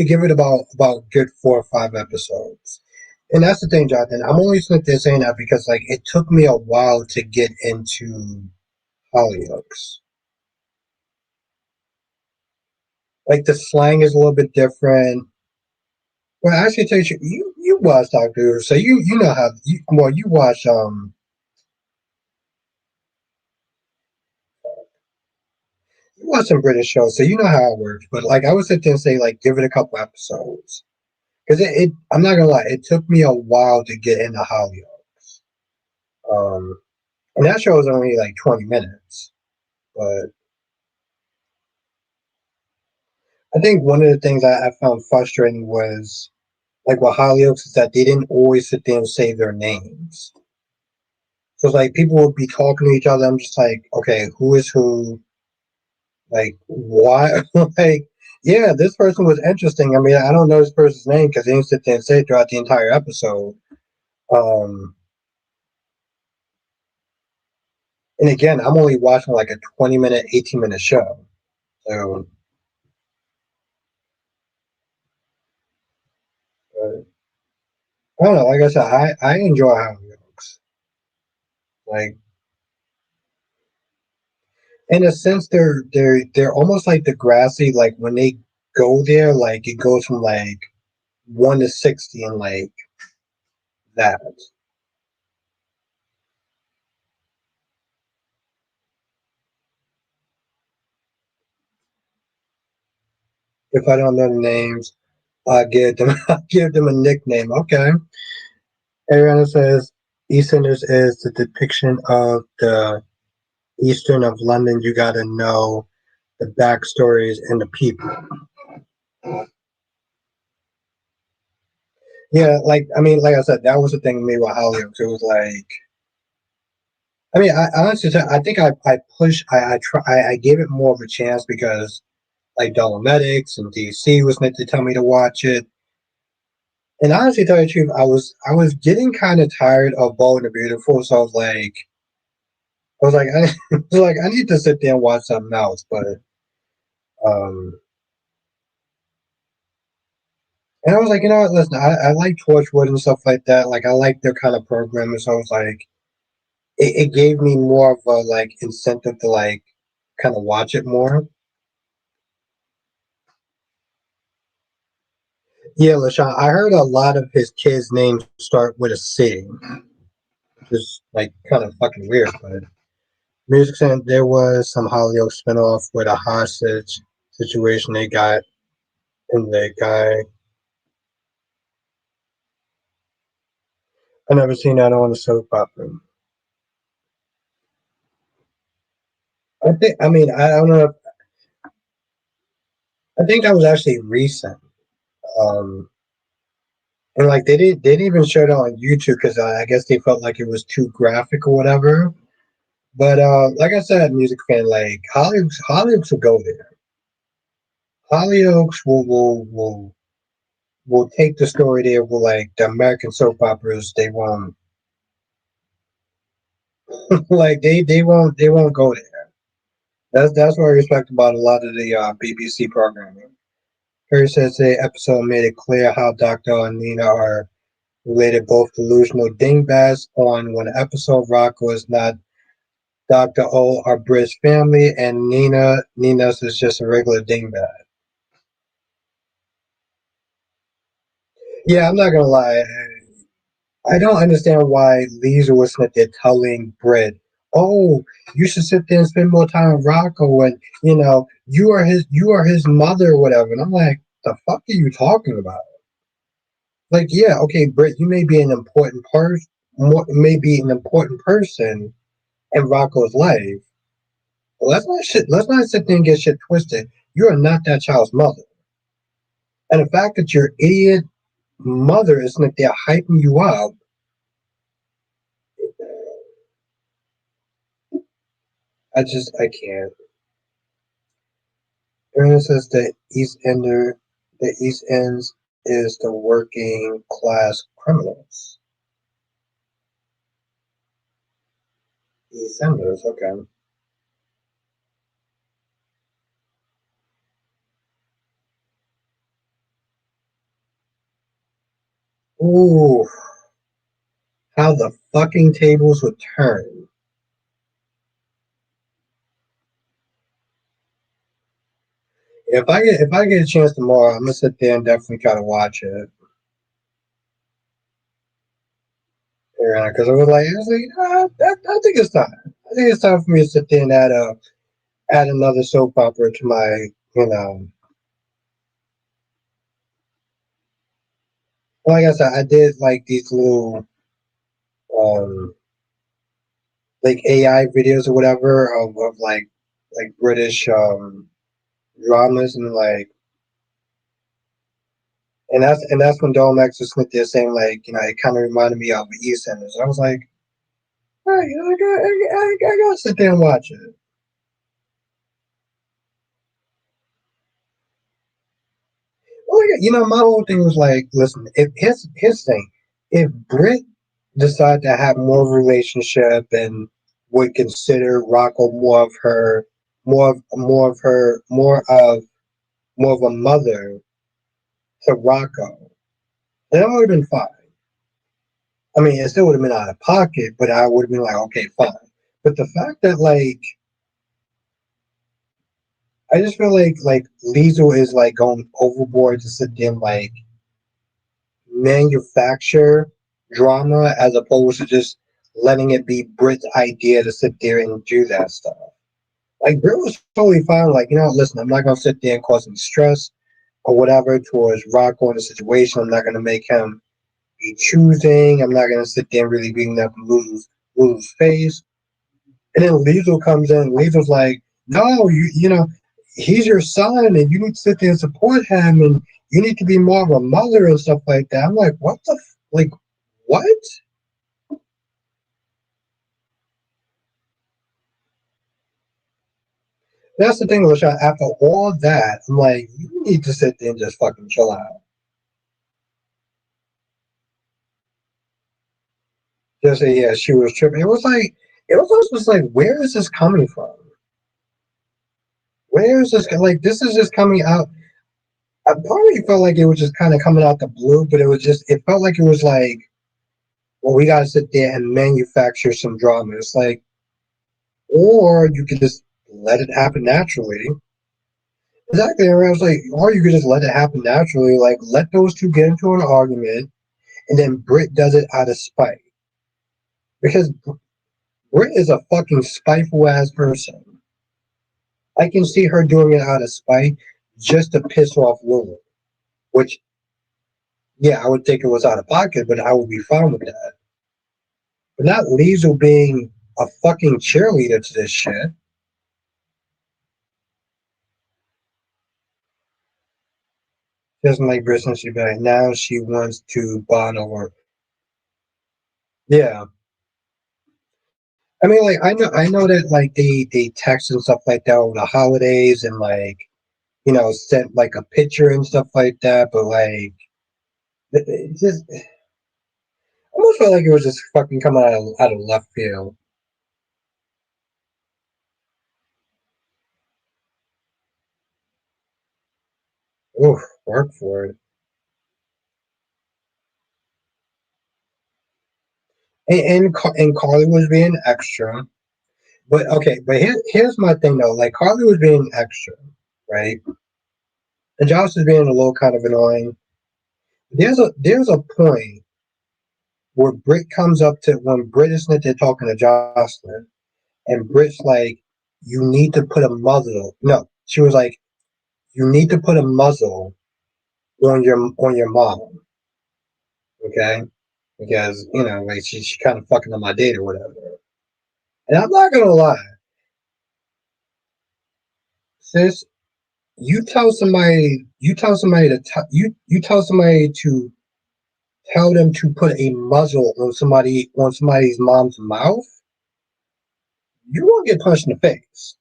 give it about good 4 or 5 episodes. And that's the thing, Jonathan. I'm only sitting there saying that because like it took me a while to get into Hollyoaks. Like the slang is a little bit different. Well, actually, tell you watch Doctor Who, so you know how you watch some British shows, so you know how it works. But like I would sit there and say like give it a couple episodes because I'm not gonna lie, it took me a while to get into Hollyoaks. Um, and that show was only like 20 minutes, but I think one of the things I found frustrating was like with Hollyoaks is that they didn't always sit there and say their names. So it's like people would be talking to each other. I'm just like, okay, who is who? Like, why? Like, yeah, this person was interesting. I mean, I don't know this person's name because they didn't sit there and say it throughout the entire episode. Um, and again, I'm only watching like a 20-minute, 18-minute show. So, I don't know. Like I said, I enjoy Hollyoaks. Like, in a sense, they're almost like the grassy. Like when they go there, like it goes from like 1 to 60 and like that. If I don't know the names, I give them I give them a nickname. Okay. Ariana says EastEnders is the depiction of the Eastern of London. You gotta know the backstories and the people. Yeah, like I mean, like I said, that was the thing with me with Hollyoaks. It was like, I mean, I honestly, I think I pushed, I try, I gave it more of a chance because like Dolomedics and DC was meant to tell me to watch it. And honestly, to tell you the truth, I was getting kind of tired of Bold and the Beautiful, so I was like, I was like, I need to sit there and watch something else. But um, and I was like, you know what? Listen, I like Torchwood and stuff like that. Like, I like their kind of programming. So I was like, it gave me more of a like incentive to like kind of watch it more. Yeah, LaShawn, I heard a lot of his kids' names start with a C. Just like kind of fucking weird, but Music saying there was some Hollyoaks spinoff with a hostage situation they got, and the guy. I never seen that on the soap opera. I think. I mean, I don't know. I think that was actually recent. Um, and like they didn't even show it on YouTube because I guess they felt like it was too graphic or whatever. But like I said, music fan, like Hollyoaks will go there. Hollyoaks will take the story there. Will like the American soap operas. They won't like they won't go there. That's what I respect about a lot of the BBC programming. Harry says the episode made it clear how Doctor and Nina are related, both delusional dingbats. On one episode, Rocco is not Doctor O or Britt's family, and Nina's is just a regular dingbat. Yeah, I'm not gonna lie. I don't understand why Lisa was sitting there telling Britt, "Oh, you should sit there and spend more time with Rocco, and you are his mother, or whatever." And I'm like, "The fuck are you talking about?" Like, yeah, okay, Britt, you may be an important person, may be an important person in Rocco's life. But let's not sit there and get shit twisted. You are not that child's mother, and the fact that your idiot mother is like there hyping you up. I can't. Aaron says the East Ends is the working class criminals. East Enders, okay. Ooh, how the fucking tables would turn. If I get a chance tomorrow, I'm gonna sit there and definitely try to watch it. Because I was like, I think it's time. I think it's time for me to sit there and add another soap opera to my, you know. Like I said, I did like these little um like AI videos or whatever of like British dramas and like and that's when Dolmax was sitting there saying like it kind of reminded me of EastEnders. I was like, all right, I gotta sit there and watch it. Well, my whole thing was like, listen, if his thing, if Brit decided to have more of a relationship and would consider Rocco more of a mother to Rocco, then I would have been fine. I mean, it still would have been out of pocket, but I would have been like, okay, fine. But the fact that I just feel like Liesel is like going overboard to sit there and like manufacture drama as opposed to just letting it be Brit's idea to sit there and do that stuff. Like Brit was totally fine. Like, listen, I'm not gonna sit there and cause any stress. or whatever towards Rocco in the situation. I'm not gonna make him be choosing. I'm not gonna sit there and really beating up Lulu's face. And then Liesel comes in. Liesel's like, "No, you know, he's your son, and you need to sit there and support him, and you need to be more of a mother and stuff like that." I'm like, "What the like, what?" That's the thing, Lashon. After all that, I'm like, you need to sit there and just fucking chill out. Just say, yeah, she was tripping. It was also just like, where is this coming from? Where is this? Like, this is just coming out. I probably felt like it was just kind of coming out the blue, but it felt like it was like, well, we got to sit there and manufacture some drama. It's like, or you could just let it happen naturally. Exactly. And I was like, or you could just let it happen naturally. Like, let those two get into an argument, and then Britt does it out of spite. Because Britt is a fucking spiteful ass person. I can see her doing it out of spite just to piss off Lulu. Which, yeah, I would think it was out of pocket, but I would be fine with that. But not Liesel being a fucking cheerleader to this shit. Doesn't like Britt since she's back. Now she wants to bond over. Yeah. I mean, like I know that like they text and stuff like that over the holidays and like sent like a picture and stuff like that, but like it just almost felt like it was just fucking coming out of left field. Oof, work for it. And Carly was being extra, but okay, but here's my thing though. Like Carly was being extra, right? And Josh was being a little kind of annoying. There's a point where Britt comes up to when Britt is there talking to Jocelyn, and Britt's like, "You need to put a muzzle." No, she was like, "You need to put a muzzle on your mom, okay? Because like she kind of fucking on my date or whatever." And I'm not gonna lie, sis. You tell somebody to tell them to put a muzzle on somebody's mom's mouth. You won't get punched in the face.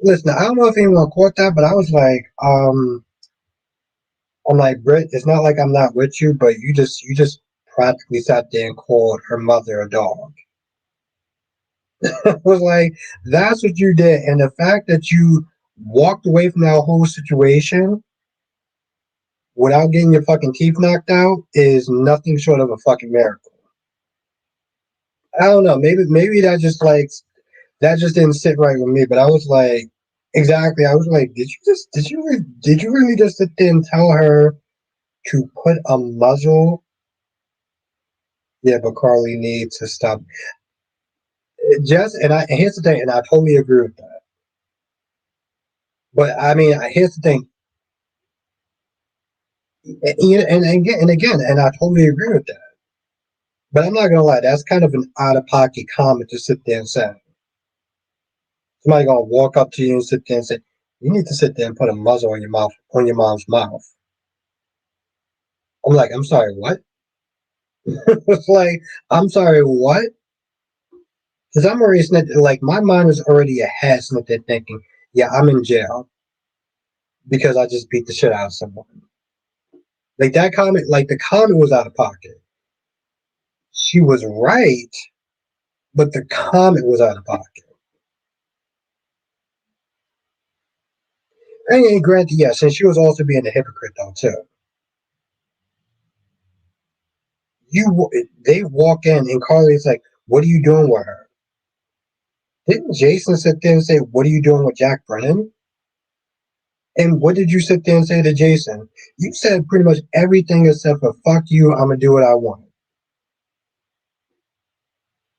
Listen, I don't know if anyone caught that, but I was like, I'm like, Britt, it's not like I'm not with you, but you just practically sat there and called her mother a dog. I was like, that's what you did. And the fact that you walked away from that whole situation without getting your fucking teeth knocked out is nothing short of a fucking miracle. I don't know. Maybe that just didn't sit right with me. But I was like, exactly. I was like, did you really just sit there and tell her to put a muzzle? Yeah, but Carly needs to stop. Here's the thing, and I totally agree with that. But I mean, here's the thing, and I totally agree with that. But I'm not gonna lie, that's kind of an out of pocket comment to sit there and say. Somebody gonna walk up to you and sit there and say, "You need to sit there and put a muzzle on your mom's mouth." I'm like, I'm sorry, what? It's like, I'm sorry, what? Because I'm already like my mind is already ahead, there thinking, yeah, I'm in jail because I just beat the shit out of someone. Like that comment, like the comment was out of pocket. She was right, but the comment was out of pocket. And granted, yes, and she was also being a hypocrite though too. They walk in and Carly's like, "What are you doing with her?" Didn't Jason sit there and say, "What are you doing with Jack Brennan?" And what did you sit there and say to Jason? You said pretty much everything except for "fuck you, I'm gonna do what I want."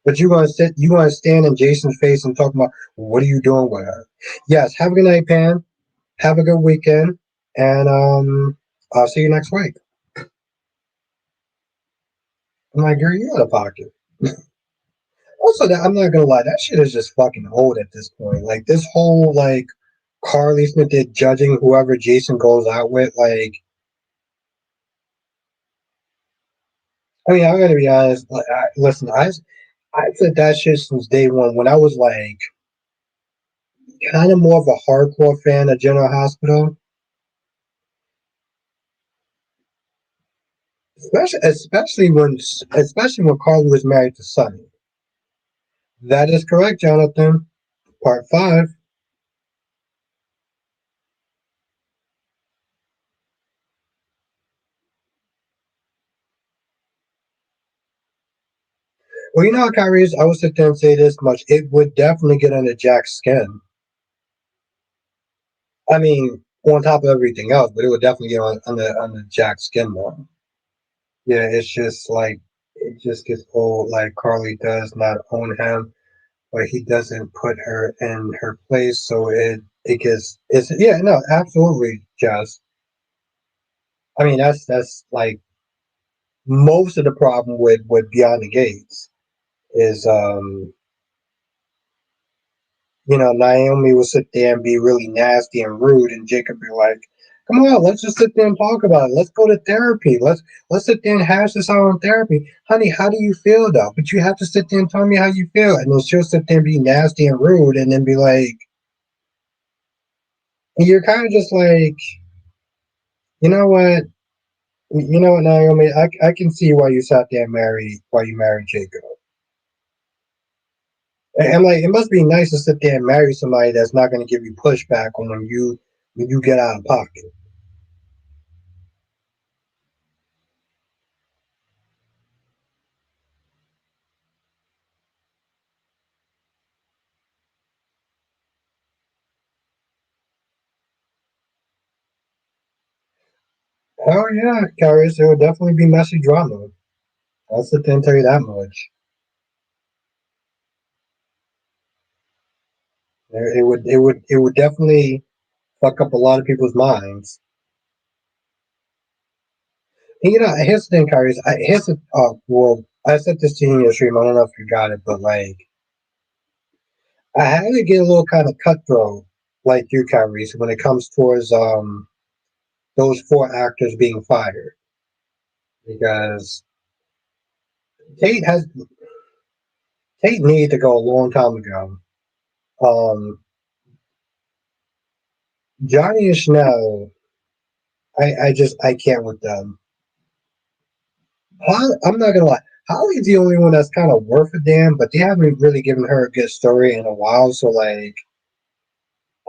But you gonna stand in Jason's face and talk about what are you doing with her? Yes, have a good night, Pam. Have a good weekend. and I'll see you next week. I'm like, girl, you out of pocket. Also, that I'm not gonna lie, that shit is just fucking old at this point. Like this whole like Carly Smith did judging whoever Jason goes out with. Like, I mean, I'm gonna be honest. Like, listen, I said that shit since day one when I was like kind of more of a hardcore fan of General Hospital, especially when Carly was married to Sonny. That is correct, Jonathan. Part 5. Well, you know, Kyrie, I would sit there and say this much: it would definitely get under Jack's skin. I mean, on top of everything else, but it would definitely get under Jack's skin more. Yeah, it's just like it just gets old. Like Carly does not own him, but he doesn't put her in her place, so it gets it's yeah no absolutely Jess. I mean that's like most of the problem with Beyond the Gates is Naomi will sit there and be really nasty and rude, and Jacob be like, "Come on, let's just sit there and talk about it. Let's go to therapy. Let's sit there and hash this out in therapy, honey. How do you feel though? But you have to sit there and tell me how you feel." And then she'll sit there and be nasty and rude, and then be like, and you're kind of just like, you know what, Naomi, I can see why you sat there and married Jacob. And like, it must be nice to sit there and marry somebody that's not going to give you pushback on when you get out of pocket. Oh yeah, Carius, there will definitely be messy drama. I'll sit there and tell you that much. It would definitely fuck up a lot of people's minds. And, here's the thing, Carius. I said this to you in your stream. I don't know if you got it, but like, I had to get a little kind of cutthroat, like you, Carius, when it comes towards those 4 actors being fired because Tate has Tate needed to go a long time ago. Um, Johnny and Chanel, I can't with them. I'm not gonna lie. Holly's the only one that's kind of worth a damn, but they haven't really given her a good story in a while. So like,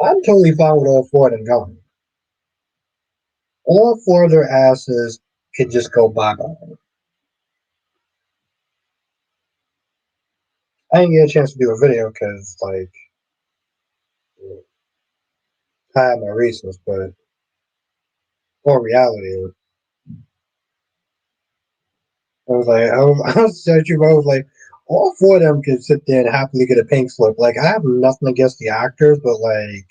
I'm totally fine with all 4 of them going. All 4 of their asses could just go bye bye. I didn't get a chance to do a video because like I had my reasons, but more reality, I was searching, I was like, all 4 of them could sit there and happily get a pink slip. Like, I have nothing against the actors, but like,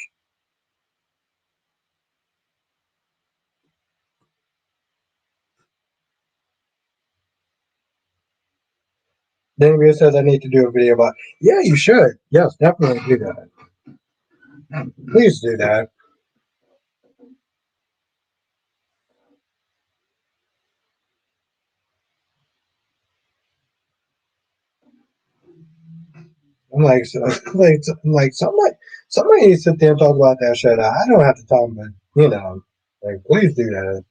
then Rhea says I need to do a video about. Yeah, you should. Yes, definitely do that. Please do that. I'm like, so, like somebody needs to sit there and talk about that shit. I don't have to talk, but like, please do that.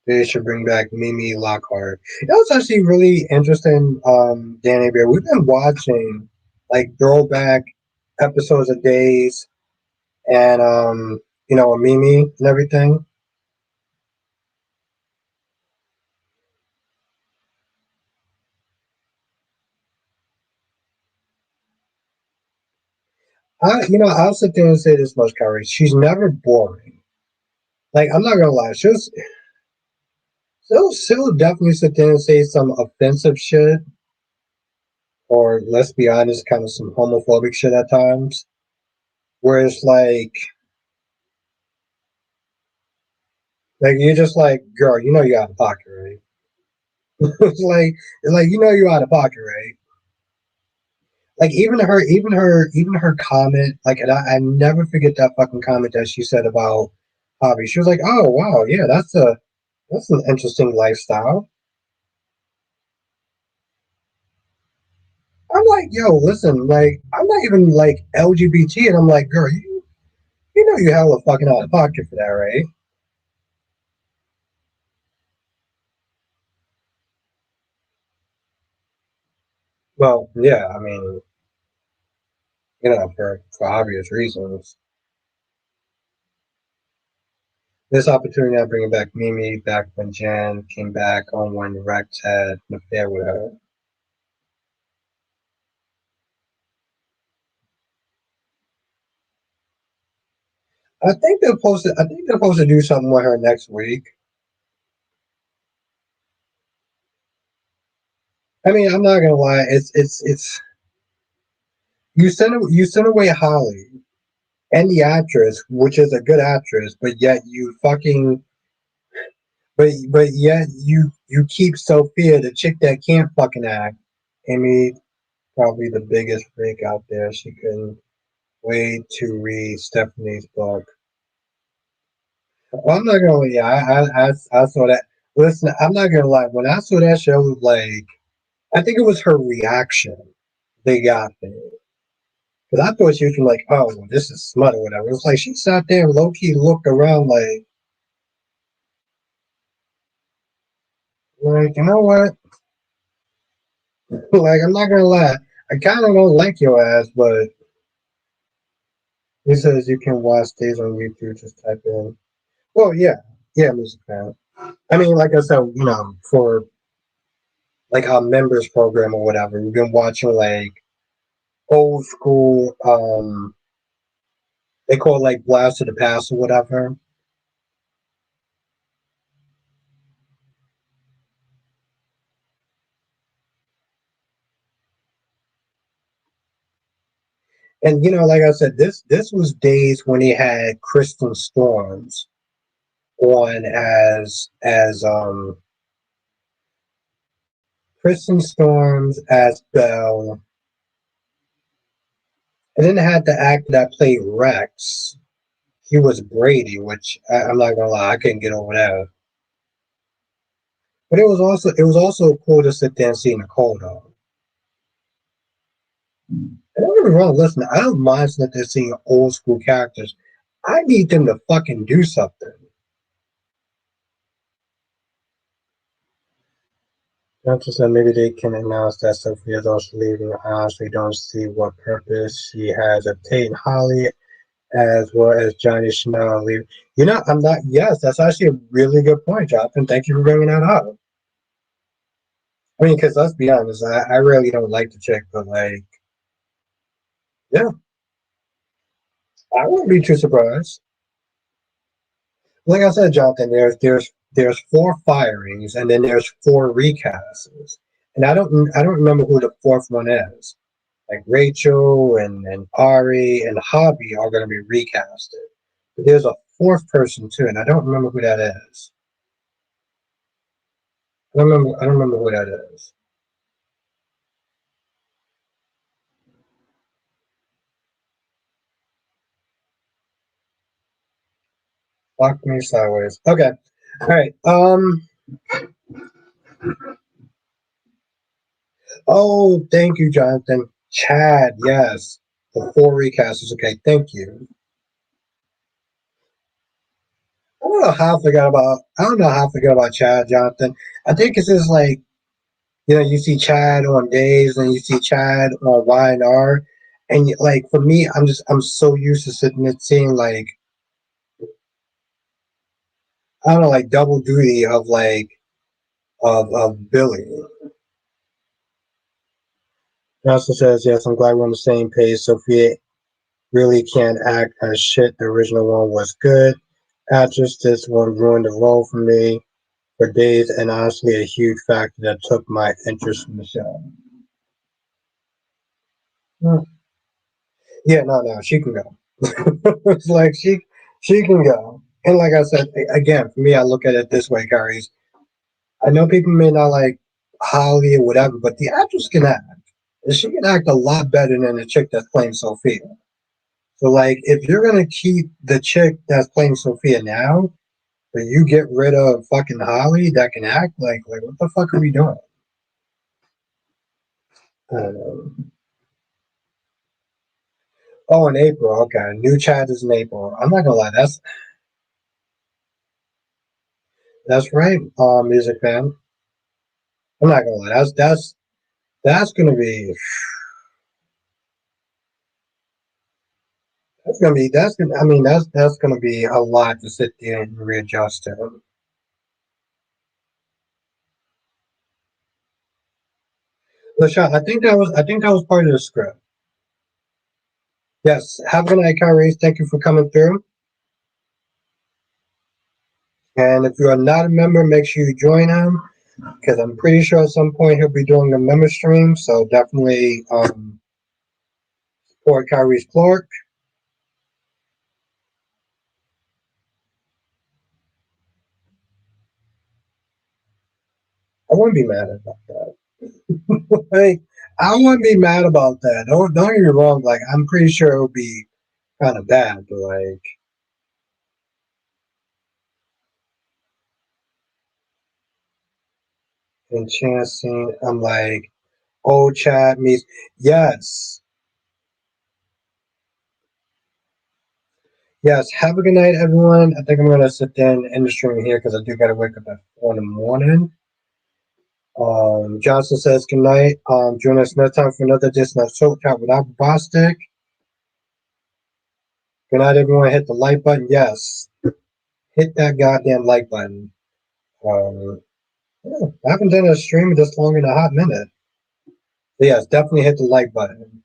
They should bring back Mimi Lockhart. It was actually really interesting, Danny Bear. We've been watching like throwback episodes of Days and Mimi and everything. I'll sit there and say this much, Kyrie. She's never boring. Like, I'm not gonna lie, she'll definitely sit there and say some offensive shit, or let's be honest, kind of some homophobic shit at times. Where it's like, Like you're just like, girl, you know you're out of pocket, right? It's like you know you're out of pocket, right? Like even her comment, like, and I never forget that fucking comment that she said about hobby. She was like, "Oh wow, yeah, that's an interesting lifestyle." I'm like, "Yo, listen, like, I'm not even like LGBT," and I'm like, "Girl, you know you hella fucking out of pocket for that, right?" Well, yeah, I mean, for obvious reasons. This opportunity I bring back Mimi back when Jan came back on when Rex had an affair with her. I think they're supposed to do something with her next week. I mean, I'm not gonna lie. It's you send away Holly and the actress, which is a good actress, but yet you fucking but yet you keep Sophia, the chick that can't fucking act. Amy, probably the biggest freak out there. She couldn't wait to read Stephanie's book. Well, I'm not gonna lie. Yeah, I saw that. Listen, I'm not gonna lie. When I saw that show, like I think it was her reaction they got there. Because I thought she was like, oh, well, this is smut or whatever. It was like she sat there and low key looked around like, you know what? Like, I'm not gonna lie. I kind of don't like your ass, but he says you can watch these on YouTube. Just type in. Well, yeah, yeah, music fan. I mean, like I said, for like our members program or whatever, we've been watching like old school. They call it like Blast to the Past or whatever. And like I said, this was days when he had Kristen Storms on as Kristen Storms as Belle, and then it had the actor that played Rex. He was Brady, which I'm not gonna lie, I couldn't get over that. But it was also cool to sit there and see Nicole though. And don't get me wrong, listen, I don't mind sitting there seeing old school characters. I need them to fucking do something. Doctor said maybe they can announce that Sophia is also leaving. I honestly don't see what purpose she has of Tate and Holly as well as Johnny Chanel leaving. I'm not, yes, that's actually a really good point, Jonathan. Thank you for bringing that up. I mean, because let's be honest, I really don't like the chick, but like, yeah, I wouldn't be too surprised. Like I said, Jonathan, there's four firings and then there's four recasts, and I don't remember who the fourth one is. Like Rachel and Ari and Hobby are going to be recasted. But there's a fourth person too, and I don't remember who that is. I don't remember who that is. Lock me sideways. Okay. All right. Oh, thank you, Jonathan. Chad. Yes. The four recasters. Okay. Thank you. I don't know how I forgot about Chad, Jonathan. I think it's just like you see Chad on days and you see Chad on Y&R. And like for me, I'm so used to sitting and seeing like I don't know, like double duty of like of Billy. He also says, yes, I'm glad we're on the same page. Sophia really can't act as shit. The original one was good. Actress, this one ruined the role for me for days and honestly a huge factor that took my interest in the show. Hmm. Yeah, no, she can go. It's like she can go. And like I said, again, for me, I look at it this way, guys. I know people may not like Holly or whatever, but the actress can act. And she can act a lot better than the chick that's playing Sophia. So, like, if you're gonna keep the chick that's playing Sophia now, but you get rid of fucking Holly that can act, like what the fuck are we doing? I don't know. Oh, in April, okay. New chat is in April. I'm not gonna lie, that's right, music fan. I'm not gonna lie, that's gonna be that's gonna I mean that's gonna be a lot to sit there and readjust to. LaShawn, I think that was part of the script. Yes, have a good night, Kyrie. Thank you for coming through. And if you are not a member, make sure you join him because I'm pretty sure at some point he'll be doing a member stream. So definitely support Kyrie's Clark. I wouldn't be mad about that. Like, I wouldn't be mad about that. Don't get me wrong. Like, I'm pretty sure it would be kind of bad, but like, in chancing, I'm like, old chat meets yes, yes. Have a good night, everyone. I think I'm gonna sit down and end the stream here because I do gotta wake up at 4 in the morning. Johnson says good night. Join us next time for another edition of Soul Chat without Bostic. Good night, everyone. Hit the like button. Yes, hit that goddamn like button. Yeah, I haven't done a stream this long in a hot minute. But yes, definitely hit the like button.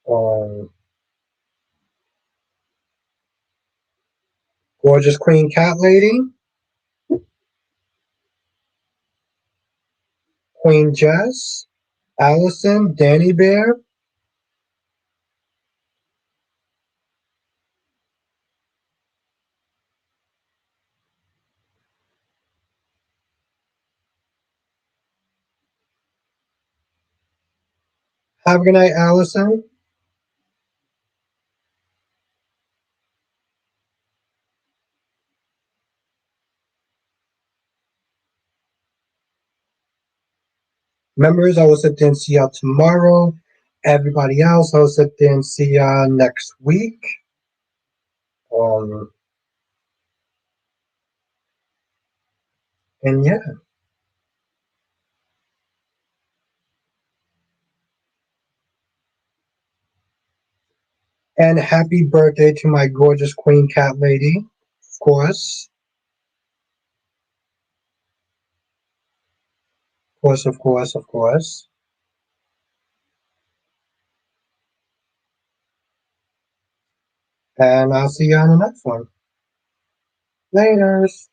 Um, Gorgeous Queen Cat Lady, Queen Jess, Allison, Danny Bear. Have a good night, Allison. Members, I will sit there and see y'all tomorrow. Everybody else, I will sit there and see y'all next week. Um, and yeah. And happy birthday to my gorgeous Queen Cat Lady, of course. Of course, of course, of course. And I'll see you on the next one. Laters.